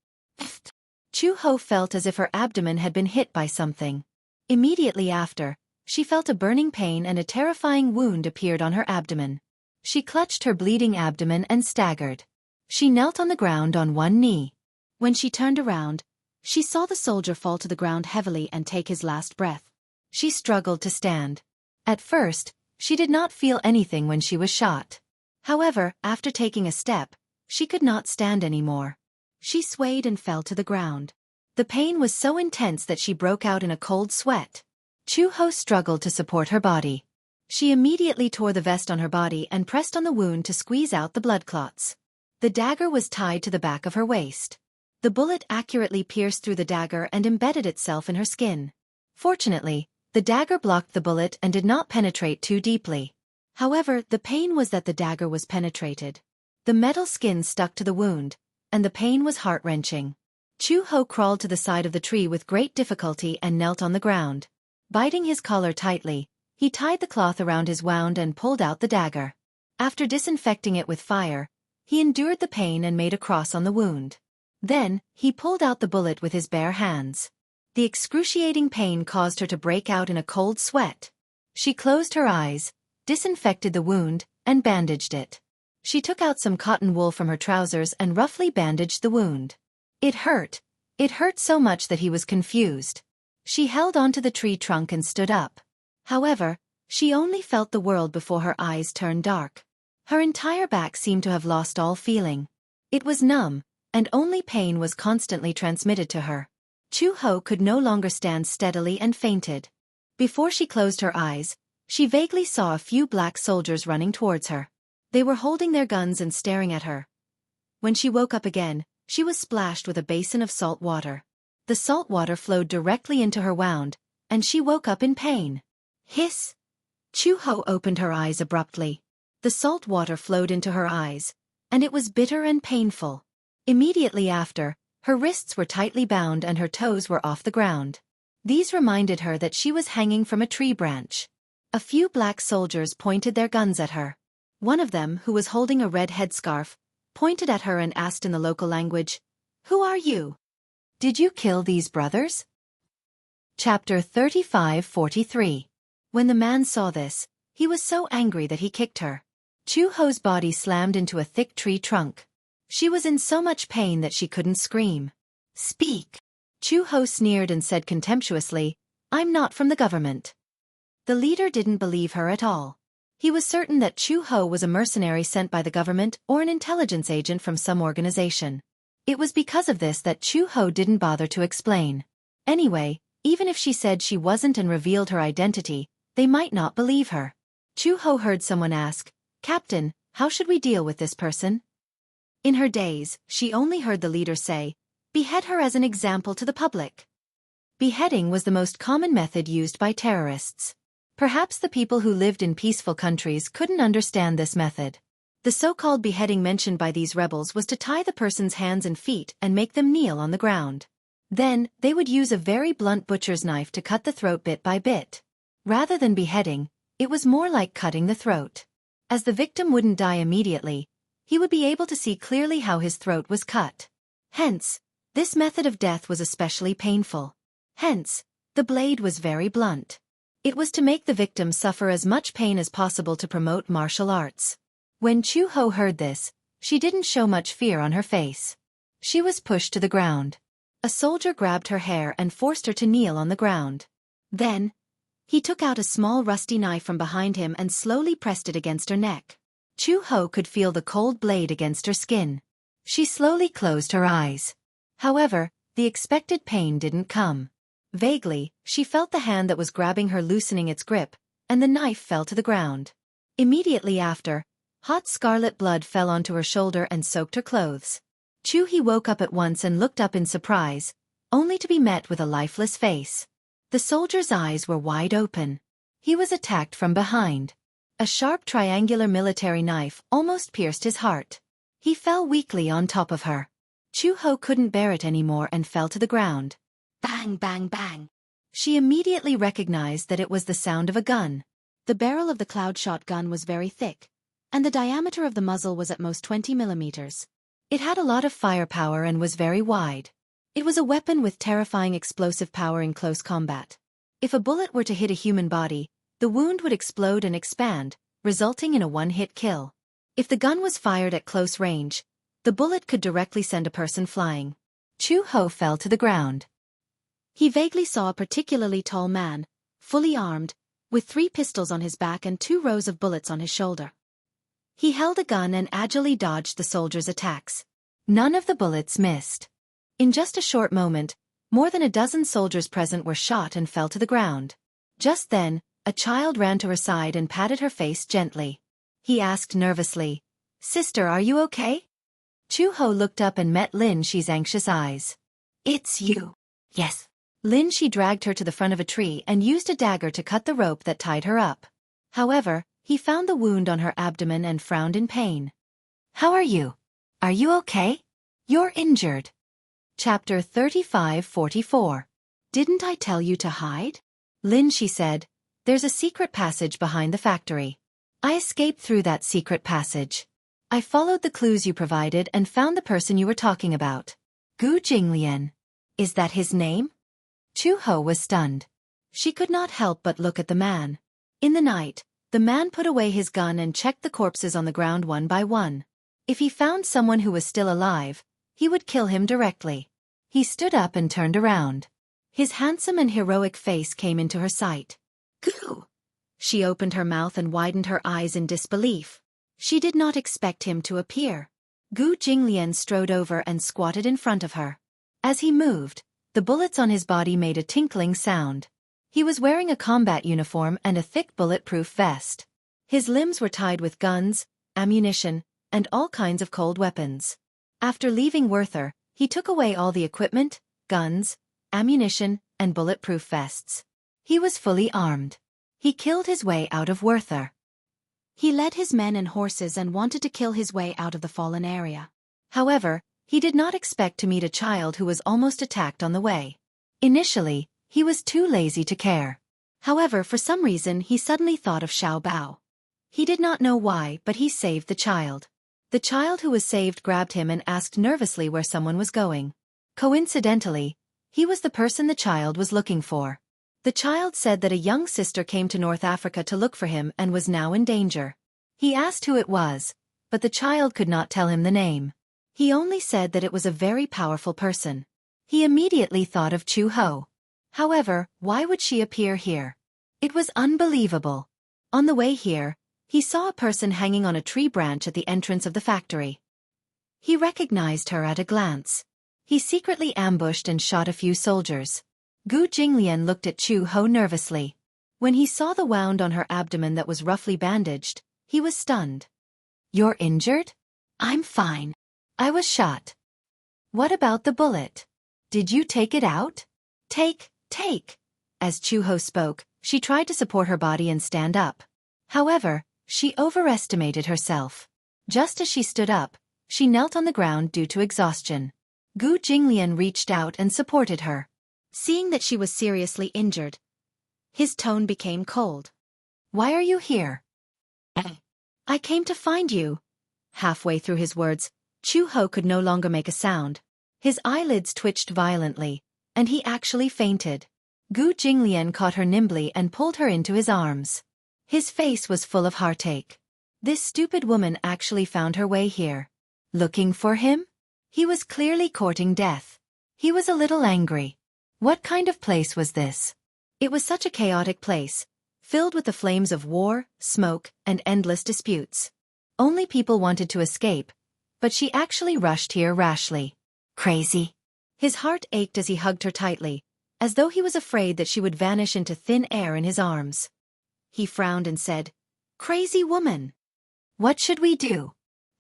Chu Ho felt as if her abdomen had been hit by something. Immediately after, she felt a burning pain and a terrifying wound appeared on her abdomen. She clutched her bleeding abdomen and staggered. She knelt on the ground on one knee. When she turned around, she saw the soldier fall to the ground heavily and take his last breath. She struggled to stand. At first, she did not feel anything when she was shot. However, after taking a step, she could not stand anymore. She swayed and fell to the ground. The pain was so intense that she broke out in a cold sweat. Chu Ho struggled to support her body. She immediately tore the vest on her body and pressed on the wound to squeeze out the blood clots. The dagger was tied to the back of her waist. The bullet accurately pierced through the dagger and embedded itself in her skin. Fortunately, the dagger blocked the bullet and did not penetrate too deeply. However, the pain was that the dagger was penetrated. The metal skin stuck to the wound, and the pain was heart-wrenching. Chu Ho crawled to the side of the tree with great difficulty and knelt on the ground. Biting his collar tightly, he tied the cloth around his wound and pulled out the dagger. After disinfecting it with fire, he endured the pain and made a cross on the wound. Then, he pulled out the bullet with his bare hands. The excruciating pain caused her to break out in a cold sweat. She closed her eyes, disinfected the wound, and bandaged it. She took out some cotton wool from her trousers and roughly bandaged the wound. It hurt. It hurt so much that he was confused. She held onto the tree trunk and stood up. However, she only felt the world before her eyes turned dark. Her entire back seemed to have lost all feeling. It was numb, and only pain was constantly transmitted to her. Chu Ho could no longer stand steadily and fainted. Before she closed her eyes, she vaguely saw a few black soldiers running towards her. They were holding their guns and staring at her. When she woke up again, she was splashed with a basin of salt water. The salt water flowed directly into her wound, and she woke up in pain. Hiss! Chu Ho opened her eyes abruptly. The salt water flowed into her eyes, and it was bitter and painful. Immediately after, her wrists were tightly bound and her toes were off the ground. These reminded her that she was hanging from a tree branch. A few black soldiers pointed their guns at her. One of them, who was holding a red headscarf, pointed at her and asked in the local language, "Who are you? Did you kill these brothers?" Chapter 35-43. When the man saw this, he was so angry that he kicked her. Chu Ho's body slammed into a thick tree trunk. She was in so much pain that she couldn't scream. "Speak!" Chu Ho sneered and said contemptuously, "I'm not from the government." The leader didn't believe her at all. He was certain that Chu Ho was a mercenary sent by the government or an intelligence agent from some organization. It was because of this that Chu Ho didn't bother to explain. Anyway, even if she said she wasn't and revealed her identity, they might not believe her. Chu Ho heard someone ask, "Captain, how should we deal with this person?" In her daze, she only heard the leader say, "Behead her as an example to the public." Beheading was the most common method used by terrorists. Perhaps the people who lived in peaceful countries couldn't understand this method. The so-called beheading mentioned by these rebels was to tie the person's hands and feet and make them kneel on the ground. Then, they would use a very blunt butcher's knife to cut the throat bit by bit. Rather than beheading, it was more like cutting the throat. As the victim wouldn't die immediately, he would be able to see clearly how his throat was cut. Hence, this method of death was especially painful. Hence, the blade was very blunt. It was to make the victim suffer as much pain as possible to promote martial arts. When Chu Ho heard this, She didn't show much fear on her face. She was pushed to the ground. A soldier grabbed her hair and forced her to kneel on the ground. Then, he took out a small rusty knife from behind him and slowly pressed it against her neck. Chu-ho could feel the cold blade against her skin. She slowly closed her eyes. However, the expected pain didn't come. Vaguely, she felt the hand that was grabbing her loosening its grip, and the knife fell to the ground. Immediately after, hot scarlet blood fell onto her shoulder and soaked her clothes. Chu-he woke up at once and looked up in surprise, only to be met with a lifeless face. The soldier's eyes were wide open. He was attacked from behind. A sharp triangular military knife almost pierced his heart. He fell weakly on top of her. Chu-ho couldn't bear it anymore and fell to the ground. Bang, bang, bang. She immediately recognized that it was the sound of a gun. The barrel of the cloud shot gun was very thick, and the diameter of the muzzle was at most 20 millimeters. It had a lot of firepower and was very wide. It was a weapon with terrifying explosive power in close combat. If a bullet were to hit a human body, the wound would explode and expand, resulting in a one-hit kill. If the gun was fired at close range, the bullet could directly send a person flying. Chu-ho fell to the ground. He vaguely saw a particularly tall man, fully armed, with 3 pistols on his back and 2 rows of bullets on his shoulder. He held a gun and agilely dodged the soldier's attacks. None of the bullets missed. In just a short moment, more than a dozen soldiers present were shot and fell to the ground. Just then, a child ran to her side and patted her face gently. He asked nervously, "Sister, are you okay?" Chu-ho looked up and met Xianxia's anxious eyes. "It's you." "Yes." Xianxia dragged her to the front of a tree and used a dagger to cut the rope that tied her up. However, he found the wound on her abdomen and frowned in pain. "How are you? Are you okay? You're injured." Chapter 35-44. "Didn't I tell you to hide?" Xianxia said, "There's a secret passage behind the factory. I escaped through that secret passage. I followed the clues you provided and found the person you were talking about. Gu Jinglian. Is that his name?" Chu-ho was stunned. She could not help but look at the man. In the night, the man put away his gun and checked the corpses on the ground one by one. If he found someone who was still alive, he would kill him directly. He stood up and turned around. His handsome and heroic face came into her sight. "Gu!" She opened her mouth and widened her eyes in disbelief. She did not expect him to appear. Gu Jinglian strode over and squatted in front of her. As he moved, the bullets on his body made a tinkling sound. He was wearing a combat uniform and a thick bulletproof vest. His limbs were tied with guns, ammunition, and all kinds of cold weapons. After leaving Werther, he took away all the equipment, guns, ammunition, and bulletproof vests. He was fully armed. He killed his way out of Werther. He led his men and horses and wanted to kill his way out of the fallen area. However, he did not expect to meet a child who was almost attacked on the way. Initially, he was too lazy to care. However, for some reason he suddenly thought of Xiao Bao. He did not know why, but he saved the child. The child who was saved grabbed him and asked nervously where someone was going. Coincidentally, he was the person the child was looking for. The child said that a young sister came to North Africa to look for him and was now in danger. He asked who it was, but the child could not tell him the name. He only said that it was a very powerful person. He immediately thought of Chu-ho. However, why would she appear here? It was unbelievable. On the way here, he saw a person hanging on a tree branch at the entrance of the factory. He recognized her at a glance. He secretly ambushed and shot a few soldiers. Gu Jinglian looked at Chu-ho nervously. When he saw the wound on her abdomen that was roughly bandaged, he was stunned. "You're injured?" "I'm fine. I was shot." "What about the bullet? Did you take it out?" Take. As Chu-ho spoke, she tried to support her body and stand up. However, she overestimated herself. Just as she stood up, she knelt on the ground due to exhaustion. Gu Jinglian reached out and supported her. Seeing that she was seriously injured, his tone became cold. "Why are you here?" "I came to find you." Halfway through his words, Chu-ho could no longer make a sound. His eyelids twitched violently, and he actually fainted. Gu Jinglian caught her nimbly and pulled her into his arms. His face was full of heartache. This stupid woman actually found her way here. Looking for him? He was clearly courting death. He was a little angry. What kind of place was this? It was such a chaotic place, filled with the flames of war, smoke, and endless disputes. Only people wanted to escape, but she actually rushed here rashly. Crazy. His heart ached as he hugged her tightly, as though he was afraid that she would vanish into thin air in his arms. He frowned and said, "Crazy woman. What should we do?"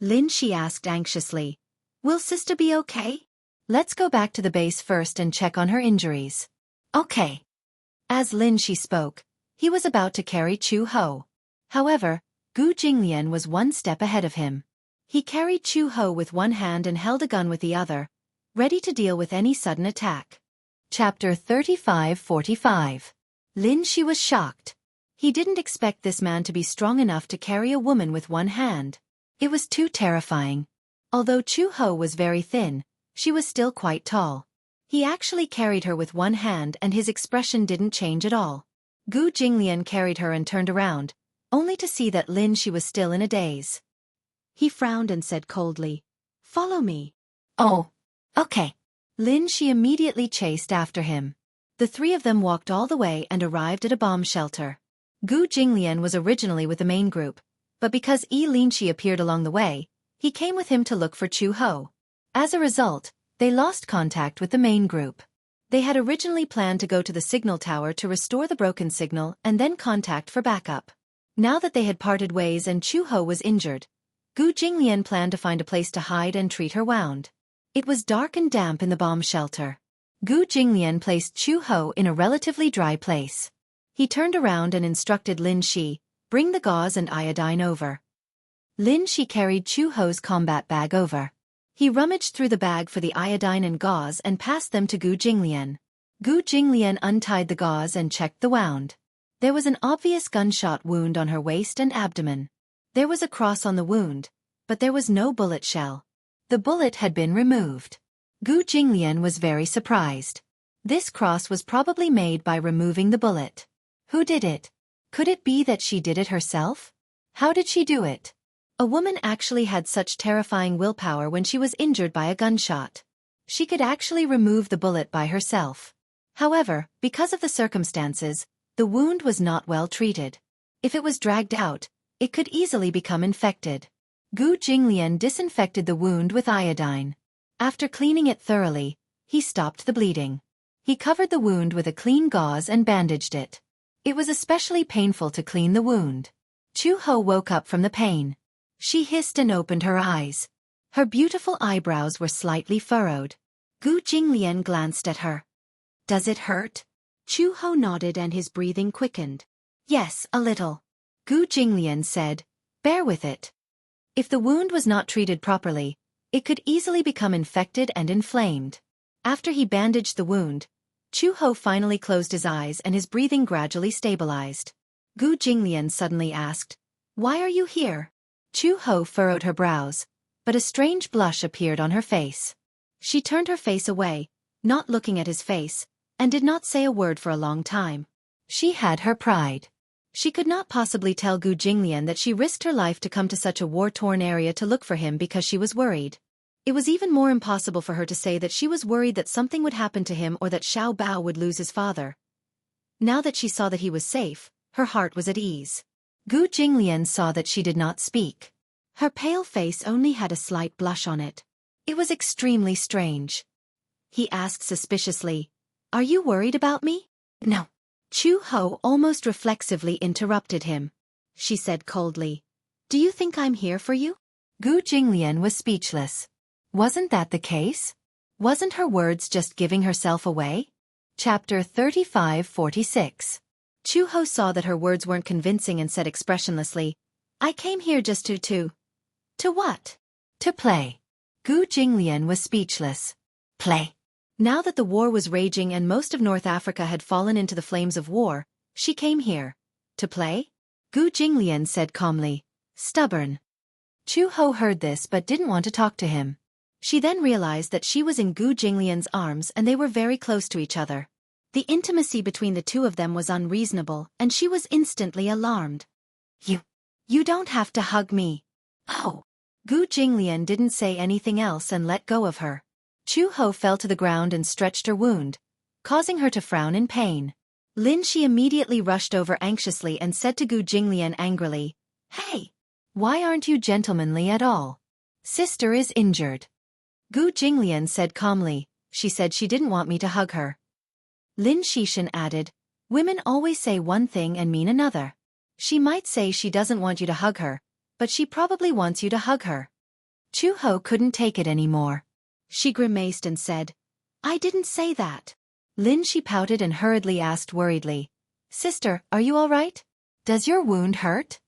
Xianxia asked anxiously. "Will sister be okay?" "Let's go back to the base first and check on her injuries." "Okay." As Xianxia spoke, he was about to carry Chu Ho. However, Gu Jinglian was one step ahead of him. He carried Chu Ho with one hand and held a gun with the other, ready to deal with any sudden attack. Chapter 35-45. Xianxia was shocked. He didn't expect this man to be strong enough to carry a woman with one hand. It was too terrifying. Although Chu Ho was very thin, she was still quite tall. He actually carried her with one hand and his expression didn't change at all. Gu Jinglian carried her and turned around, only to see that Xianxia was still in a daze. He frowned and said coldly, "Follow me." "Oh, okay." Xianxia immediately chased after him. The three of them walked all the way and arrived at a bomb shelter. Gu Jinglian was originally with the main group, but because Xianxia appeared along the way, he came with him to look for Chu Ho. As a result, they lost contact with the main group. They had originally planned to go to the signal tower to restore the broken signal and then contact for backup. Now that they had parted ways and Chu Ho was injured, Gu Jinglian planned to find a place to hide and treat her wound. It was dark and damp in the bomb shelter. Gu Jinglian placed Chu Ho in a relatively dry place. He turned around and instructed Xianxia, "Bring the gauze and iodine over." Xianxia carried Chu Ho's combat bag over. He rummaged through the bag for the iodine and gauze and passed them to Gu Jinglian. Gu Jinglian untied the gauze and checked the wound. There was an obvious gunshot wound on her waist and abdomen. There was a cross on the wound, but there was no bullet shell. The bullet had been removed. Gu Jinglian was very surprised. This cross was probably made by removing the bullet. Who did it? Could it be that she did it herself? How did she do it? A woman actually had such terrifying willpower when she was injured by a gunshot. She could actually remove the bullet by herself. However, because of the circumstances, the wound was not well treated. If it was dragged out, it could easily become infected. Gu Jinglian disinfected the wound with iodine. After cleaning it thoroughly, he stopped the bleeding. He covered the wound with a clean gauze and bandaged it. It was especially painful to clean the wound. Chu Ho woke up from the pain. She hissed and opened her eyes. Her beautiful eyebrows were slightly furrowed. Gu Jinglian glanced at her. "Does it hurt?" Chu Ho nodded and his breathing quickened. "Yes, a little." Gu Jinglian said, "Bear with it. If the wound was not treated properly, it could easily become infected and inflamed." After he bandaged the wound, Chu Ho finally closed his eyes and his breathing gradually stabilized. Gu Jinglian suddenly asked, "Why are you here?" Chu Ho furrowed her brows, but a strange blush appeared on her face. She turned her face away, not looking at his face, and did not say a word for a long time. She had her pride. She could not possibly tell Gu Jinglian that she risked her life to come to such a war-torn area to look for him because she was worried. It was even more impossible for her to say that she was worried that something would happen to him or that Xiao Bao would lose his father. Now that she saw that he was safe, her heart was at ease. Gu Jinglian saw that she did not speak. Her pale face only had a slight blush on it. It was extremely strange. He asked suspiciously, "Are you worried about me?" "No." Chu Ho almost reflexively interrupted him. She said coldly, "Do you think I'm here for you?" Gu Jinglian was speechless. Wasn't that the case? Wasn't her words just giving herself away? Chapter 35-46. Chu Ho saw that her words weren't convincing and said expressionlessly, "I came here just to what? To play." Gu Jinglian was speechless. Play? Now that the war was raging and most of North Africa had fallen into the flames of war, she came here. To play? Gu Jinglian said calmly. Stubborn. Chu Ho heard this but didn't want to talk to him. She then realized that she was in Gu Jinglian's arms and they were very close to each other. The intimacy between the two of them was unreasonable and she was instantly alarmed. You don't have to hug me." "Oh." Gu Jinglian didn't say anything else and let go of her. Chu Ho fell to the ground and stretched her wound, causing her to frown in pain. Lin Shi immediately rushed over anxiously and said to Gu Jinglian angrily, "Hey! Why aren't you gentlemanly at all? Sister is injured." Gu Jinglian said calmly, "She said she didn't want me to hug her." Lin Shishan added, "Women always say one thing and mean another. She might say she doesn't want you to hug her, but she probably wants you to hug her." Chu Ho couldn't take it anymore. She grimaced and said, "I didn't say that." Lin Shi pouted and hurriedly asked worriedly, "Sister, are you all right? Does your wound hurt?"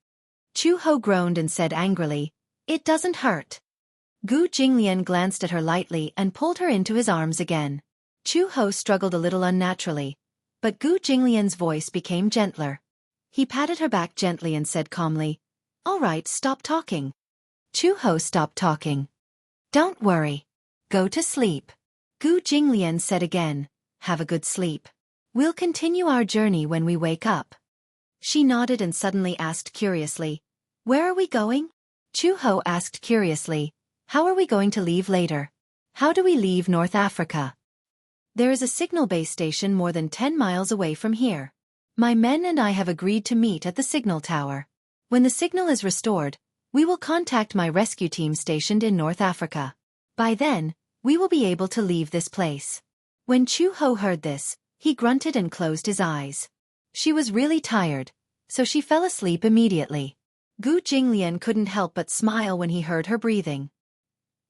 Chu Ho groaned and said angrily, "It doesn't hurt." Gu Jinglian glanced at her lightly and pulled her into his arms again. Chu Ho struggled a little unnaturally, but Gu Jinglian's voice became gentler. He patted her back gently and said calmly, "All right, stop talking." Chu Ho stopped talking. "Don't worry. Go to sleep." Gu Jinglian said again, "Have a good sleep. We'll continue our journey when we wake up." She nodded and suddenly asked curiously, "Where are we going?" Chu Ho asked curiously, "How are we going to leave later? How do we leave North Africa?" "There is a signal base station more than 10 miles away from here. My men and I have agreed to meet at the signal tower. When the signal is restored, we will contact my rescue team stationed in North Africa. By then, we will be able to leave this place." When Chu Ho heard this, he grunted and closed his eyes. She was really tired, so she fell asleep immediately. Gu Jinglian couldn't help but smile when he heard her breathing.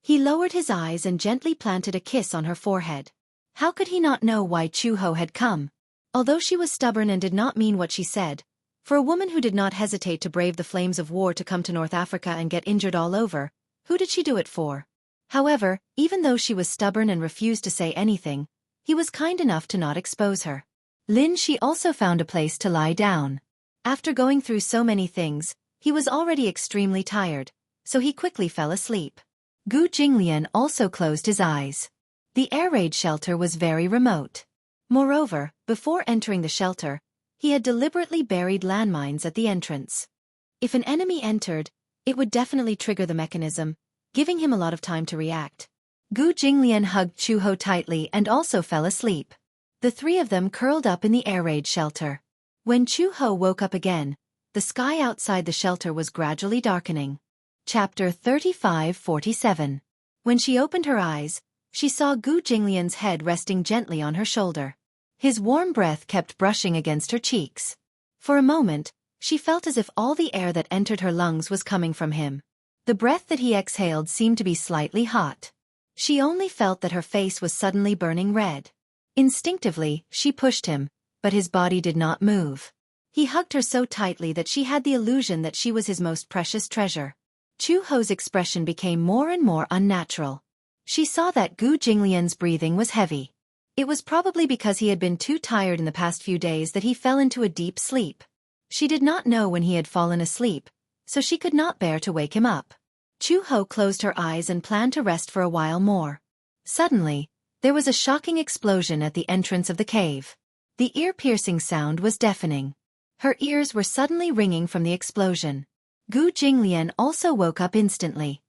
He lowered his eyes and gently planted a kiss on her forehead. How could he not know why Chu Ho had come? Although she was stubborn and did not mean what she said, for a woman who did not hesitate to brave the flames of war to come to North Africa and get injured all over, who did she do it for? However, even though she was stubborn and refused to say anything, he was kind enough to not expose her. Lin Shi also found a place to lie down. After going through so many things, he was already extremely tired, so he quickly fell asleep. Gu Jinglian also closed his eyes. The air raid shelter was very remote. Moreover, before entering the shelter, he had deliberately buried landmines at the entrance. If an enemy entered, it would definitely trigger the mechanism, giving him a lot of time to react. Gu Jinglian hugged Chu Ho tightly and also fell asleep. The three of them curled up in the air raid shelter. When Chu Ho woke up again, the sky outside the shelter was gradually darkening. Chapter 35-47. When she opened her eyes, she saw Gu Jinglian's head resting gently on her shoulder. His warm breath kept brushing against her cheeks. For a moment, she felt as if all the air that entered her lungs was coming from him. The breath that he exhaled seemed to be slightly hot. She only felt that her face was suddenly burning red. Instinctively, she pushed him, but his body did not move. He hugged her so tightly that she had the illusion that she was his most precious treasure. Chu Ho's expression became more and more unnatural. She saw that Gu Jinglian's breathing was heavy. It was probably because he had been too tired in the past few days that he fell into a deep sleep. She did not know when he had fallen asleep, so she could not bear to wake him up. Chu Ho closed her eyes and planned to rest for a while more. Suddenly, there was a shocking explosion at the entrance of the cave. The ear-piercing sound was deafening. Her ears were suddenly ringing from the explosion. Gu Jinglian also woke up instantly.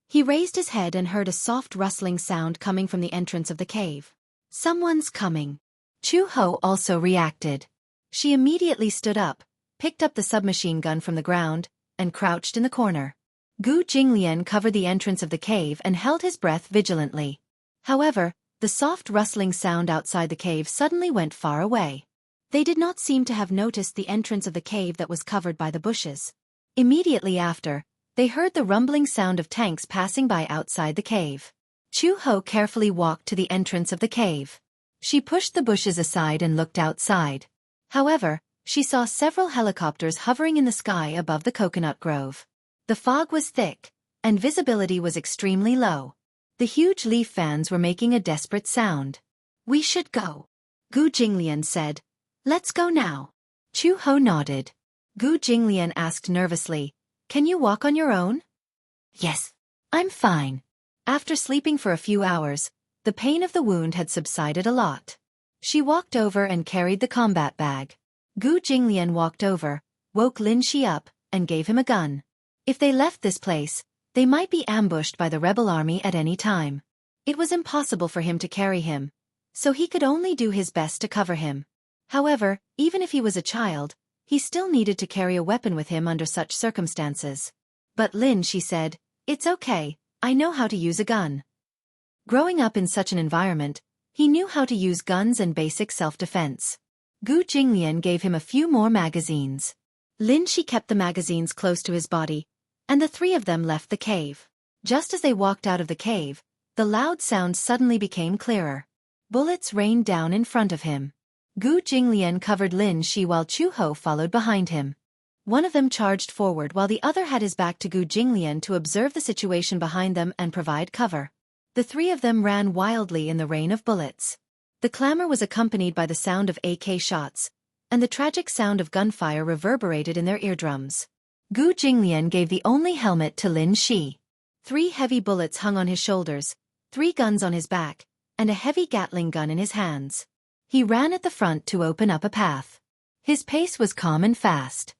He raised his head and heard a soft rustling sound coming from the entrance of the cave. "Someone's coming." Chu Ho also reacted. She immediately stood up, picked up the submachine gun from the ground, and crouched in the corner. Gu Jinglian covered the entrance of the cave and held his breath vigilantly. However, the soft rustling sound outside the cave suddenly went far away. They did not seem to have noticed the entrance of the cave that was covered by the bushes. Immediately after, they heard the rumbling sound of tanks passing by outside the cave. Chu Ho carefully walked to the entrance of the cave. She pushed the bushes aside and looked outside. However, she saw several helicopters hovering in the sky above the coconut grove. The fog was thick, and visibility was extremely low. The huge leaf fans were making a desperate sound. "We should go," Gu Jinglian said. "Let's go now." Chu Ho nodded. Gu Jinglian asked nervously, "Can you walk on your own?" "Yes, I'm fine." After sleeping for a few hours, the pain of the wound had subsided a lot. She walked over and carried the combat bag. Gu Jinglian walked over, woke Lin Shi up, and gave him a gun. If they left this place, They might be ambushed by the rebel army at any time. It was impossible for him to carry him, so he could only do his best to cover him. However, even if he was a child, he still needed to carry a weapon with him under such circumstances. But Lin, she said, "It's okay, I know how to use a gun." Growing up in such an environment, he knew how to use guns and basic self-defense. Gu Jinglian gave him a few more magazines. Lin Shi kept the magazines close to his body, and the three of them left the cave. Just as they walked out of the cave, the loud sound suddenly became clearer. Bullets rained down in front of him. Gu Jinglian covered Lin Shi while Chu Ho followed behind him. One of them charged forward while the other had his back to Gu Jinglian to observe the situation behind them and provide cover. The three of them ran wildly in the rain of bullets. The clamor was accompanied by the sound of AK shots, and the tragic sound of gunfire reverberated in their eardrums. Gu Jinglian gave the only helmet to Lin Shi. 3 heavy bullets hung on his shoulders, 3 guns on his back, and a heavy Gatling gun in his hands. He ran at the front to open up a path. His pace was calm and fast.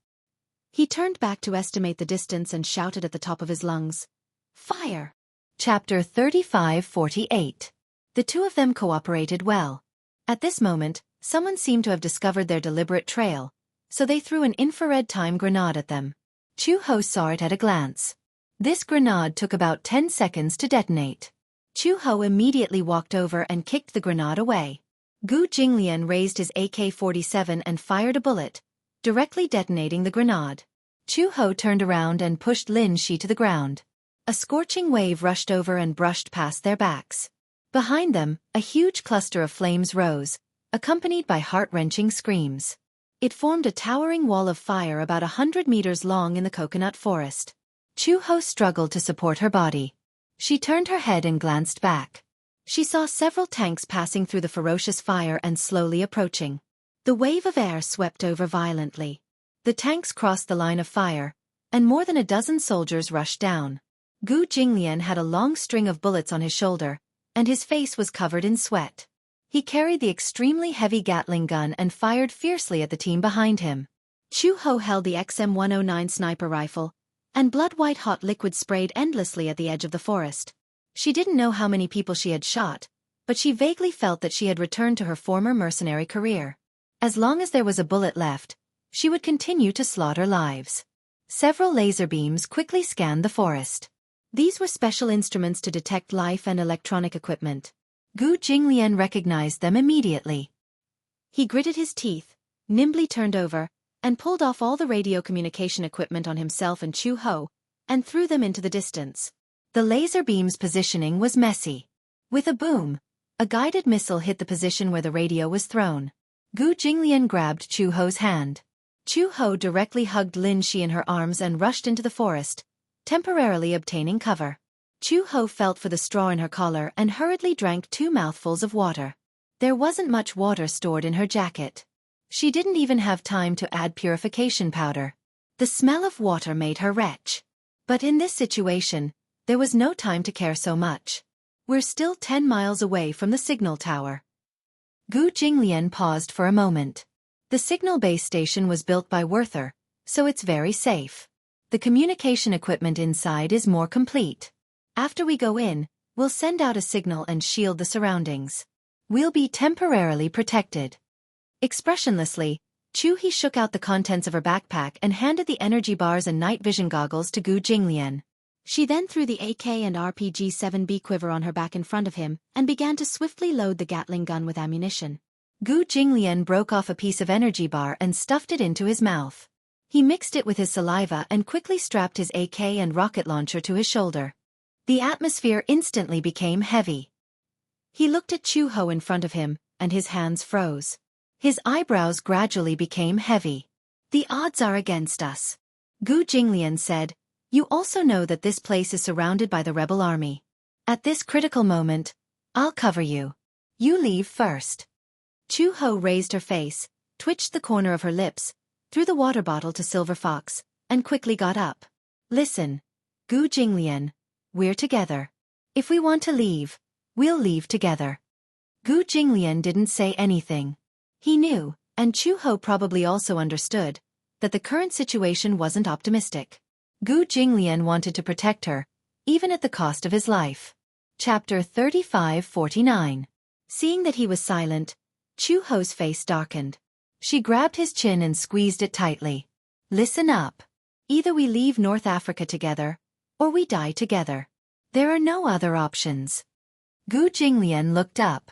He turned back to estimate the distance and shouted at the top of his lungs, "Fire!" Chapter 35-48. The two of them cooperated well. At this moment, someone seemed to have discovered their deliberate trail, so they threw an infrared time grenade at them. Chu Ho saw it at a glance. This grenade took about 10 seconds to detonate. Chu Ho immediately walked over and kicked the grenade away. Gu Jinglian raised his AK-47 and fired a bullet, directly detonating the grenade. Chu Ho turned around and pushed Lin Shi to the ground. A scorching wave rushed over and brushed past their backs. Behind them, a huge cluster of flames rose, accompanied by heart-wrenching screams. It formed a towering wall of fire about 100 meters long in the coconut forest. Chu Ho struggled to support her body. She turned her head and glanced back. She saw several tanks passing through the ferocious fire and slowly approaching. The wave of air swept over violently. The tanks crossed the line of fire, and more than a dozen soldiers rushed down. Gu Jinglian had a long string of bullets on his shoulder, and his face was covered in sweat. He carried the extremely heavy Gatling gun and fired fiercely at the team behind him. Chu Ho held the XM-109 sniper rifle, and blood-white hot liquid sprayed endlessly at the edge of the forest. She didn't know how many people she had shot, but she vaguely felt that she had returned to her former mercenary career. As long as there was a bullet left, she would continue to slaughter lives. Several laser beams quickly scanned the forest. These were special instruments to detect life and electronic equipment. Gu Jinglian recognized them immediately. He gritted his teeth, nimbly turned over, and pulled off all the radio communication equipment on himself and Chu Ho, and threw them into the distance. The laser beam's positioning was messy. With a boom, a guided missile hit the position where the radio was thrown. Gu Jinglian grabbed Chu Ho's hand. Chu Ho directly hugged Lin Shi in her arms and rushed into the forest, temporarily obtaining cover. Chu Ho felt for the straw in her collar and hurriedly drank 2 mouthfuls of water. There wasn't much water stored in her jacket. She didn't even have time to add purification powder. The smell of water made her retch. But in this situation, there was no time to care so much. We're still 10 miles away from the signal tower. Gu Jinglian paused for a moment. The signal base station was built by Werther, so it's very safe. The communication equipment inside is more complete. After we go in, we'll send out a signal and shield the surroundings. We'll be temporarily protected. Expressionlessly, Chu He shook out the contents of her backpack and handed the energy bars and night vision goggles to Gu Jinglian. She then threw the AK and RPG-7B quiver on her back in front of him and began to swiftly load the Gatling gun with ammunition. Gu Jinglian broke off a piece of energy bar and stuffed it into his mouth. He mixed it with his saliva and quickly strapped his AK and rocket launcher to his shoulder. The atmosphere instantly became heavy. He looked at Chu Ho in front of him, and his hands froze. His eyebrows gradually became heavy. "The odds are against us," Gu Jinglian said. "You also know that this place is surrounded by the rebel army. At this critical moment, I'll cover you. You leave first." Chu Ho raised her face, twitched the corner of her lips, threw the water bottle to Silver Fox, and quickly got up. "Listen, Gu Jinglian, we're together. If we want to leave, we'll leave together." Gu Jinglian didn't say anything. He knew, and Chu Ho probably also understood, that the current situation wasn't optimistic. Gu Jinglian wanted to protect her, even at the cost of his life. Chapter 35-49. Seeing that he was silent, Chu Ho's face darkened. She grabbed his chin and squeezed it tightly. Listen up. Either we leave North Africa together, or we die together. There are no other options. Gu Jinglian looked up.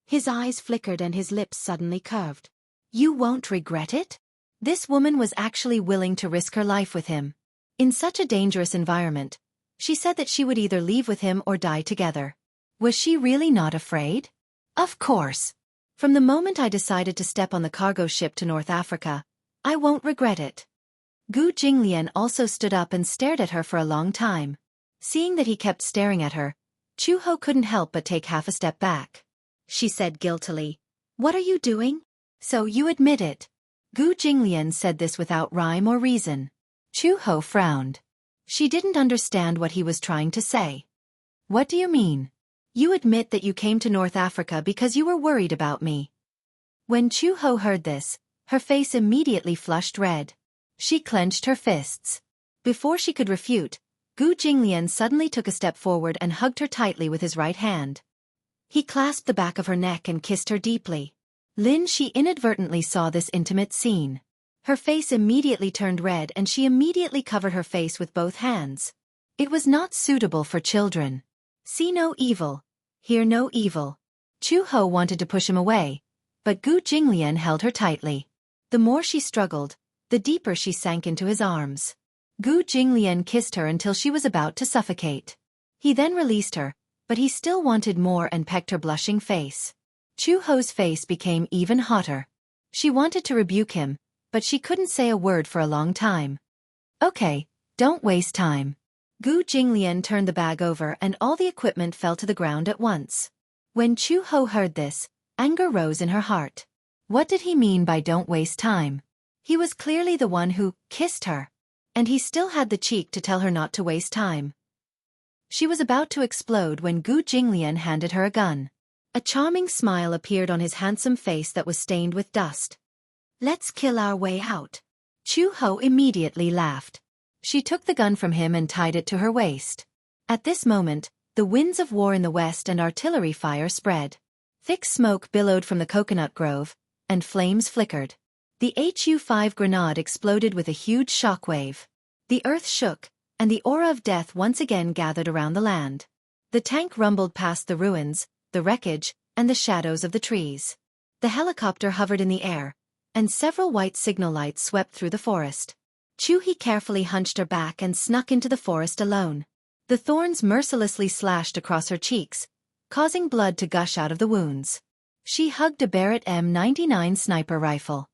His eyes flickered and his lips suddenly curved. You won't regret it? This woman was actually willing to risk her life with him. In such a dangerous environment, she said that she would either leave with him or die together. Was she really not afraid? Of course. From the moment I decided to step on the cargo ship to North Africa, I won't regret it. Gu Jinglian also stood up and stared at her for a long time. Seeing that he kept staring at her, Chu Ho couldn't help but take half a step back. She said guiltily, "What are you doing?" "So you admit it." Gu Jinglian said this without rhyme or reason. Chu Ho frowned. She didn't understand what he was trying to say. "What do you mean? You admit that you came to North Africa because you were worried about me." When Chu Ho heard this, her face immediately flushed red. She clenched her fists. Before she could refute, Gu Jinglian suddenly took a step forward and hugged her tightly with his right hand. He clasped the back of her neck and kissed her deeply. She inadvertently saw this intimate scene. Her face immediately turned red and she immediately covered her face with both hands. It was not suitable for children. See no evil, hear no evil. Chu Ho wanted to push him away, but Gu Jinglian held her tightly. The more she struggled, the deeper she sank into his arms. Gu Jinglian kissed her until she was about to suffocate. He then released her, but he still wanted more and pecked her blushing face. Chu Ho's face became even hotter. She wanted to rebuke him, but she couldn't say a word for a long time. "Okay, don't waste time." Gu Jinglian turned the bag over and all the equipment fell to the ground at once. When Chu Ho heard this, anger rose in her heart. What did he mean by don't waste time? He was clearly the one who kissed her. And he still had the cheek to tell her not to waste time. She was about to explode when Gu Jinglian handed her a gun. A charming smile appeared on his handsome face that was stained with dust. "Let's kill our way out." Chu Ho immediately laughed. She took the gun from him and tied it to her waist. At this moment, the winds of war in the west and artillery fire spread. Thick smoke billowed from the coconut grove, and flames flickered. The Hu-5 grenade exploded with a huge shockwave. The earth shook, and the aura of death once again gathered around the land. The tank rumbled past the ruins, the wreckage, and the shadows of the trees. The helicopter hovered in the air, and several white signal lights swept through the forest. Chu-He carefully hunched her back and snuck into the forest alone. The thorns mercilessly slashed across her cheeks, causing blood to gush out of the wounds. She hugged a Barrett M99 sniper rifle.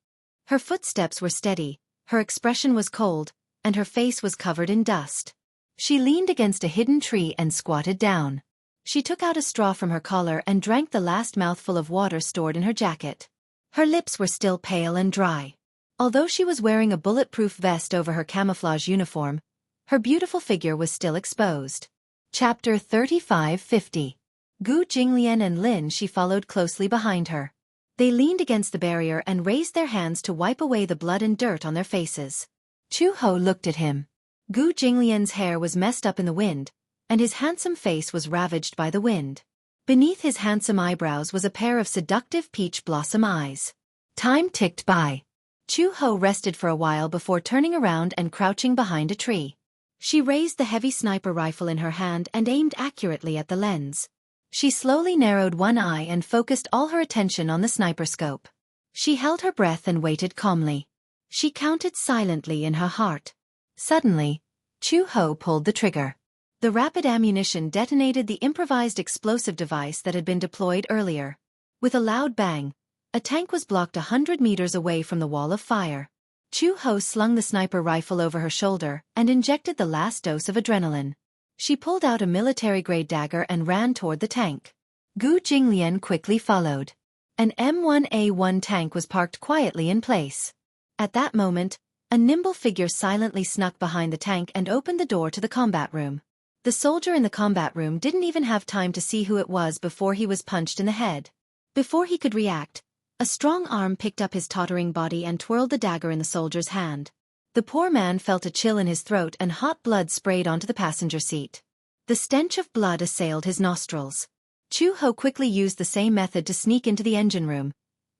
Her footsteps were steady, her expression was cold, and her face was covered in dust. She leaned against a hidden tree and squatted down. She took out a straw from her collar and drank the last mouthful of water stored in her jacket. Her lips were still pale and dry. Although she was wearing a bulletproof vest over her camouflage uniform, her beautiful figure was still exposed. Chapter 35-50. Gu Jinglian and she followed closely behind her. They leaned against the barrier and raised their hands to wipe away the blood and dirt on their faces. Chu Ho looked at him. Gu Jinglian's hair was messed up in the wind, and his handsome face was ravaged by the wind. Beneath his handsome eyebrows was a pair of seductive peach blossom eyes. Time ticked by. Chu Ho rested for a while before turning around and crouching behind a tree. She raised the heavy sniper rifle in her hand and aimed accurately at the lens. She slowly narrowed one eye and focused all her attention on the sniper scope. She held her breath and waited calmly. She counted silently in her heart. Suddenly, Chu Ho pulled the trigger. The rapid ammunition detonated the improvised explosive device that had been deployed earlier. With a loud bang, a tank was blocked 100 meters away from the wall of fire. Chu Ho slung the sniper rifle over her shoulder and injected the last dose of adrenaline. She pulled out a military-grade dagger and ran toward the tank. Gu Jinglian quickly followed. An M1A1 tank was parked quietly in place. At that moment, a nimble figure silently snuck behind the tank and opened the door to the combat room. The soldier in the combat room didn't even have time to see who it was before he was punched in the head. Before he could react, a strong arm picked up his tottering body and twirled the dagger in the soldier's hand. The poor man felt a chill in his throat and hot blood sprayed onto the passenger seat. The stench of blood assailed his nostrils. Chu Ho quickly used the same method to sneak into the engine room,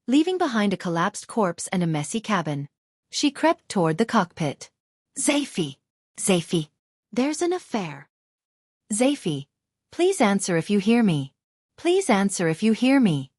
leaving behind a collapsed corpse and a messy cabin. She crept toward the cockpit. Zaifi, there's an affair. Zaifi, please answer if you hear me. Please answer if you hear me.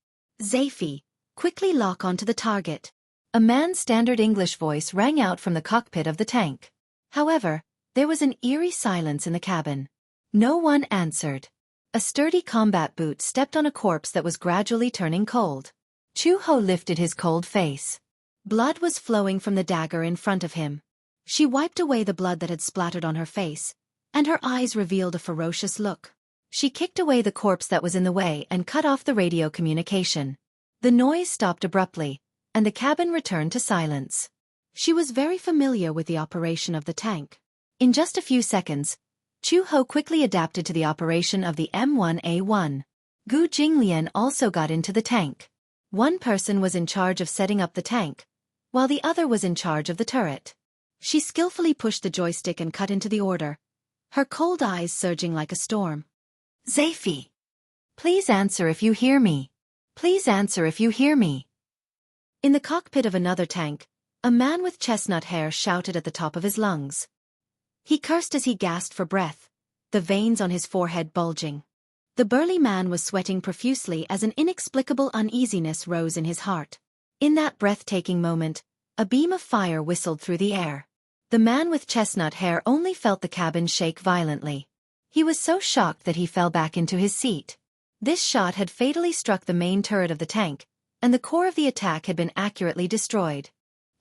Zaifi, quickly lock onto the target. A man's standard English voice rang out from the cockpit of the tank. However, there was an eerie silence in the cabin. No one answered. A sturdy combat boot stepped on a corpse that was gradually turning cold. Chu Ho lifted his cold face. Blood was flowing from the dagger in front of him. She wiped away the blood that had splattered on her face, and her eyes revealed a ferocious look. She kicked away the corpse that was in the way and cut off the radio communication. The noise stopped abruptly, and the cabin returned to silence. She was very familiar with the operation of the tank. In just a few seconds, Chu Ho quickly adapted to the operation of the M1A1. Gu Jinglian also got into the tank. One person was in charge of setting up the tank, while the other was in charge of the turret. She skillfully pushed the joystick and cut into the order, her cold eyes surging like a storm. Zaifi, please answer if you hear me. Please answer if you hear me. In the cockpit of another tank, a man with chestnut hair shouted at the top of his lungs. He cursed as he gasped for breath, the veins on his forehead bulging. The burly man was sweating profusely as an inexplicable uneasiness rose in his heart. In that breathtaking moment, a beam of fire whistled through the air. The man with chestnut hair only felt the cabin shake violently. He was so shocked that he fell back into his seat. This shot had fatally struck the main turret of the tank, and the core of the attack had been accurately destroyed.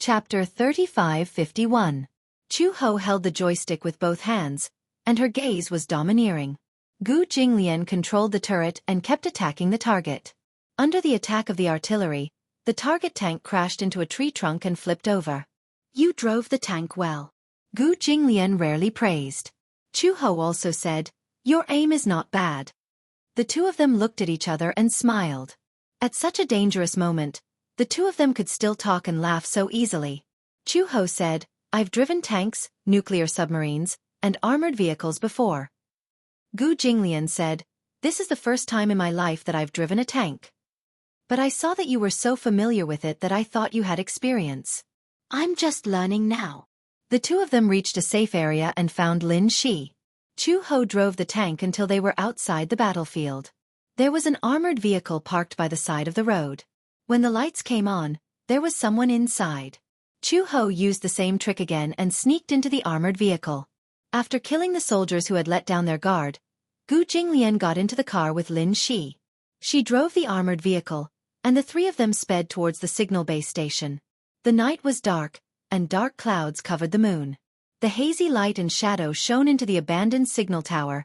Chapter 3551. Chu Ho held the joystick with both hands, and her gaze was domineering. Gu Jinglian controlled the turret and kept attacking the target. Under the attack of the artillery, the target tank crashed into a tree trunk and flipped over. You drove the tank well. Gu Jinglian rarely praised. Chu Ho also said, your aim is not bad. The two of them looked at each other and smiled. At such a dangerous moment, the two of them could still talk and laugh so easily. Chu Ho said, I've driven tanks, nuclear submarines, and armored vehicles before. Gu Jinglian said, this is the first time in my life that I've driven a tank. But I saw that you were so familiar with it that I thought you had experience. I'm just learning now. The two of them reached a safe area and found Lin Shi. Chu Ho drove the tank until they were outside the battlefield. There was an armored vehicle parked by the side of the road. When the lights came on, there was someone inside. Chu Ho used the same trick again and sneaked into the armored vehicle. After killing the soldiers who had let down their guard, Gu Jinglian got into the car with Lin Shi. She drove the armored vehicle, and the three of them sped towards the signal base station. The night was dark, and dark clouds covered the moon. The hazy light and shadow shone into the abandoned signal tower,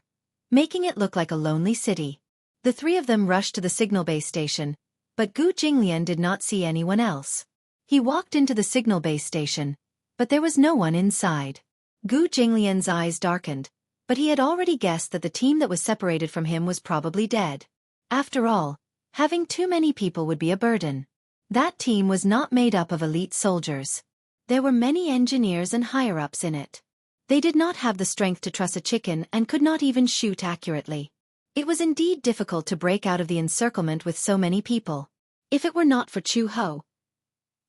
making it look like a lonely city. The three of them rushed to the signal base station, but Gu Jinglian did not see anyone else. He walked into the signal base station, but there was no one inside. Gu Jinglian's eyes darkened, but he had already guessed that the team that was separated from him was probably dead. After all, having too many people would be a burden. That team was not made up of elite soldiers. There were many engineers and higher-ups in it. They did not have the strength to truss a chicken and could not even shoot accurately. It was indeed difficult to break out of the encirclement with so many people. If it were not for Chu Ho,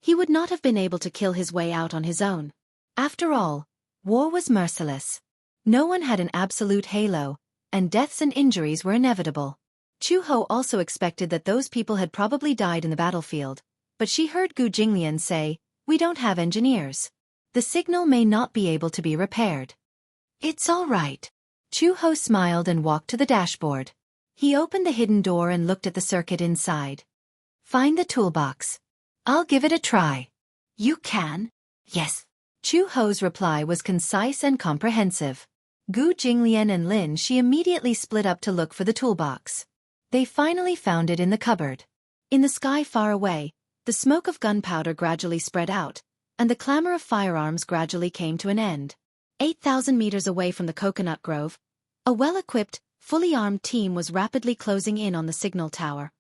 he would not have been able to kill his way out on his own. After all, war was merciless. No one had an absolute halo, and deaths and injuries were inevitable. Chu Ho also expected that those people had probably died in the battlefield, but she heard Gu Jinglian say, we don't have engineers. The signal may not be able to be repaired. It's all right. Chu Ho smiled and walked to the dashboard. He opened the hidden door and looked at the circuit inside. Find the toolbox. I'll give it a try. You can? Yes. Chu Ho's reply was concise and comprehensive. Gu Jinglian and Lin Shi immediately split up to look for the toolbox. They finally found it in the cupboard. In the sky far away, the smoke of gunpowder gradually spread out, and the clamor of firearms gradually came to an end. 8,000 meters away from the coconut grove, a well-equipped, fully armed team was rapidly closing in on the signal tower.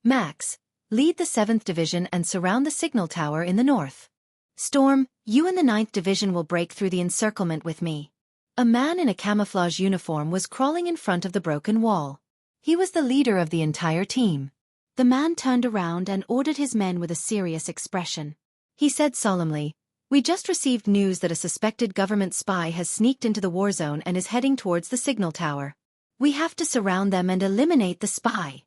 Max, lead the 7th Division and surround the signal tower in the north. Storm, you and the 9th Division will break through the encirclement with me. A man in a camouflage uniform was crawling in front of the broken wall. He was the leader of the entire team. The man turned around and ordered his men with a serious expression. He said solemnly, "We just received news that a suspected government spy has sneaked into the war zone and is heading towards the signal tower. We have to surround them and eliminate the spy."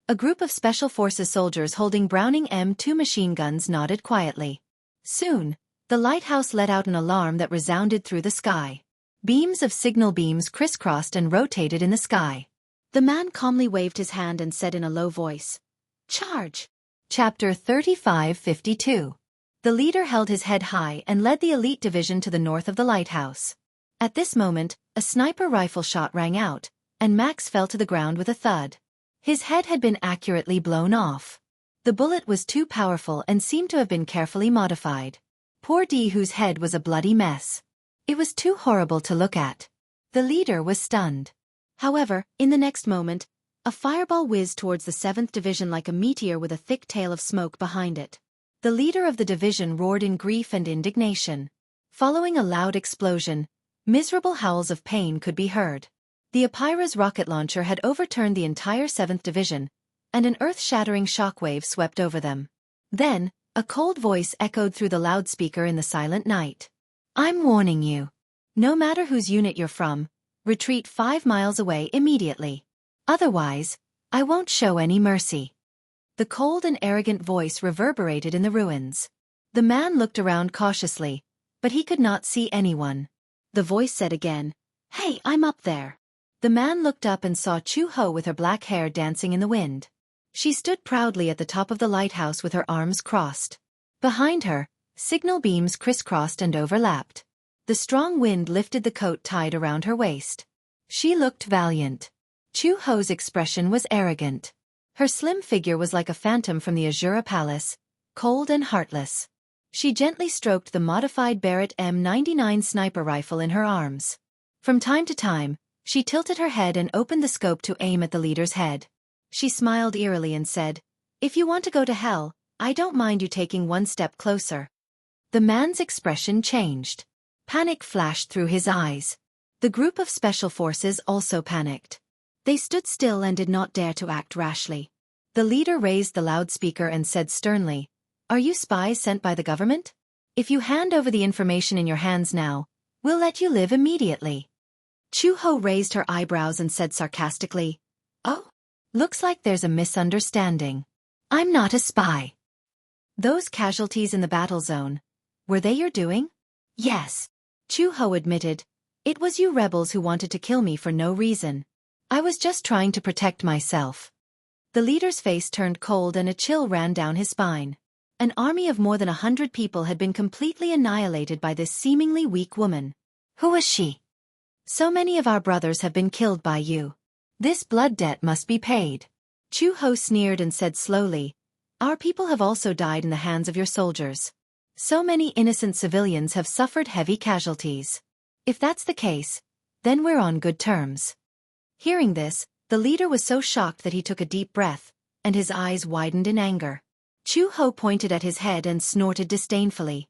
A group of Special Forces soldiers holding Browning M2 machine guns nodded quietly. Soon, the lighthouse let out an alarm that resounded through the sky. Beams of signal beams crisscrossed and rotated in the sky. The man calmly waved his hand and said in a low voice, "Charge!" Chapter 3552. The leader held his head high and led the elite division to the north of the lighthouse. At this moment, a sniper rifle shot rang out, and Max fell to the ground with a thud. His head had been accurately blown off. The bullet was too powerful and seemed to have been carefully modified. Poor D, whose head was a bloody mess. It was too horrible to look at. The leader was stunned. However, in the next moment, a fireball whizzed towards the 7th Division like a meteor with a thick tail of smoke behind it. The leader of the division roared in grief and indignation. Following a loud explosion, miserable howls of pain could be heard. The Apira's rocket launcher had overturned the entire 7th Division, and an earth-shattering shockwave swept over them. Then, a cold voice echoed through the loudspeaker in the silent night. "I'm warning you. No matter whose unit you're from, retreat 5 miles away immediately. Otherwise, I won't show any mercy." The cold and arrogant voice reverberated in the ruins. The man looked around cautiously, but he could not see anyone. The voice said again, "Hey, I'm up there." The man looked up and saw Chu Ho with her black hair dancing in the wind. She stood proudly at the top of the lighthouse with her arms crossed. Behind her, signal beams crisscrossed and overlapped. The strong wind lifted the coat tied around her waist. She looked valiant. Chu Ho's expression was arrogant. Her slim figure was like a phantom from the Azura Palace, cold and heartless. She gently stroked the modified Barrett M99 sniper rifle in her arms. From time to time, she tilted her head and opened the scope to aim at the leader's head. She smiled eerily and said, "If you want to go to hell, I don't mind you taking one step closer." The man's expression changed. Panic flashed through his eyes. The group of Special Forces also panicked. They stood still and did not dare to act rashly. The leader raised the loudspeaker and said sternly, "Are you spies sent by the government? If you hand over the information in your hands now, we'll let you live immediately." Chu Ho raised her eyebrows and said sarcastically, "Oh, looks like there's a misunderstanding. I'm not a spy." "Those casualties in the battle zone, were they your doing?" "Yes," Chu Ho admitted. "It was you rebels who wanted to kill me for no reason. I was just trying to protect myself." The leader's face turned cold and a chill ran down his spine. An army of more than 100 people had been completely annihilated by this seemingly weak woman. Who was she? "So many of our brothers have been killed by you. This blood debt must be paid." Chu Ho sneered and said slowly, "Our people have also died in the hands of your soldiers. So many innocent civilians have suffered heavy casualties. If that's the case, then we're on good terms." Hearing this, the leader was so shocked that he took a deep breath, and his eyes widened in anger. Chu Ho pointed at his head and snorted disdainfully.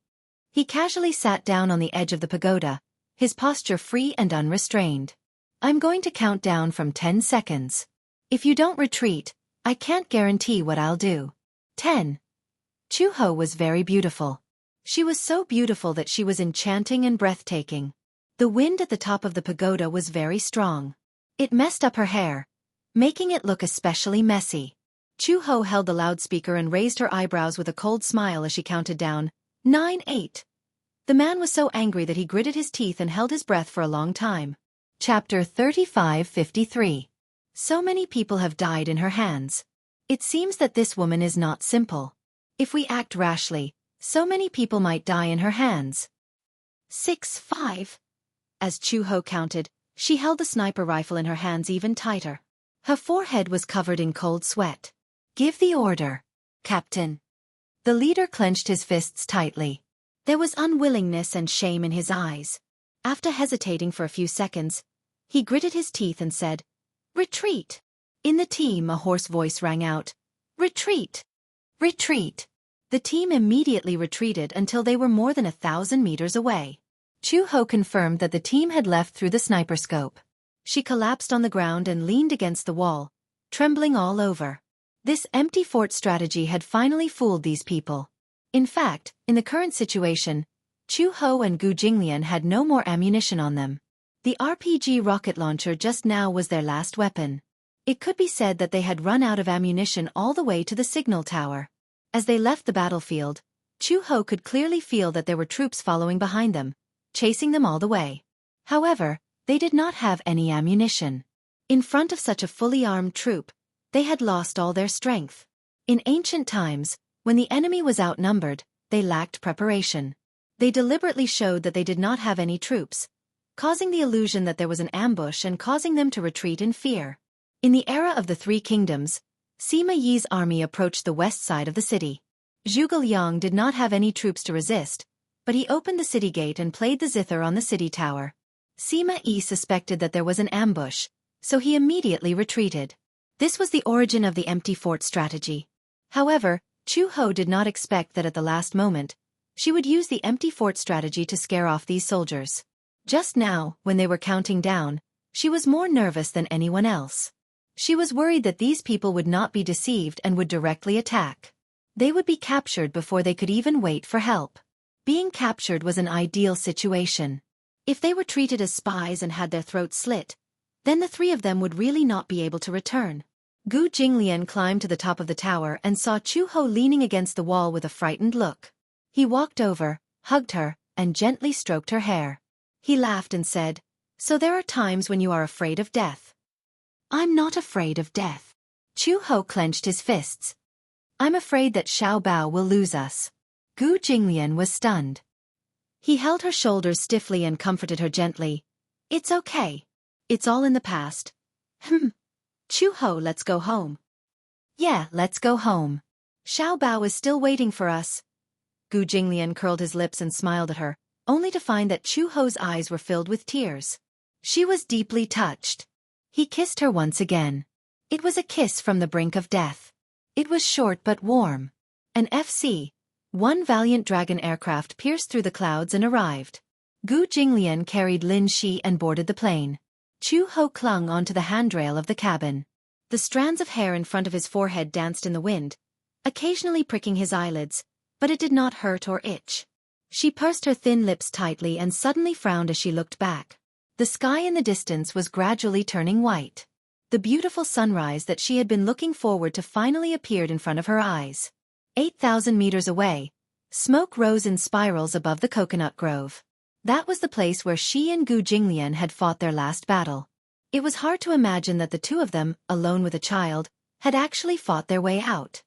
He casually sat down on the edge of the pagoda, his posture free and unrestrained. "I'm going to count down from 10 seconds. If you don't retreat, I can't guarantee what I'll do." 10. Chu Ho was very beautiful. She was so beautiful that she was enchanting and breathtaking. The wind at the top of the pagoda was very strong. It messed up her hair, making it look especially messy. Chu Ho held the loudspeaker and raised her eyebrows with a cold smile as she counted down, 9, 8. The man was so angry that he gritted his teeth and held his breath for a long time. Chapter 3553. So many people have died in her hands. It seems that this woman is not simple. If we act rashly, so many people might die in her hands. 6, 5. As Chu Ho counted, she held the sniper rifle in her hands even tighter. Her forehead was covered in cold sweat. "Give the order, Captain." The leader clenched his fists tightly. There was unwillingness and shame in his eyes. After hesitating for a few seconds, he gritted his teeth and said, "Retreat." In the team, a hoarse voice rang out, "Retreat! Retreat!" The team immediately retreated until they were more than 1,000 meters away. Chu Ho confirmed that the team had left through the sniper scope. She collapsed on the ground and leaned against the wall, trembling all over. This empty fort strategy had finally fooled these people. In fact, in the current situation, Chu Ho and Gu Jinglian had no more ammunition on them. The RPG rocket launcher just now was their last weapon. It could be said that they had run out of ammunition all the way to the signal tower. As they left the battlefield, Chu Ho could clearly feel that there were troops following behind them, chasing them all the way. However, they did not have any ammunition. In front of such a fully armed troop, they had lost all their strength. In ancient times, when the enemy was outnumbered, they lacked preparation. They deliberately showed that they did not have any troops, causing the illusion that there was an ambush and causing them to retreat in fear. In the era of the Three Kingdoms, Sima Yi's army approached the west side of the city. Zhuge Liang did not have any troops to resist, but he opened the city gate and played the zither on the city tower. Sima Yi suspected that there was an ambush, so he immediately retreated. This was the origin of the empty fort strategy. However, Chu Ho did not expect that at the last moment, she would use the empty fort strategy to scare off these soldiers. Just now, when they were counting down, she was more nervous than anyone else. She was worried that these people would not be deceived and would directly attack. They would be captured before they could even wait for help. Being captured was an ideal situation. If they were treated as spies and had their throats slit, then the three of them would really not be able to return. Gu Jinglian climbed to the top of the tower and saw Chu Ho leaning against the wall with a frightened look. He walked over, hugged her, and gently stroked her hair. He laughed and said, "So there are times when you are afraid of death." "I'm not afraid of death." Chu Ho clenched his fists. "I'm afraid that Xiao Bao will lose us." Gu Jinglian was stunned. He held her shoulders stiffly and comforted her gently. "It's okay. It's all in the past." Chu Ho, let's go home." "Yeah, let's go home. Xiao Bao is still waiting for us." Gu Jinglian curled his lips and smiled at her, only to find that Chu Ho's eyes were filled with tears. She was deeply touched. He kissed her once again. It was a kiss from the brink of death. It was short but warm. An FC-1 Valiant Dragon aircraft pierced through the clouds and arrived. Gu Jinglian carried Lin Shi and boarded the plane. Chu Ho clung onto the handrail of the cabin. The strands of hair in front of his forehead danced in the wind, occasionally pricking his eyelids, but it did not hurt or itch. She pursed her thin lips tightly and suddenly frowned as she looked back. The sky in the distance was gradually turning white. The beautiful sunrise that she had been looking forward to finally appeared in front of her eyes. 8,000 meters away, smoke rose in spirals above the coconut grove. That was the place where she and Gu Jinglian had fought their last battle. It was hard to imagine that the two of them, alone with a child, had actually fought their way out.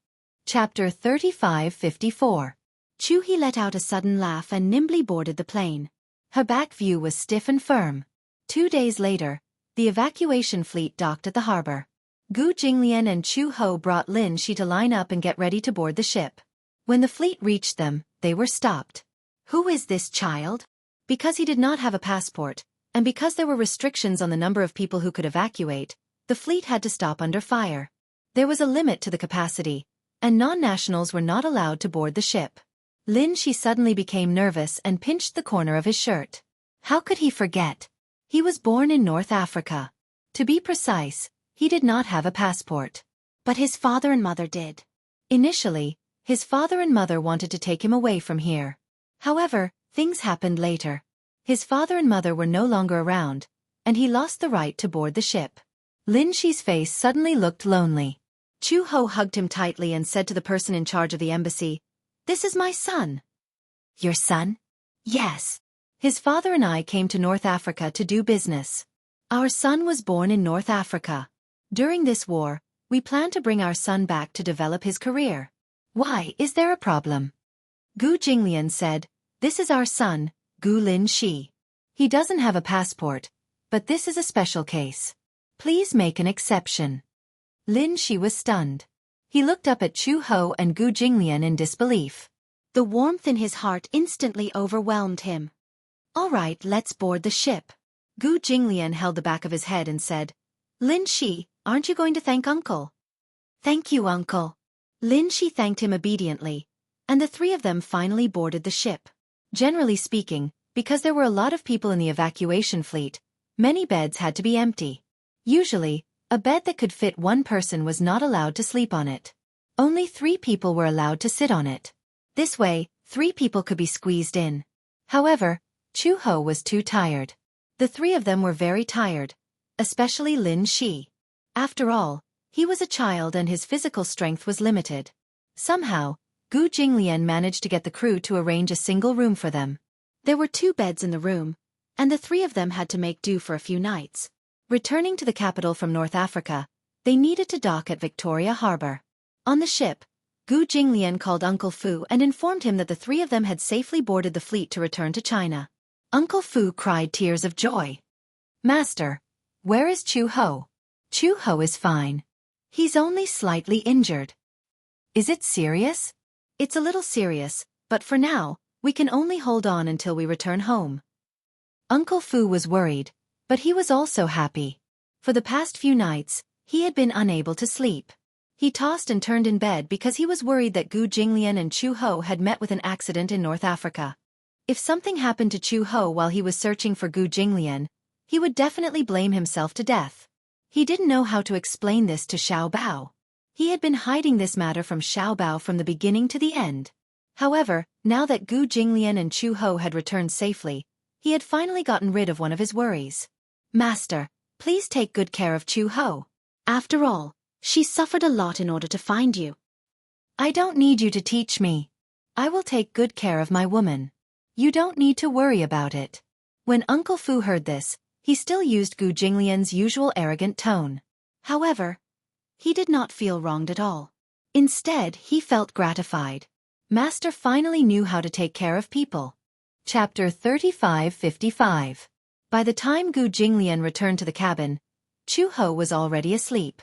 Chapter 3554. Chu He let out a sudden laugh and nimbly boarded the plane. Her back view was stiff and firm. 2 days later, the evacuation fleet docked at the harbor. Gu Jinglian and Chu Ho brought Lin Shi to line up and get ready to board the ship. When the fleet reached them, they were stopped. "Who is this child?" Because he did not have a passport, and because there were restrictions on the number of people who could evacuate, the fleet had to stop under fire. There was a limit to the capacity, and non-nationals were not allowed to board the ship. Lin Shi suddenly became nervous and pinched the corner of his shirt. How could he forget? He was born in North Africa. To be precise, he did not have a passport. But his father and mother did. Initially, his father and mother wanted to take him away from here. However, things happened later. His father and mother were no longer around, and he lost the right to board the ship. Lin Shi's face suddenly looked lonely. Chu Ho hugged him tightly and said to the person in charge of the embassy, "This is my son." "Your son?" "Yes. His father and I came to North Africa to do business. Our son was born in North Africa. During this war, we plan to bring our son back to develop his career." "Why, is there a problem?" Gu Jinglian said, "This is our son, Gu Lin Shi. He doesn't have a passport, but this is a special case. Please make an exception." Lin Shi was stunned. He looked up at Chu Ho and Gu Jinglian in disbelief. The warmth in his heart instantly overwhelmed him. "All right, let's board the ship." Gu Jinglian held the back of his head and said, "Lin Shi, aren't you going to thank Uncle?" "Thank you, Uncle." Lin Shi thanked him obediently, and the three of them finally boarded the ship. Generally speaking, Because there were a lot of people in the evacuation fleet, many beds had to be empty. Usually, a bed that could fit one person was not allowed to sleep on it. Only 3 people were allowed to sit on it. This way, 3 people could be squeezed in. However, Chu Ho was too tired. The 3 of them were very tired, especially Lin Shi. After all, he was a child and his physical strength was limited. Somehow, Gu Jinglian managed to get the crew to arrange a single room for them. There were 2 beds in the room, and the 3 of them had to make do for a few nights. Returning to the capital from North Africa, they needed to dock at Victoria Harbor. On the ship, Gu Jinglian called Uncle Fu and informed him that the 3 of them had safely boarded the fleet to return to China. Uncle Fu cried tears of joy. "Master, where is Chu Ho?" "Chu Ho is fine. He's only slightly injured." "Is it serious?" "It's a little serious, but for now, we can only hold on until we return home." Uncle Fu was worried, but he was also happy. For the past few nights, he had been unable to sleep. He tossed and turned in bed because he was worried that Gu Jinglian and Chu Ho had met with an accident in North Africa. If something happened to Chu Ho while he was searching for Gu Jinglian, he would definitely blame himself to death. He didn't know how to explain this to Xiao Bao. He had been hiding this matter from Xiao Bao from the beginning to the end. However, now that Gu Jinglian and Chu Ho had returned safely, he had finally gotten rid of one of his worries. "Master, please take good care of Chu Ho. After all, she suffered a lot in order to find you." "I don't need you to teach me. I will take good care of my woman. You don't need to worry about it." When Uncle Fu heard this, he still used Gu Jinglian's usual arrogant tone. However, he did not feel wronged at all. Instead, he felt gratified. Master finally knew how to take care of people. Chapter 3555. By the time Gu Jinglian returned to the cabin, Chu Ho was already asleep.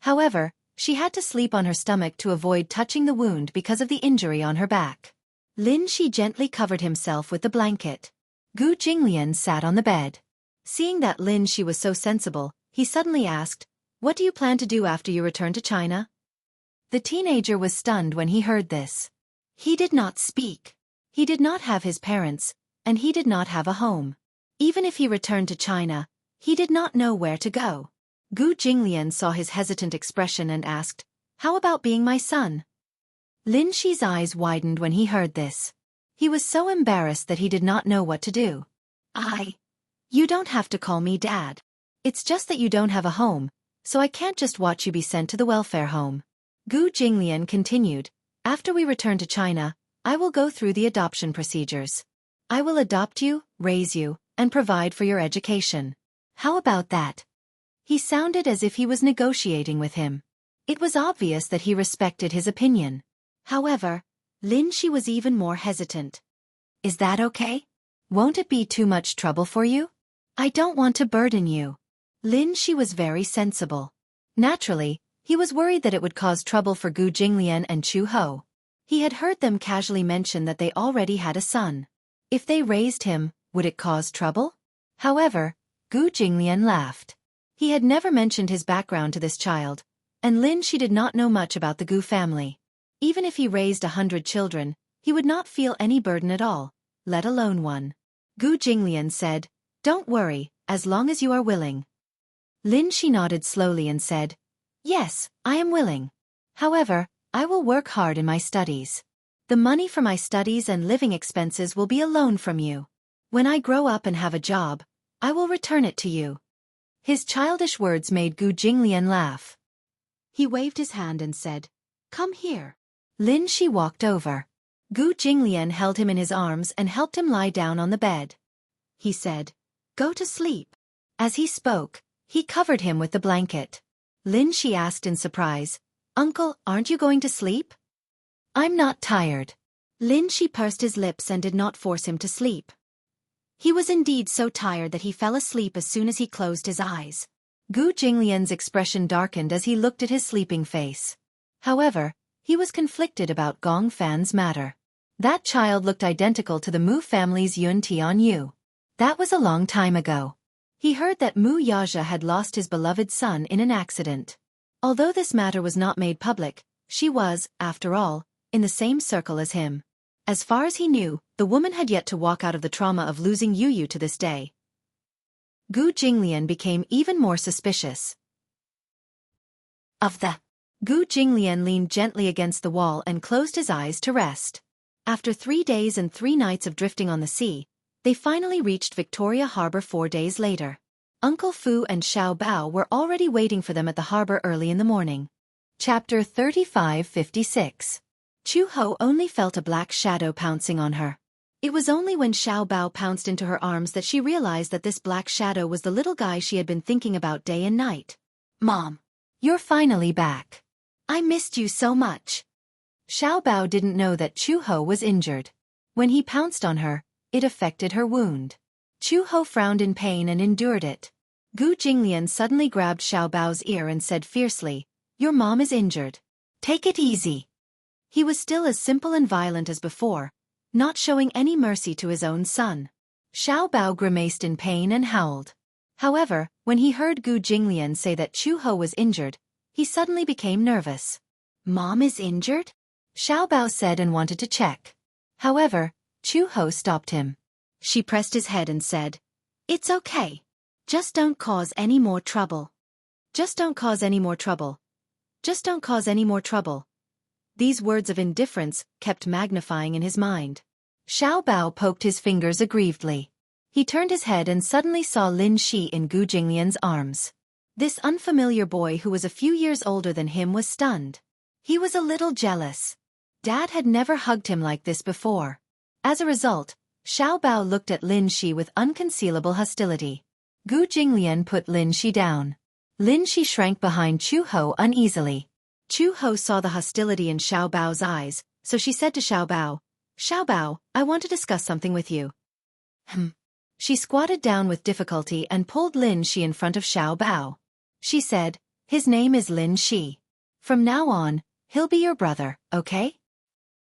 However, she had to sleep on her stomach to avoid touching the wound because of the injury on her back. Lin Shi gently covered himself with the blanket. Gu Jinglian sat on the bed. Seeing that Lin Shi was so sensible, he suddenly asked, "What do you plan to do after you return to China?" The teenager was stunned when he heard this. He did not speak. He did not have his parents, and he did not have a home. Even if he returned to China, he did not know where to go. Gu Jinglian saw his hesitant expression and asked, "How about being my son?" Lin Shi's eyes widened when he heard this. He was so embarrassed that he did not know what to do. You don't have to call me Dad. It's just that you don't have a home, so I can't just watch you be sent to the welfare home." Gu Jinglian continued, "After we return to China, I will go through the adoption procedures. I will adopt you, raise you, and provide for your education. How about that?" He sounded as if he was negotiating with him. It was obvious that he respected his opinion. However, Lin Shi was even more hesitant. "Is that okay? Won't it be too much trouble for you? I don't want to burden you." Lin Shi was very sensible. Naturally, he was worried that it would cause trouble for Gu Jinglian and Chu Ho. He had heard them casually mention that they already had a son. If they raised him, would it cause trouble? However, Gu Jinglian laughed. He had never mentioned his background to this child, and Lin Shi did not know much about the Gu family. Even if he raised 100 children, he would not feel any burden at all, let alone one. Gu Jinglian said, "Don't worry, as long as you are willing." Lin Shi nodded slowly and said, "Yes, I am willing. However, I will work hard in my studies. The money for my studies and living expenses will be a loan from you. When I grow up and have a job, I will return it to you." His childish words made Gu Jinglian laugh. He waved his hand and said, "Come here." Lin Shi walked over. Gu Jinglian held him in his arms and helped him lie down on the bed. He said, "Go to sleep." As he spoke, he covered him with the blanket. Lin Shi asked in surprise, "Uncle, aren't you going to sleep?" "I'm not tired." Lin Shi pursed his lips and did not force him to sleep. He was indeed so tired that he fell asleep as soon as he closed his eyes. Gu Jinglian's expression darkened as he looked at his sleeping face. However, he was conflicted about Gong Fan's matter. That child looked identical to the Mu family's Yun Tianyu. That was a long time ago. He heard that Mu Yaja had lost his beloved son in an accident. Although this matter was not made public, she was, after all, in the same circle as him. As far as he knew, the woman had yet to walk out of the trauma of losing Yu to this day. Gu Jinglian became even more suspicious. Gu Jinglian leaned gently against the wall and closed his eyes to rest. After 3 days and 3 nights of drifting on the sea, they finally reached Victoria Harbor 4 days later. Uncle Fu and Xiao Bao were already waiting for them at the harbor early in the morning. Chapter 3556. Chu Ho only felt a black shadow pouncing on her. It was only when Xiao Bao pounced into her arms that she realized that this black shadow was the little guy she had been thinking about day and night. "Mom, you're finally back. I missed you so much." Xiao Bao didn't know that Chu Ho was injured. When he pounced on her, it affected her wound. Chu Ho frowned in pain and endured it. Gu Jinglian suddenly grabbed Xiao Bao's ear and said fiercely, "Your mom is injured. Take it easy." He was still as simple and violent as before, not showing any mercy to his own son. Xiao Bao grimaced in pain and howled. However, when he heard Gu Jinglian say that Chu Ho was injured, he suddenly became nervous. "Mom is injured?" Xiao Bao said and wanted to check. However, Chu Ho stopped him. She pressed his head and said, "It's okay. Just don't cause any more trouble. Just don't cause any more trouble. Just don't cause any more trouble." These words of indifference kept magnifying in his mind. Xiao Bao poked his fingers aggrievedly. He turned his head and suddenly saw Lin Shi in Gu Jinglian's arms. This unfamiliar boy who was a few years older than him was stunned. He was a little jealous. Dad had never hugged him like this before. As a result, Xiao Bao looked at Lin Shi with unconcealable hostility. Gu Jinglian put Lin Shi down. Lin Shi shrank behind Chu Ho uneasily. Chu Ho saw the hostility in Xiao Bao's eyes, so she said to Xiao Bao, "Xiao Bao, I want to discuss something with you." She squatted down with difficulty and pulled Lin Shi in front of Xiao Bao. She said, "His name is Lin Shi. From now on, he'll be your brother, okay?"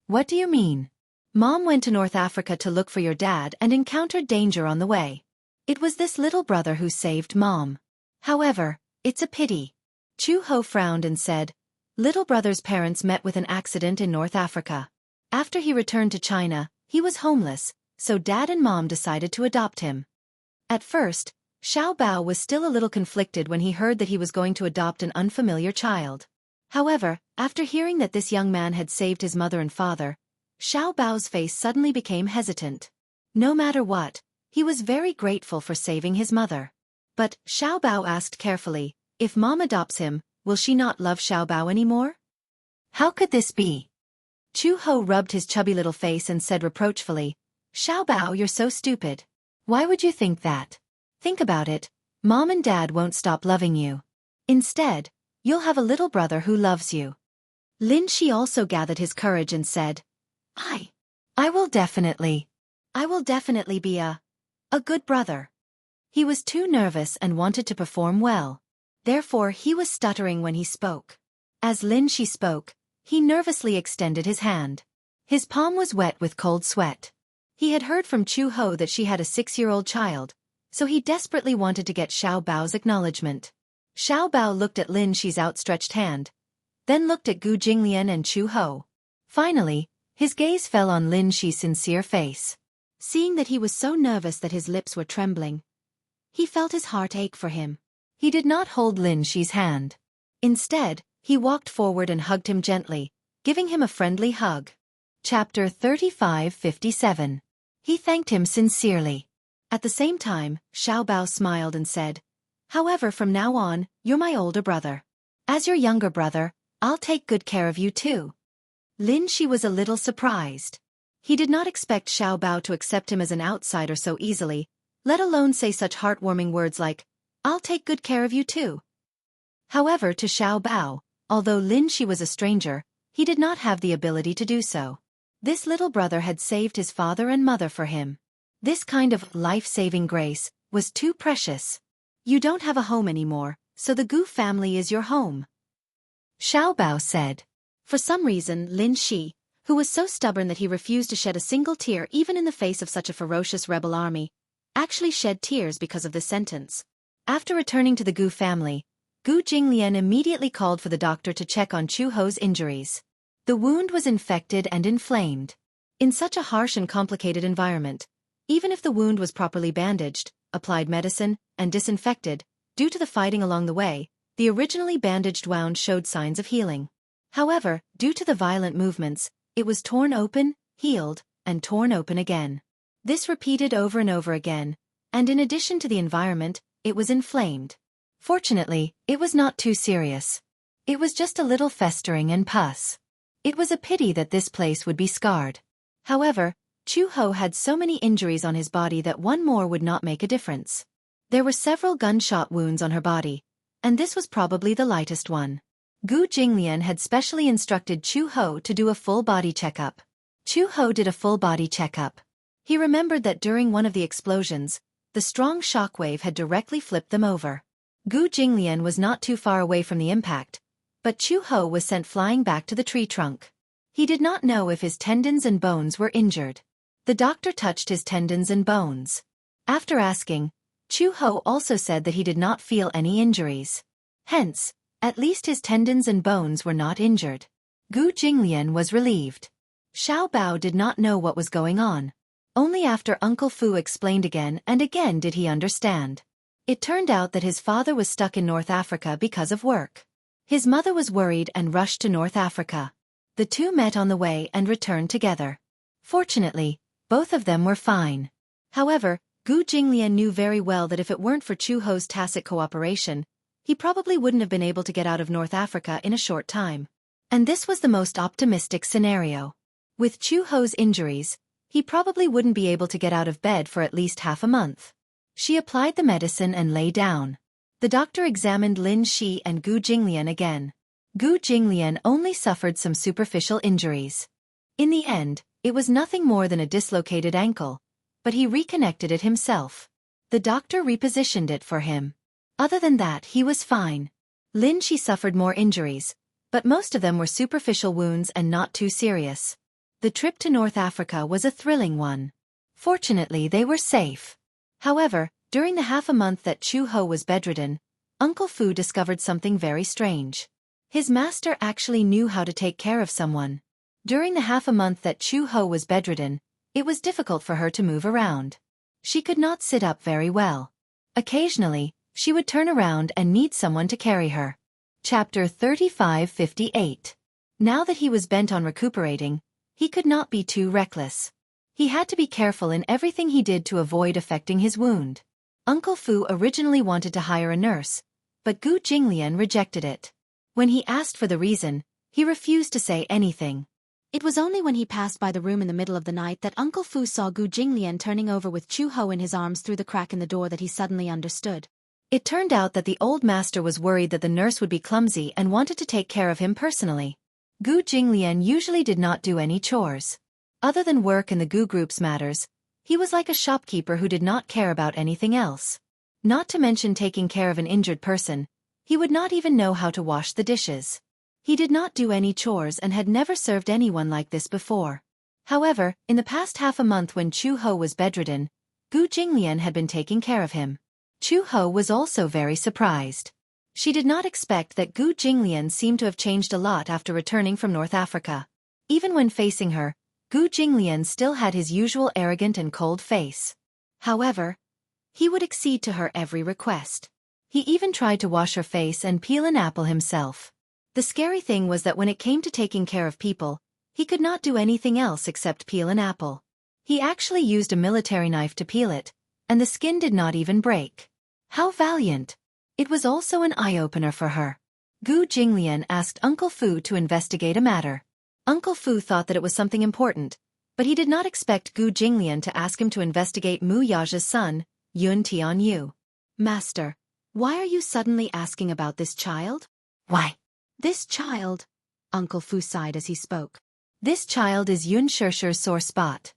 "What do you mean?" "Mom went to North Africa to look for your dad and encountered danger on the way. It was this little brother who saved Mom. However, it's a pity." Chu Ho frowned and said, "Little brother's parents met with an accident in North Africa. After he returned to China, he was homeless, so Dad and Mom decided to adopt him." At first, Xiao Bao was still a little conflicted when he heard that he was going to adopt an unfamiliar child. However, after hearing that this young man had saved his mother and father, Xiao Bao's face suddenly became hesitant. No matter what, he was very grateful for saving his mother. But, Xiao Bao asked carefully, if Mom adopts him, will she not love Xiao Bao anymore? How could this be? Chu Ho rubbed his chubby little face and said reproachfully, "Xiao Bao, you're so stupid. Why would you think that? Think about it, Mom and Dad won't stop loving you. Instead, you'll have a little brother who loves you." Lin Shi also gathered his courage and said, I will definitely be a good brother." He was too nervous and wanted to perform well. Therefore he was stuttering when he spoke. As Lin Shi spoke, he nervously extended his hand. His palm was wet with cold sweat. He had heard from Chu Ho that she had a 6-year-old child, so he desperately wanted to get Xiao Bao's acknowledgement. Xiao Bao looked at Lin Shi's outstretched hand, then looked at Gu Jinglian and Chu Ho. Finally, his gaze fell on Lin Shi's sincere face. Seeing that he was so nervous that his lips were trembling, he felt his heart ache for him. He did not hold Lin Shi's hand. Instead, he walked forward and hugged him gently, giving him a friendly hug. Chapter 3557. He thanked him sincerely. At the same time, Xiao Bao smiled and said, "However, from now on, you're my older brother. As your younger brother, I'll take good care of you too." Lin Shi was a little surprised. He did not expect Xiao Bao to accept him as an outsider so easily, let alone say such heartwarming words like, "I'll take good care of you too." However, to Xiao Bao, although Lin Shi was a stranger, he did not have the ability to do so. This little brother had saved his father and mother for him. This kind of life-saving grace was too precious. "You don't have a home anymore, so the Gu family is your home," Xiao Bao said. For some reason, Lin Shi, who was so stubborn that he refused to shed a single tear even in the face of such a ferocious rebel army, actually shed tears because of this sentence. After returning to the Gu family, Gu Jinglian immediately called for the doctor to check on Chu Ho's injuries. The wound was infected and inflamed. In such a harsh and complicated environment, even if the wound was properly bandaged, applied medicine, and disinfected, due to the fighting along the way, the originally bandaged wound showed signs of healing. However, due to the violent movements, it was torn open, healed, and torn open again. This repeated over and over again, and in addition to the environment, it was inflamed. Fortunately, it was not too serious. It was just a little festering and pus. It was a pity that this place would be scarred. However, Chu Ho had so many injuries on his body that one more would not make a difference. There were several gunshot wounds on her body, and this was probably the lightest one. Gu Jinglian had specially instructed Chu Ho to do a full body checkup. Chu Ho did a full body checkup. He remembered that during one of the explosions, the strong shockwave had directly flipped them over. Gu Jinglian was not too far away from the impact, but Chu Ho was sent flying back to the tree trunk. He did not know if his tendons and bones were injured. The doctor touched his tendons and bones. After asking, Chu Ho also said that he did not feel any injuries. Hence, at least his tendons and bones were not injured. Gu Jinglian was relieved. Xiao Bao did not know what was going on. Only after Uncle Fu explained again and again did he understand. It turned out that his father was stuck in North Africa because of work. His mother was worried and rushed to North Africa. The two met on the way and returned together. Fortunately, both of them were fine. However, Gu Jinglian knew very well that if it weren't for Chu Ho's tacit cooperation, he probably wouldn't have been able to get out of North Africa in a short time. And this was the most optimistic scenario. With Chu Ho's injuries, he probably wouldn't be able to get out of bed for at least half a month. She applied the medicine and lay down. The doctor examined Lin Shi and Gu Jinglian again. Gu Jinglian only suffered some superficial injuries. In the end, it was nothing more than a dislocated ankle, but he reconnected it himself. The doctor repositioned it for him. Other than that, he was fine. Lin Shi suffered more injuries, but most of them were superficial wounds and not too serious. The trip to North Africa was a thrilling one. Fortunately, they were safe. However, during the half a month that Chu Ho was bedridden, Uncle Fu discovered something very strange. His master actually knew how to take care of someone. During the half a month that Chu Ho was bedridden, it was difficult for her to move around. She could not sit up very well. Occasionally, she would turn around and need someone to carry her. Chapter 3558. Now that he was bent on recuperating, he could not be too reckless. He had to be careful in everything he did to avoid affecting his wound. Uncle Fu originally wanted to hire a nurse, but Gu Jinglian rejected it. When he asked for the reason, he refused to say anything. It was only when he passed by the room in the middle of the night that Uncle Fu saw Gu Jinglian turning over with Chu Ho in his arms through the crack in the door that he suddenly understood. It turned out that the old master was worried that the nurse would be clumsy and wanted to take care of him personally. Gu Jinglian usually did not do any chores. Other than work and the Gu group's matters, he was like a shopkeeper who did not care about anything else. Not to mention taking care of an injured person, he would not even know how to wash the dishes. He did not do any chores and had never served anyone like this before. However, in the past half a month when Chu Ho was bedridden, Gu Jinglian had been taking care of him. Chu Ho was also very surprised. She did not expect that Gu Jinglian seemed to have changed a lot after returning from North Africa. Even when facing her, Gu Jinglian still had his usual arrogant and cold face. However, he would accede to her every request. He even tried to wash her face and peel an apple himself. The scary thing was that when it came to taking care of people, he could not do anything else except peel an apple. He actually used a military knife to peel it, and the skin did not even break. How valiant! It was also an eye-opener for her. Gu Jinglian asked Uncle Fu to investigate a matter. Uncle Fu thought that it was something important, but he did not expect Gu Jinglian to ask him to investigate Mu Yaja's son, Yun Tianyu. Master, why are you suddenly asking about this child? Why? This child, Uncle Fu sighed as he spoke. This child is Yun Shishir's sore spot.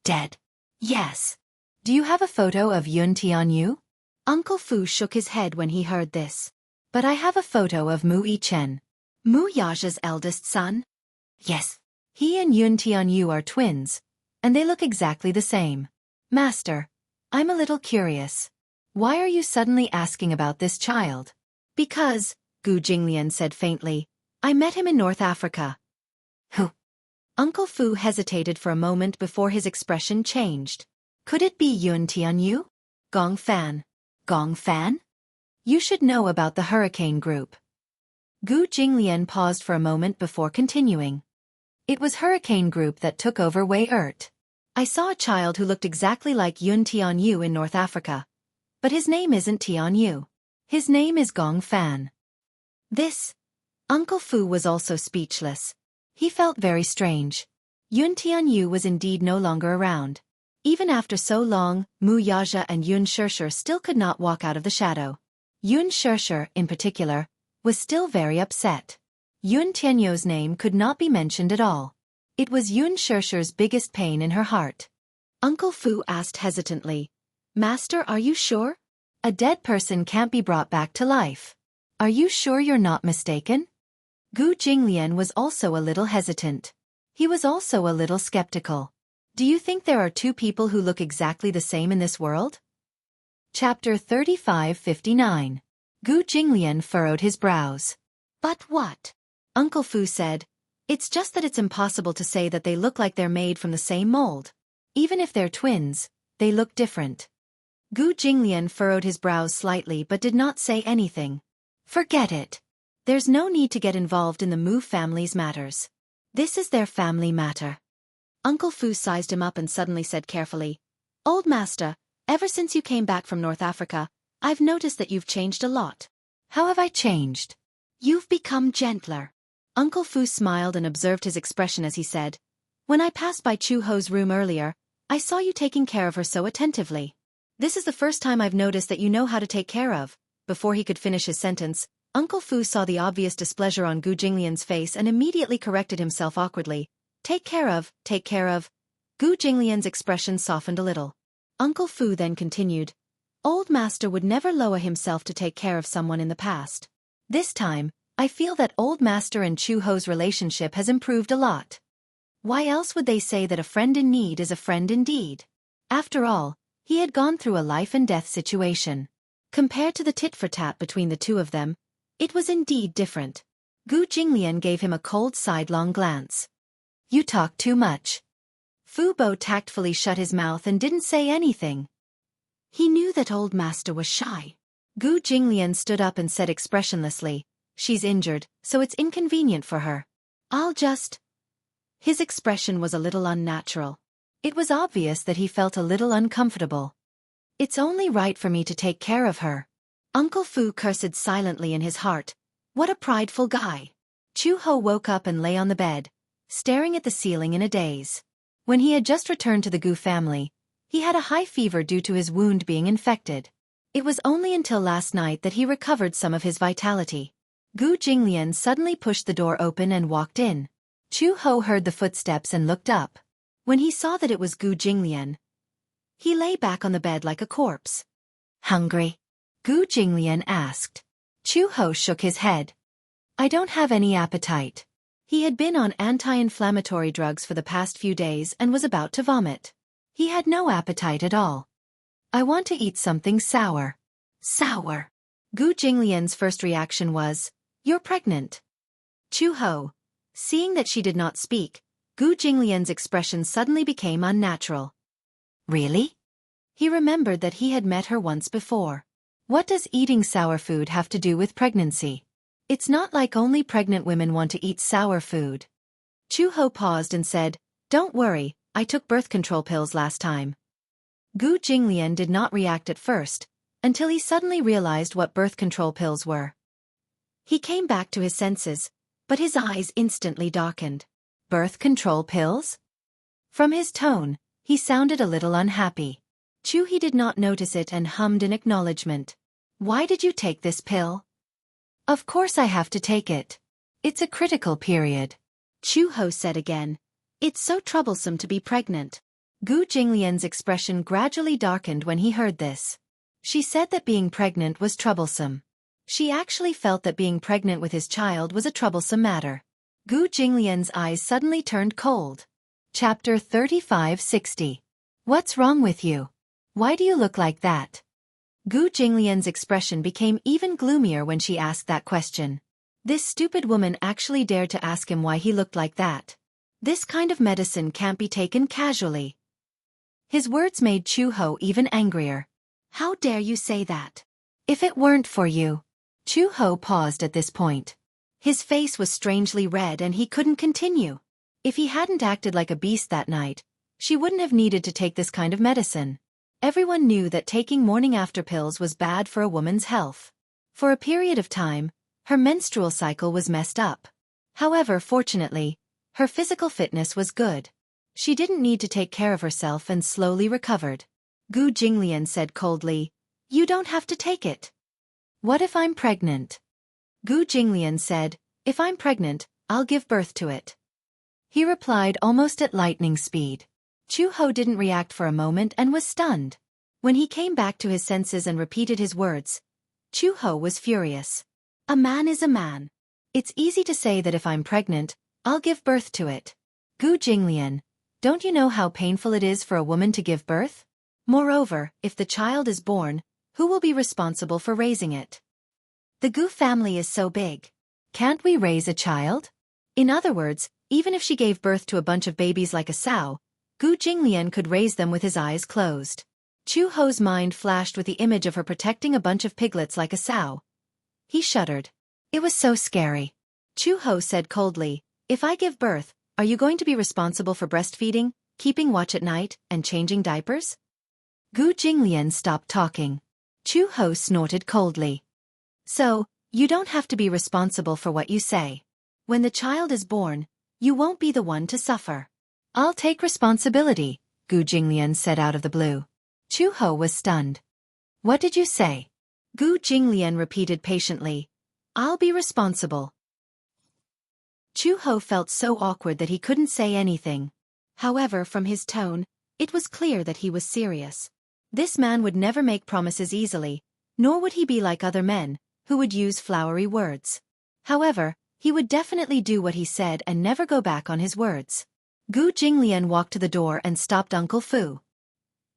Dead? Yes. Do you have a photo of Yun Tianyu? Uncle Fu shook his head when he heard this. But I have a photo of Mu Yichen. Mu Yaja's eldest son? Yes. He and Yun Tianyu are twins, and they look exactly the same. Master, I'm a little curious. Why are you suddenly asking about this child? Because, Gu Jinglian said faintly, I met him in North Africa. Who? Uncle Fu hesitated for a moment before his expression changed. Could it be Yun Tianyu? Gong Fan. Gong Fan? You should know about the hurricane group. Gu Jinglian paused for a moment before continuing. It was hurricane group that took over Wei Ert. I saw a child who looked exactly like Yun Tianyu in North Africa. But his name isn't Tianyu. His name is Gong Fan. This. Uncle Fu was also speechless. He felt very strange. Yun Tianyu was indeed no longer around. Even after so long, Mu Yaja and Yun Shishir still could not walk out of the shadow. Yun Shishir, in particular, was still very upset. Yun Tianyu's name could not be mentioned at all. It was Yun Shishir's biggest pain in her heart. Uncle Fu asked hesitantly, Master, are you sure? A dead person can't be brought back to life. Are you sure you're not mistaken? Gu Jinglian was also a little hesitant. He was also a little skeptical. Do you think there are two people who look exactly the same in this world? Chapter 35:59. Gu Jinglian furrowed his brows. But what? Uncle Fu said, It's just that it's impossible to say that they look like they're made from the same mold. Even if they're twins, they look different. Gu Jinglian furrowed his brows slightly but did not say anything. Forget it. There's no need to get involved in the Mu family's matters. This is their family matter. Uncle Fu sized him up and suddenly said carefully, Old master, ever since you came back from North Africa, I've noticed that you've changed a lot. How have I changed? You've become gentler. Uncle Fu smiled and observed his expression as he said, When I passed by Chu Ho's room earlier, I saw you taking care of her so attentively. This is the first time I've noticed that you know how to take care of. Before he could finish his sentence, Uncle Fu saw the obvious displeasure on Gu Jinglian's face and immediately corrected himself awkwardly. Take care of, take care of. Gu Jinglian's expression softened a little. Uncle Fu then continued, Old master would never lower himself to take care of someone in the past. This time, I feel that old master and Chu Ho's relationship has improved a lot. Why else would they say that a friend in need is a friend indeed? After all, he had gone through a life and death situation. Compared to the tit-for-tat between the two of them, it was indeed different. Gu Jinglian gave him a cold sidelong glance. You talk too much. Fu Bo tactfully shut his mouth and didn't say anything. He knew that old master was shy. Gu Jinglian stood up and said expressionlessly, She's injured, so it's inconvenient for her. I'll just... His expression was a little unnatural. It was obvious that he felt a little uncomfortable. It's only right for me to take care of her. Uncle Fu cursed silently in his heart. What a prideful guy. Chu Ho woke up and lay on the bed, staring at the ceiling in a daze. When he had just returned to the Gu family, he had a high fever due to his wound being infected. It was only until last night that he recovered some of his vitality. Gu Jinglian suddenly pushed the door open and walked in. Chu Ho heard the footsteps and looked up. When he saw that it was Gu Jinglian, he lay back on the bed like a corpse. Hungry? Gu Jinglian asked. Chu Ho shook his head. I don't have any appetite. He had been on anti-inflammatory drugs for the past few days and was about to vomit. He had no appetite at all. I want to eat something sour. Sour. Gu Jinglian's first reaction was, You're pregnant. Chu Ho. Seeing that she did not speak, Gu Jinglian's expression suddenly became unnatural. Really? He remembered that he had met her once before. What does eating sour food have to do with pregnancy? It's not like only pregnant women want to eat sour food. Chu Ho paused and said, Don't worry, I took birth control pills last time. Gu Jinglian did not react at first, until he suddenly realized what birth control pills were. He came back to his senses, but his eyes instantly darkened. Birth control pills? From his tone, he sounded a little unhappy. Chu He did not notice it and hummed in acknowledgement. Why did you take this pill? Of course I have to take it. It's a critical period. Chu Ho said again. It's so troublesome to be pregnant. Gu Jinglian's expression gradually darkened when he heard this. She said that being pregnant was troublesome. She actually felt that being pregnant with his child was a troublesome matter. Gu Jinglian's eyes suddenly turned cold. Chapter 35:60. What's wrong with you? Why do you look like that? Gu Jinglian's expression became even gloomier when she asked that question. This stupid woman actually dared to ask him why he looked like that. This kind of medicine can't be taken casually. His words made Chu-Ho even angrier. How dare you say that? If it weren't for you. Chu-Ho paused at this point. His face was strangely red and he couldn't continue. If he hadn't acted like a beast that night, she wouldn't have needed to take this kind of medicine. Everyone knew that taking morning after pills was bad for a woman's health. For a period of time, her menstrual cycle was messed up. However, fortunately, her physical fitness was good. She didn't need to take care of herself and slowly recovered. Gu Jinglian said coldly, "You don't have to take it." "What if I'm pregnant?" Gu Jinglian said, "If I'm pregnant, I'll give birth to it." He replied almost at lightning speed. Chu-Ho didn't react for a moment and was stunned. When he came back to his senses and repeated his words, Chu-Ho was furious. A man is a man. It's easy to say that if I'm pregnant, I'll give birth to it. Gu Jinglian, don't you know how painful it is for a woman to give birth? Moreover, if the child is born, who will be responsible for raising it? The Gu family is so big. Can't we raise a child? In other words, even if she gave birth to a bunch of babies like a sow, Gu Jinglian could raise them with his eyes closed. Chu-Ho's mind flashed with the image of her protecting a bunch of piglets like a sow. He shuddered. It was so scary. Chu-Ho said coldly, "If I give birth, are you going to be responsible for breastfeeding, keeping watch at night, and changing diapers?" Gu Jinglian stopped talking. Chu-Ho snorted coldly. "So, you don't have to be responsible for what you say. When the child is born, you won't be the one to suffer." "I'll take responsibility," Gu Jinglian said out of the blue. Chu-Ho was stunned. "What did you say?" Gu Jinglian repeated patiently, "I'll be responsible." Chu-Ho felt so awkward that he couldn't say anything. However, from his tone, it was clear that he was serious. This man would never make promises easily, nor would he be like other men, who would use flowery words. However, he would definitely do what he said and never go back on his words. Gu Jinglian walked to the door and stopped Uncle Fu.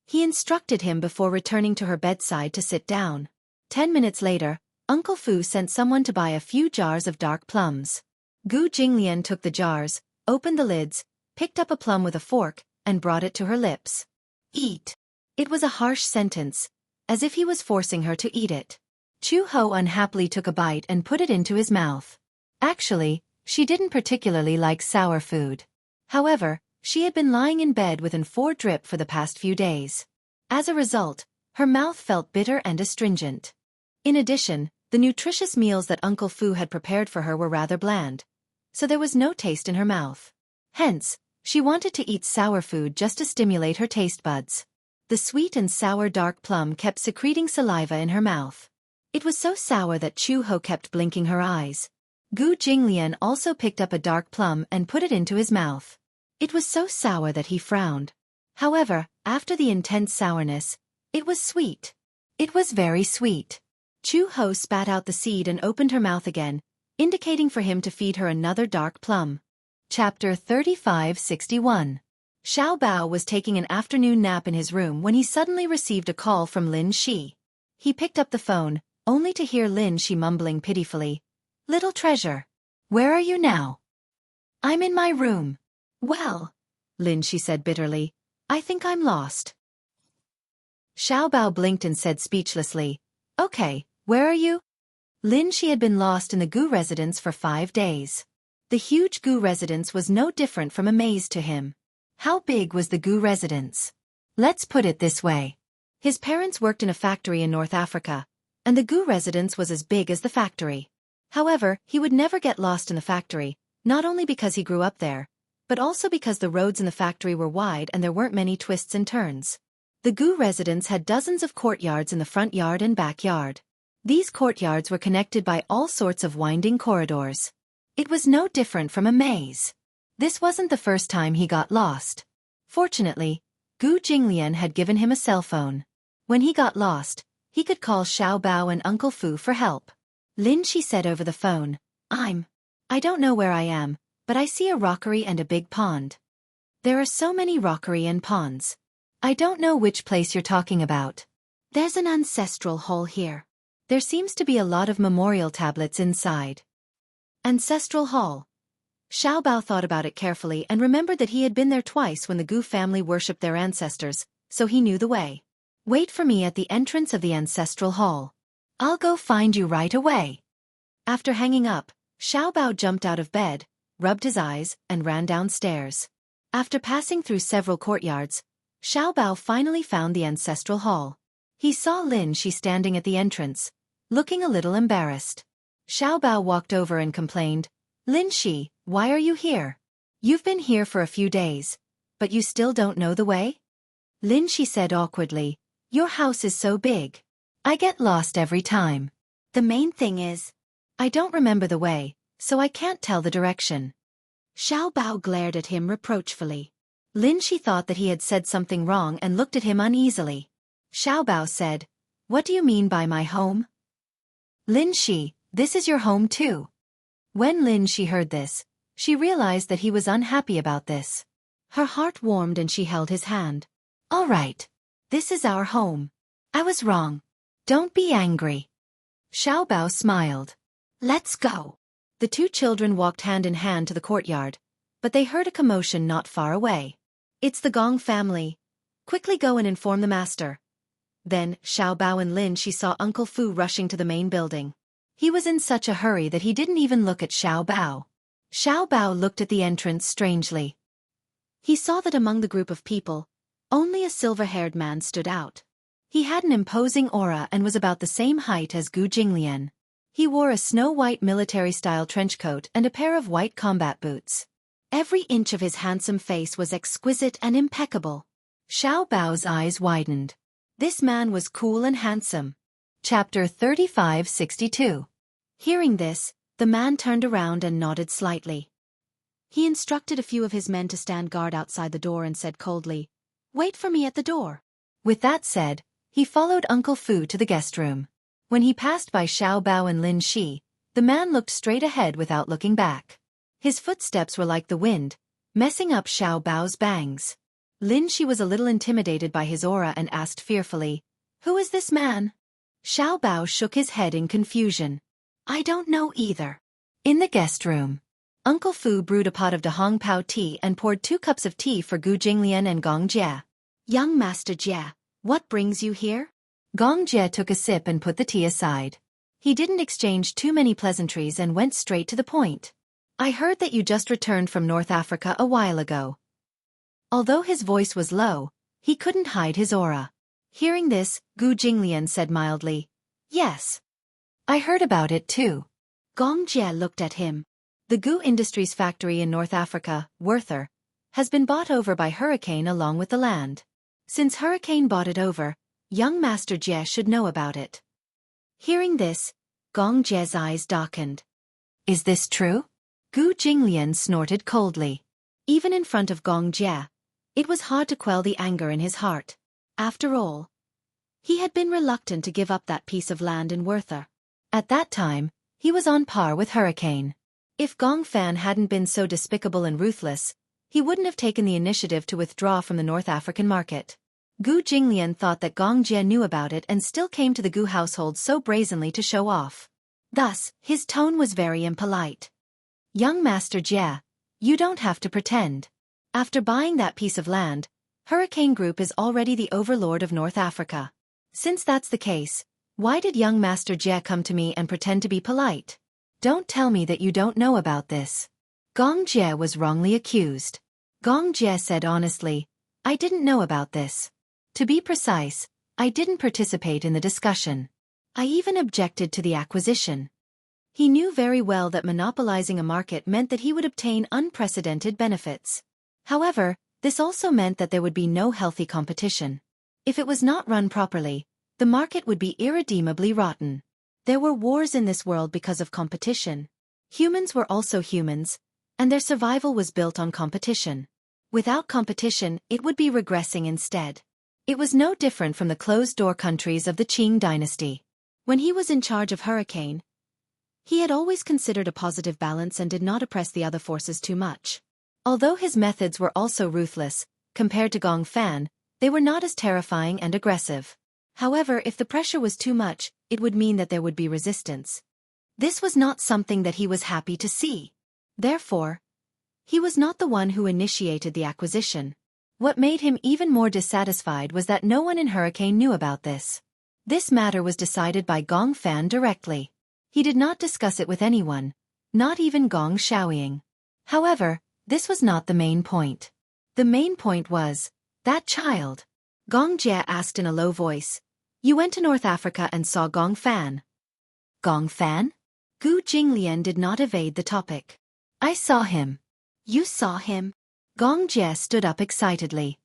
He instructed him before returning to her bedside to sit down. 10 minutes later, Uncle Fu sent someone to buy a few jars of dark plums. Gu Jinglian took the jars, opened the lids, picked up a plum with a fork, and brought it to her lips. "Eat." It was a harsh sentence, as if he was forcing her to eat it. Chu-Ho unhappily took a bite and put it into his mouth. Actually, she didn't particularly like sour food. However, she had been lying in bed with an 4 drip for the past few days. As a result, her mouth felt bitter and astringent. In addition, the nutritious meals that Uncle Fu had prepared for her were rather bland, so there was no taste in her mouth. Hence, she wanted to eat sour food just to stimulate her taste buds. The sweet and sour dark plum kept secreting saliva in her mouth. It was so sour that Chu-Ho kept blinking her eyes. Gu Jinglian also picked up a dark plum and put it into his mouth. It was so sour that he frowned. However, after the intense sourness, it was sweet. It was very sweet. Chu-Ho spat out the seed and opened her mouth again, indicating for him to feed her another dark plum. Chapter 3561. Xiao Bao was taking an afternoon nap in his room when he suddenly received a call from Lin Shi. He picked up the phone, only to hear Lin Shi mumbling pitifully, "Little treasure. Where are you now?" "I'm in my room." "Well," Lin Shi said bitterly, "I think I'm lost." Xiao Bao blinked and said speechlessly, "Okay, where are you?" Lin Shi had been lost in the Gu residence for 5 days. The huge Gu residence was no different from a maze to him. How big was the Gu residence? Let's put it this way. His parents worked in a factory in North Africa, and the Gu residence was as big as the factory. However, he would never get lost in the factory, not only because he grew up there, but also because the roads in the factory were wide and there weren't many twists and turns. The Gu residence had dozens of courtyards in the front yard and backyard. These courtyards were connected by all sorts of winding corridors. It was no different from a maze. This wasn't the first time he got lost. Fortunately, Gu Jinglian had given him a cell phone. When he got lost, he could call Xiao Bao and Uncle Fu for help. Lin Shi said over the phone, I don't know where I am, but I see a rockery and a big pond. There are so many rockery and ponds. I don't know which place you're talking about. There's an ancestral hall here. There seems to be a lot of memorial tablets inside. Ancestral hall. Xiao Bao thought about it carefully and remembered that he had been there twice when the Gu family worshipped their ancestors, so he knew the way. Wait for me at the entrance of the ancestral hall. I'll go find you right away. After hanging up, Xiao Bao jumped out of bed, rubbed his eyes, and ran downstairs. After passing through several courtyards, Xiao Bao finally found the ancestral hall. He saw Lin Shi standing at the entrance, looking a little embarrassed. Xiao Bao walked over and complained, Lin Shi, why are you here? You've been here for a few days, but you still don't know the way? Lin Shi said awkwardly, your house is so big. I get lost every time. The main thing is, I don't remember the way, so I can't tell the direction. Xiao Bao glared at him reproachfully. Lin Shi thought that he had said something wrong and looked at him uneasily. Xiao Bao said, what do you mean by my home? Lin Shi, this is your home too. When Lin Shi heard this, she realized that he was unhappy about this. Her heart warmed and she held his hand. All right. This is our home. I was wrong. Don't be angry. Xiao Bao smiled. Let's go. The two children walked hand in hand to the courtyard, but they heard a commotion not far away. It's the Gong family. Quickly go and inform the master. Then, Xiao Bao and Lin Shi saw Uncle Fu rushing to the main building. He was in such a hurry that he didn't even look at Xiao Bao. Xiao Bao looked at the entrance strangely. He saw that among the group of people, only a silver-haired man stood out. He had an imposing aura and was about the same height as Gu Jinglian. He wore a snow-white military-style trench coat and a pair of white combat boots. Every inch of his handsome face was exquisite and impeccable. Xiao Bao's eyes widened. This man was cool and handsome. Chapter 3562. Hearing this, the man turned around and nodded slightly. He instructed a few of his men to stand guard outside the door and said coldly, wait for me at the door. With that said, he followed Uncle Fu to the guest room. When he passed by Xiao Bao and Lin Shi, the man looked straight ahead without looking back. His footsteps were like the wind, messing up Xiao Bao's bangs. Lin Shi was a little intimidated by his aura and asked fearfully, who is this man? Xiao Bao shook his head in confusion. I don't know either. In the guest room, Uncle Fu brewed a pot of Dahong Pao tea and poured 2 cups of tea for Gu Jinglian and Gong Jie. Young Master Jie, what brings you here? Gong Jie took a sip and put the tea aside. He didn't exchange too many pleasantries and went straight to the point. I heard that you just returned from North Africa a while ago. Although his voice was low, he couldn't hide his aura. Hearing this, Gu Jinglian said mildly, yes. I heard about it too. Gong Jie looked at him. The Gu Industries factory in North Africa, Werther, has been bought over by Hurricane along with the land. Since Hurricane bought it over, young Master Jie should know about it. Hearing this, Gong Jie's eyes darkened. Is this true? Gu Jinglian snorted coldly. Even in front of Gong Jie, it was hard to quell the anger in his heart. After all, he had been reluctant to give up that piece of land in Werther. At that time, he was on par with Hurricane. If Gong Fan hadn't been so despicable and ruthless, he wouldn't have taken the initiative to withdraw from the North African market. Gu Jinglian thought that Gong Jie knew about it and still came to the Gu household so brazenly to show off. Thus, his tone was very impolite. Young Master Jie, you don't have to pretend. After buying that piece of land, Hurricane Group is already the overlord of North Africa. Since that's the case, why did young Master Jie come to me and pretend to be polite? Don't tell me that you don't know about this. Gong Jie was wrongly accused. Gong Jie said honestly, I didn't know about this. To be precise, I didn't participate in the discussion. I even objected to the acquisition. He knew very well that monopolizing a market meant that he would obtain unprecedented benefits. However, this also meant that there would be no healthy competition. If it was not run properly, the market would be irredeemably rotten. There were wars in this world because of competition. Humans were also humans, and their survival was built on competition. Without competition, it would be regressing instead. It was no different from the closed-door countries of the Qing dynasty. When he was in charge of Hurricane, he had always considered a positive balance and did not oppress the other forces too much. Although his methods were also ruthless, compared to Gong Fan, they were not as terrifying and aggressive. However, if the pressure was too much, it would mean that there would be resistance. This was not something that he was happy to see. Therefore, He was not the one who initiated the acquisition. What made him even more dissatisfied was that no one in Hurricane knew about this. This matter was decided by Gong Fan directly. He did not discuss it with anyone, not even Gong Xiaoying. However, this was not the main point. The main point was, that child. Gong Jie asked in a low voice, "You went to North Africa and saw Gong Fan?" Gong Fan? Gu Jinglian did not evade the topic. "I saw him." "You saw him?" Gong Jie stood up excitedly.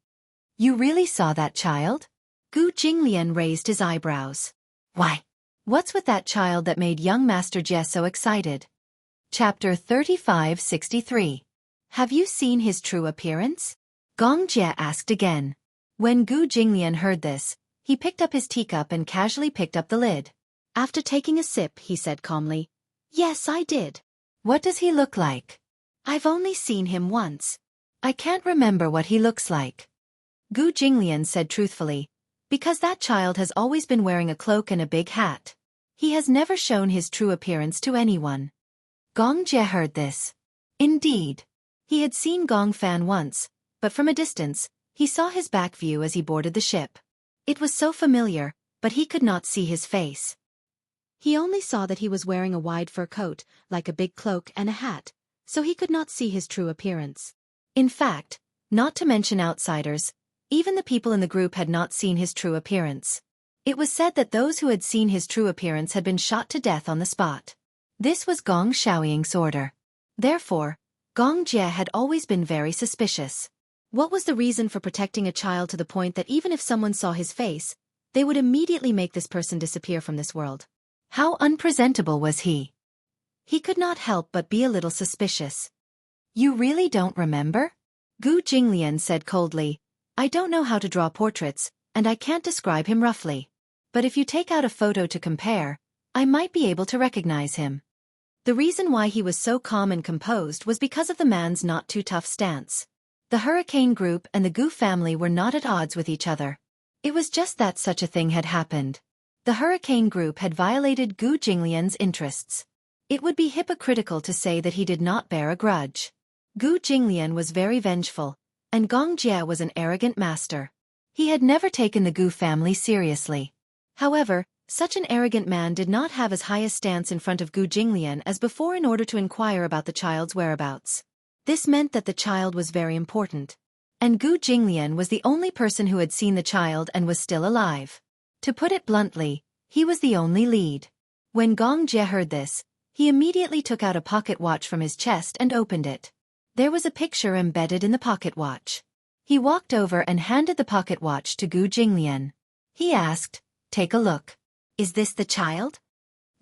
"You really saw that child?" Gu Jinglian raised his eyebrows. "Why? What's with that child that made young Master Jie so excited?" Chapter 3563. Have you seen his true appearance? Gong Jie asked again. When Gu Jinglian heard this, he picked up his teacup and casually picked up the lid. After taking a sip, he said calmly, "Yes, I did." "What does he look like?" "I've only seen him once. I can't remember what he looks like." Gu Jinglian said truthfully, "Because that child has always been wearing a cloak and a big hat. He has never shown his true appearance to anyone." Gong Jie heard this. Indeed. He had seen Gong Fan once, but from a distance, he saw his back view as he boarded the ship. It was so familiar, but he could not see his face. He only saw that he was wearing a wide fur coat, like a big cloak and a hat, so he could not see his true appearance. In fact, not to mention outsiders, even the people in the group had not seen his true appearance. It was said that those who had seen his true appearance had been shot to death on the spot. This was Gong Xiaoying's order. Therefore, Gong Jie had always been very suspicious. What was the reason for protecting a child to the point that even if someone saw his face, they would immediately make this person disappear from this world? How unpresentable was he? He could not help but be a little suspicious. "You really don't remember?" Gu Jinglian said coldly, "I don't know how to draw portraits, and I can't describe him roughly. But if you take out a photo to compare, I might be able to recognize him." The reason why he was so calm and composed was because of the man's not-too-tough stance. The Hurricane Group and the Gu family were not at odds with each other. It was just that such a thing had happened. The Hurricane Group had violated Gu Jinglian's interests. It would be hypocritical to say that he did not bear a grudge. Gu Jinglian was very vengeful, and Gong Jie was an arrogant master. He had never taken the Gu family seriously. However, such an arrogant man did not have as high a stance in front of Gu Jinglian as before in order to inquire about the child's whereabouts. This meant that the child was very important. And Gu Jinglian was the only person who had seen the child and was still alive. To put it bluntly, he was the only lead. When Gong Jie heard this, he immediately took out a pocket watch from his chest and opened it. There was a picture embedded in the pocket watch. He walked over and handed the pocket watch to Gu Jinglian. He asked, "Take a look. Is this the child?"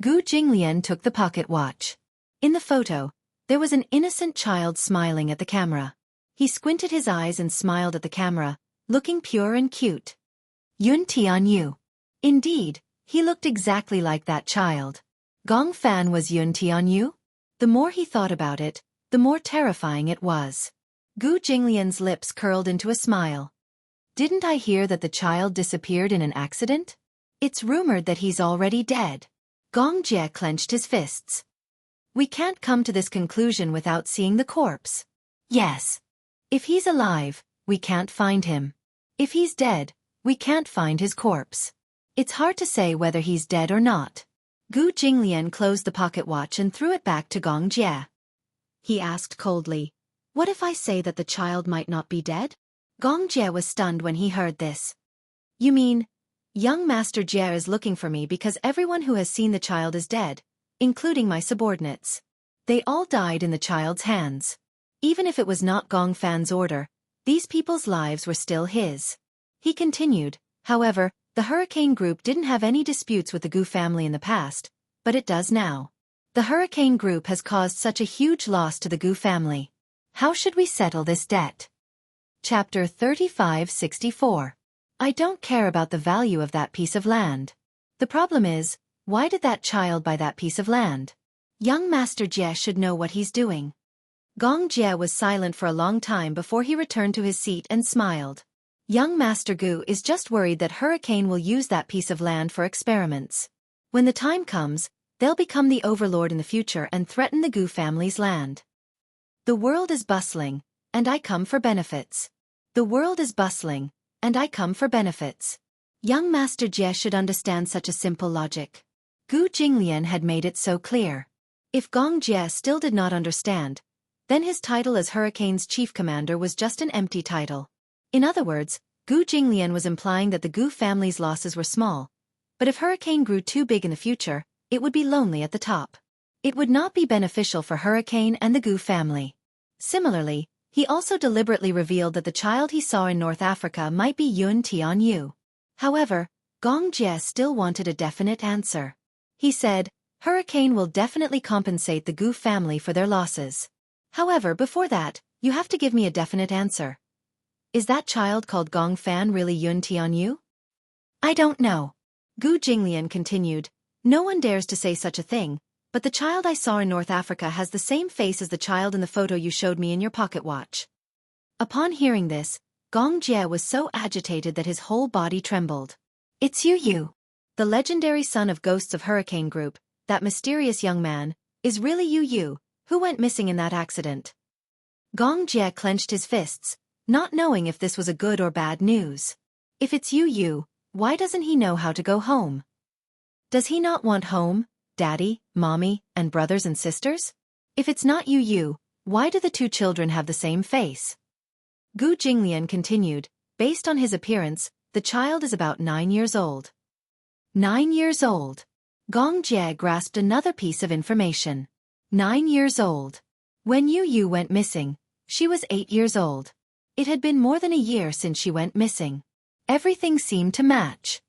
Gu Jinglian took the pocket watch. In the photo, there was an innocent child smiling at the camera. He squinted his eyes and smiled at the camera, looking pure and cute. Yun Tianyu. Indeed, he looked exactly like that child. Gong Fan was Yun Tianyu? The more he thought about it, the more terrifying it was. Gu Jinglian's lips curled into a smile. "Didn't I hear that the child disappeared in an accident? It's rumored that he's already dead." Gong Jie clenched his fists. "We can't come to this conclusion without seeing the corpse." "Yes. If he's alive, we can't find him. If he's dead, we can't find his corpse. It's hard to say whether he's dead or not." Gu Jinglian closed the pocket watch and threw it back to Gong Jie. He asked coldly, "What if I say that the child might not be dead?" Gong Jie was stunned when he heard this. "You mean, young Master Jie is looking for me because everyone who has seen the child is dead, including my subordinates. They all died in the child's hands. Even if it was not Gong Fan's order, these people's lives were still his." He continued, "However, the Hurricane Group didn't have any disputes with the Gu family in the past, but it does now. The Hurricane Group has caused such a huge loss to the Gu family. How should we settle this debt?" Chapter 3564. I don't care about the value of that piece of land. The problem is, why did that child buy that piece of land? Young Master Jie should know what he's doing. Gong Jie was silent for a long time before he returned to his seat and smiled. Young Master Gu is just worried that Hurricane will use that piece of land for experiments. When the time comes, they'll become the overlord in the future and threaten the Gu family's land. The world is bustling, and I come for benefits. The world is bustling, and I come for benefits. Young Master Jie should understand such a simple logic. Gu Jinglian had made it so clear. If Gong Jie still did not understand, then his title as Hurricane's chief commander was just an empty title. In other words, Gu Jinglian was implying that the Gu family's losses were small, but if Hurricane grew too big in the future, it would be lonely at the top. It would not be beneficial for Hurricane and the Gu family. Similarly, he also deliberately revealed that the child he saw in North Africa might be Yun Tianyu. However, Gong Jie still wanted a definite answer. He said, Hurricane will definitely compensate the Gu family for their losses. However, before that, you have to give me a definite answer. Is that child called Gong Fan really Yun Tianyu? I don't know. Gu Jinglian continued, no one dares to say such a thing, but the child I saw in North Africa has the same face as the child in the photo you showed me in your pocket watch. Upon hearing this, Gong Jie was so agitated that his whole body trembled. It's Yu. The legendary son of Ghosts of Hurricane Group, that mysterious young man, is really Yu, who went missing in that accident. Gong Jie clenched his fists, not knowing if this was a good or bad news. If it's Yu, why doesn't he know how to go home? Does he not want home, daddy, mommy, and brothers and sisters? If it's not Yu, why do the two children have the same face? Gu Jinglian continued, based on his appearance, the child is about 9 years old. 9 years old. Gong Jie grasped another piece of information. 9 years old. When Yu went missing, she was 8 years old. It had been more than a year since she went missing. Everything seemed to match.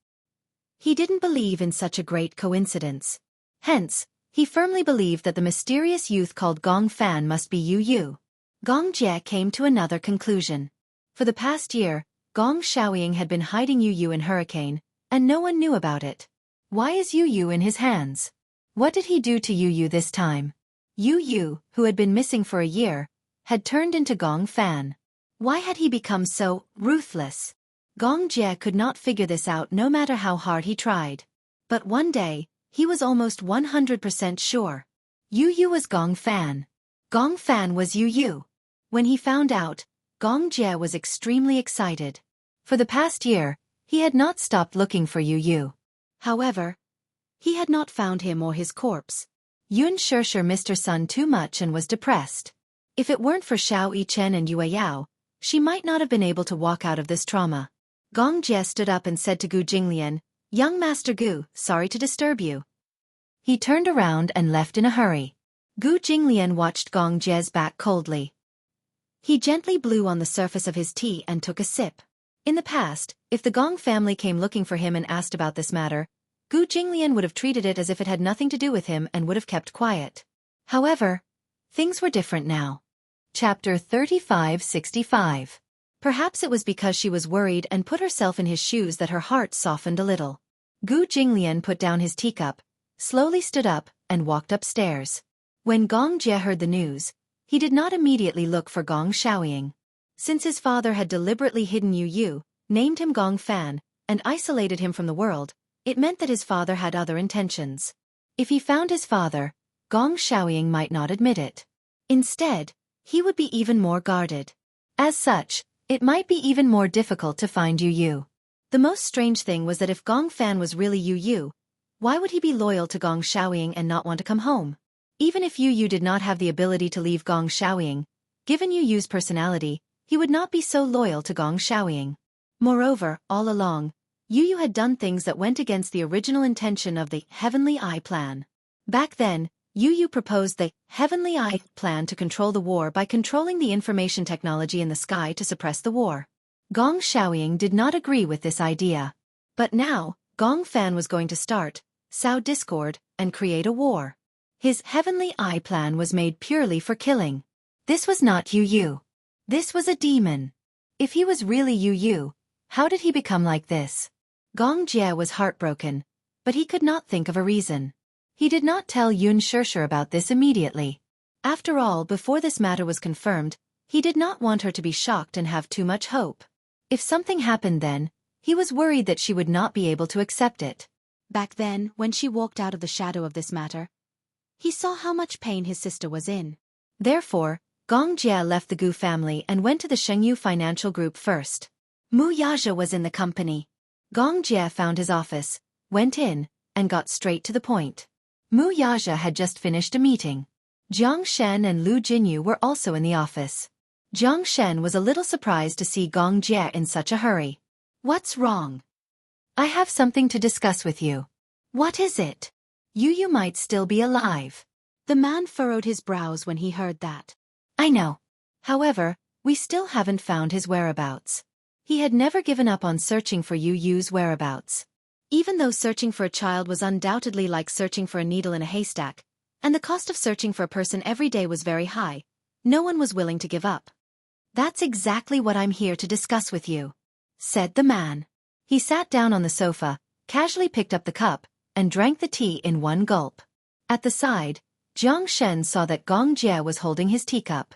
He didn't believe in such a great coincidence. Hence, he firmly believed that the mysterious youth called Gong Fan must be Yu. Gong Jie came to another conclusion. For the past year, Gong Xiaoying had been hiding Yu in Hurricane, and no one knew about it. Why is Yu in his hands? What did he do to Yu this time? Yu, who had been missing for a year, had turned into Gong Fan. Why had he become so ruthless? Gong Jie could not figure this out no matter how hard he tried. But one day, he was almost 100% sure. Yu was Gong Fan. Gong Fan was Yu. When he found out, Gong Jie was extremely excited. For the past year, he had not stopped looking for Yu. However, he had not found him or his corpse. Xianxia missed her son too much and was depressed. If it weren't for Xiao Yichen and Yue Yao, she might not have been able to walk out of this trauma. Gong Jie stood up and said to Gu Jinglian, Young Master Gu, sorry to disturb you. He turned around and left in a hurry. Gu Jinglian watched Gong Jie's back coldly. He gently blew on the surface of his tea and took a sip. In the past, if the Gong family came looking for him and asked about this matter, Gu Jinglian would have treated it as if it had nothing to do with him and would have kept quiet. However, things were different now. Chapter 3565. Perhaps it was because she was worried and put herself in his shoes that her heart softened a little. Gu Jinglian put down his teacup, slowly stood up, and walked upstairs. When Gong Jie heard the news, he did not immediately look for Gong Xiaoying. Since his father had deliberately hidden Yu, named him Gong Fan, and isolated him from the world, it meant that his father had other intentions. If he found his father, Gong Xiaoying might not admit it. Instead, he would be even more guarded. As such, it might be even more difficult to find Yu. The most strange thing was that if Gong Fan was really Yu, why would he be loyal to Gong Xiaoying and not want to come home? Even if Yu did not have the ability to leave Gong Xiaoying, given Yu's personality, he would not be so loyal to Gong Xiaoying. Moreover, all along, Yu had done things that went against the original intention of the Heavenly Eye Plan. Back then, Yu proposed the Heavenly Eye Plan to control the war by controlling the information technology in the sky to suppress the war. Gong Xiaoying did not agree with this idea. But now, Gong Fan was going to start, sow discord, and create a war. His Heavenly Eye Plan was made purely for killing. This was not Yu. This was a demon. If he was really Yu, how did he become like this? Gong Jie was heartbroken, but he could not think of a reason. He did not tell Xianxia about this immediately. After all, before this matter was confirmed, he did not want her to be shocked and have too much hope. If something happened then, he was worried that she would not be able to accept it. Back then, when she walked out of the shadow of this matter, he saw how much pain his sister was in. Therefore, Gong Jie left the Gu family and went to the Jianghu financial group first. Mu Yaja was in the company. Gong Jie found his office, went in, and got straight to the point. Mu Yaja had just finished a meeting. Jiang Shen and Lu Jinyu were also in the office. Jiang Shen was a little surprised to see Gong Jie in such a hurry. "What's wrong?" "I have something to discuss with you." "What is it?" "You might still be alive." The man furrowed his brows when he heard that. "I know. However, we still haven't found his whereabouts." He had never given up on searching for Yu's whereabouts. Even though searching for a child was undoubtedly like searching for a needle in a haystack, and the cost of searching for a person every day was very high, no one was willing to give up. "That's exactly what I'm here to discuss with you," said the man. He sat down on the sofa, casually picked up the cup, and drank the tea in one gulp. At the side, Jiang Shen saw that Gong Jie was holding his teacup.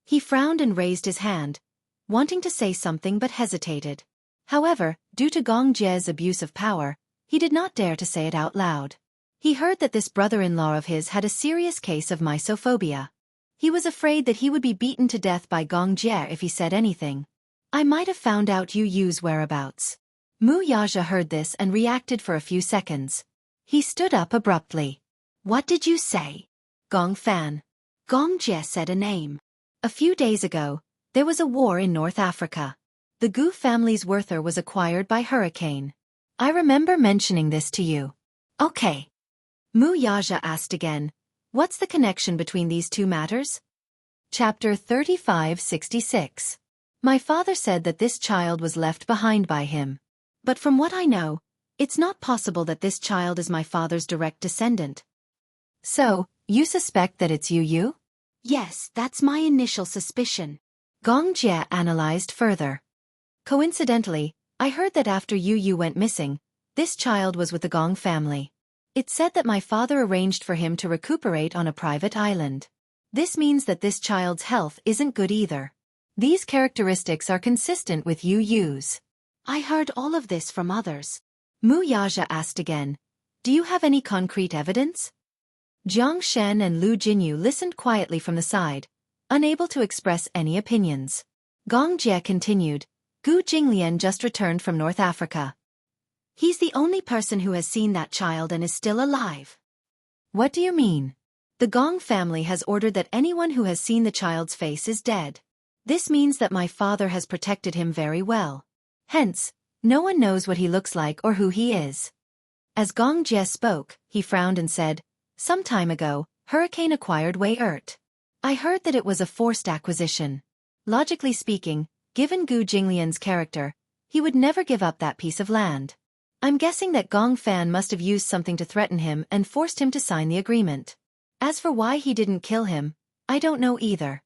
He frowned and raised his hand, wanting to say something but hesitated. However, due to Gong Jie's abuse of power, he did not dare to say it out loud. He heard that this brother-in-law of his had a serious case of mysophobia. He was afraid that he would be beaten to death by Gong Jie if he said anything. "I might have found out Yu's whereabouts." Mu Yaja heard this and reacted for a few seconds. He stood up abruptly. "What did you say?" "Gong Fan." Gong Jie said a name. "A few days ago, there was a war in North Africa. The Gu family's Werther was acquired by hurricane. I remember mentioning this to you." "Okay." Mu Yaja asked again, "What's the connection between these two matters?" Chapter 3566. My father said that this child was left behind by him. But from what I know, it's not possible that this child is my father's direct descendant. "So, you suspect that it's Yu?" "Yes, that's my initial suspicion." Gong Jie analyzed further. "Coincidentally, I heard that after Yu went missing, this child was with the Gong family. It said that my father arranged for him to recuperate on a private island. This means that this child's health isn't good either. These characteristics are consistent with Yu's." "I heard all of this from others." Mu Yaja asked again, "Do you have any concrete evidence?" Jiang Shen and Lu Jinyu listened quietly from the side, unable to express any opinions. Gong Jie continued, "Gu Jinglian just returned from North Africa. He's the only person who has seen that child and is still alive." "What do you mean?" "The Gong family has ordered that anyone who has seen the child's face is dead. This means that my father has protected him very well. Hence, no one knows what he looks like or who he is." As Gong Jie spoke, he frowned and said, "Some time ago, Hurricane acquired Wei Ert. I heard that it was a forced acquisition. Logically speaking, given Gu Jinglian's character, he would never give up that piece of land. I'm guessing that Gong Fan must have used something to threaten him and forced him to sign the agreement. As for why he didn't kill him, I don't know either."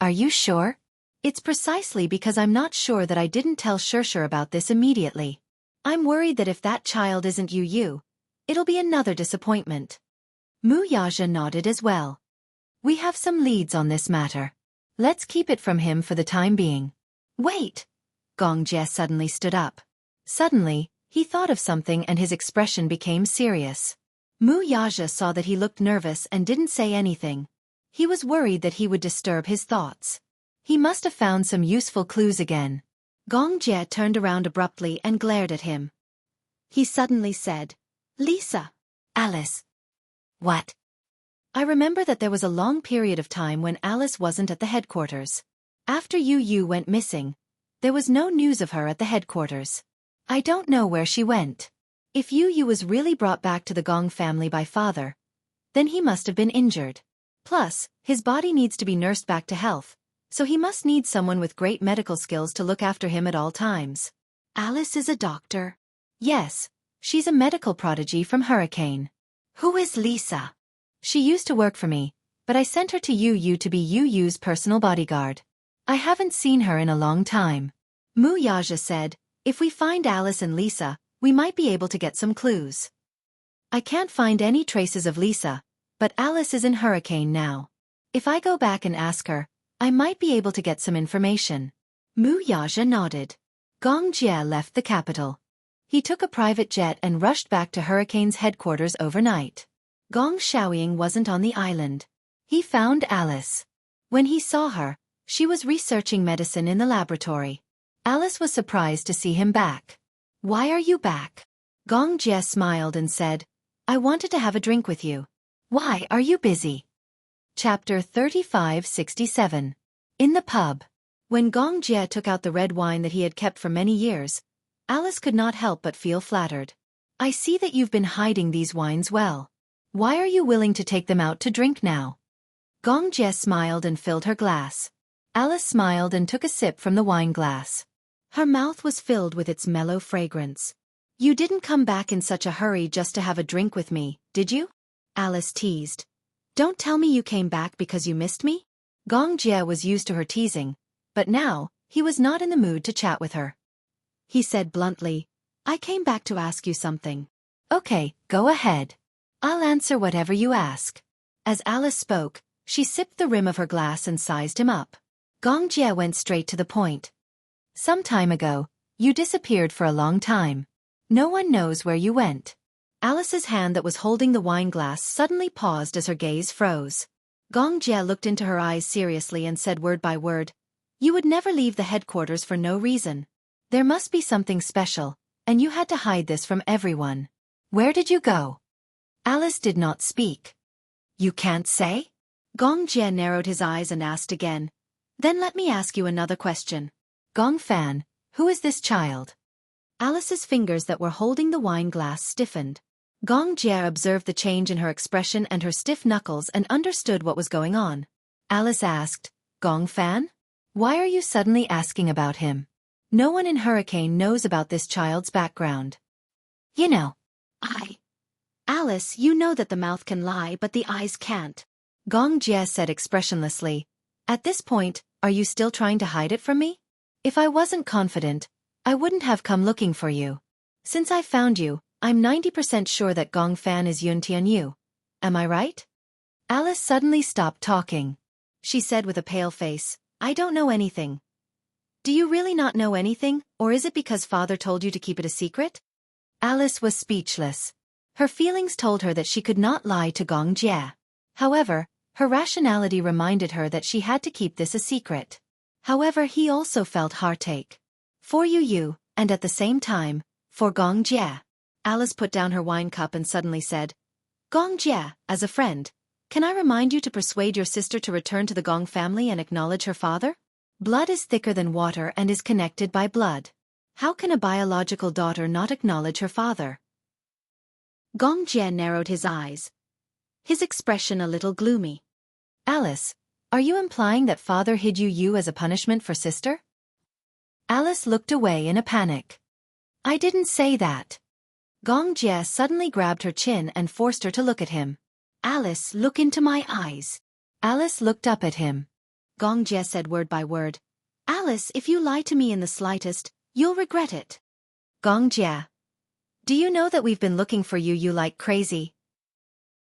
"Are you sure?" "It's precisely because I'm not sure that I didn't tell Xianxia about this immediately. I'm worried that if that child isn't Yu, it'll be another disappointment." Mu Yaja nodded as well. "We have some leads on this matter. Let's keep it from him for the time being." "Wait!" Gong Jie suddenly stood up. Suddenly, he thought of something and his expression became serious. Mu Yaja saw that he looked nervous and didn't say anything. He was worried that he would disturb his thoughts. He must have found some useful clues again. Gong Jie turned around abruptly and glared at him. He suddenly said, "Lisa." "Alice." "What?" "I remember that there was a long period of time when Alice wasn't at the headquarters. After Yu went missing, there was no news of her at the headquarters. I don't know where she went. If Yu was really brought back to the Gong family by father, then he must have been injured. Plus, his body needs to be nursed back to health, so he must need someone with great medical skills to look after him at all times." "Alice is a doctor?" "Yes, she's a medical prodigy from Hurricane." "Who is Lisa?" "She used to work for me, but I sent her to Yu to be Yu's personal bodyguard. I haven't seen her in a long time." Mu Yaja said, "If we find Alice and Lisa, we might be able to get some clues." "I can't find any traces of Lisa, but Alice is in Hurricane now. If I go back and ask her, I might be able to get some information." Mu Yaja nodded. Gong Jie left the capital. He took a private jet and rushed back to Hurricane's headquarters overnight. Gong Xiaoying wasn't on the island. He found Alice. When he saw her, she was researching medicine in the laboratory. Alice was surprised to see him back. "Why are you back?" Gong Jie smiled and said, "I wanted to have a drink with you." "Why are you busy?" Chapter 3567. In the pub. When Gong Jie took out the red wine that he had kept for many years, Alice could not help but feel flattered. "I see that you've been hiding these wines well. Why are you willing to take them out to drink now?" Gong Jie smiled and filled her glass. Alice smiled and took a sip from the wine glass. Her mouth was filled with its mellow fragrance. "You didn't come back in such a hurry just to have a drink with me, did you?" Alice teased. "Don't tell me you came back because you missed me?" Gong Jie was used to her teasing, but now, he was not in the mood to chat with her. He said bluntly, "I came back to ask you something." "Okay, go ahead. I'll answer whatever you ask." As Alice spoke, she sipped the rim of her glass and sized him up. Gong Jie went straight to the point. "Some time ago, you disappeared for a long time. No one knows where you went." Alice's hand that was holding the wine glass suddenly paused as her gaze froze. Gong Jie looked into her eyes seriously and said word by word, "You would never leave the headquarters for no reason. There must be something special, and you had to hide this from everyone. Where did you go?" Alice did not speak. "You can't say?" Gong Jie narrowed his eyes and asked again, "Then let me ask you another question. Gong Fan, who is this child?" Alice's fingers that were holding the wine glass stiffened. Gong Jie observed the change in her expression and her stiff knuckles and understood what was going on. Alice asked, "Gong Fan? Why are you suddenly asking about him? No one in Hurricane knows about this child's background." "You know, Alice, you know that the mouth can lie but the eyes can't," Gong Jie said expressionlessly. "At this point, are you still trying to hide it from me? If I wasn't confident, I wouldn't have come looking for you. Since I found you, I'm 90% sure that Gong Fan is Yun Tianyu. Am I right?" Alice suddenly stopped talking. She said with a pale face, "I don't know anything." "Do you really not know anything, or is it because father told you to keep it a secret?" Alice was speechless. Her feelings told her that she could not lie to Gong Jie. However, her rationality reminded her that she had to keep this a secret. However, he also felt heartache. For you, and at the same time, for Gong Jie. Alice put down her wine cup and suddenly said, "Gong Jie, as a friend, can I remind you to persuade your sister to return to the Gong family and acknowledge her father? Blood is thicker than water and is connected by blood. How can a biological daughter not acknowledge her father?" Gong Jie narrowed his eyes, his expression a little gloomy. "Alice, are you implying that father hid you as a punishment for sister?" Alice looked away in a panic. "I didn't say that." Gong Jie suddenly grabbed her chin and forced her to look at him. "Alice, look into my eyes." Alice looked up at him. Gong Jie said word by word, "Alice, if you lie to me in the slightest, you'll regret it." "Gong Jie, do you know that we've been looking for you like crazy,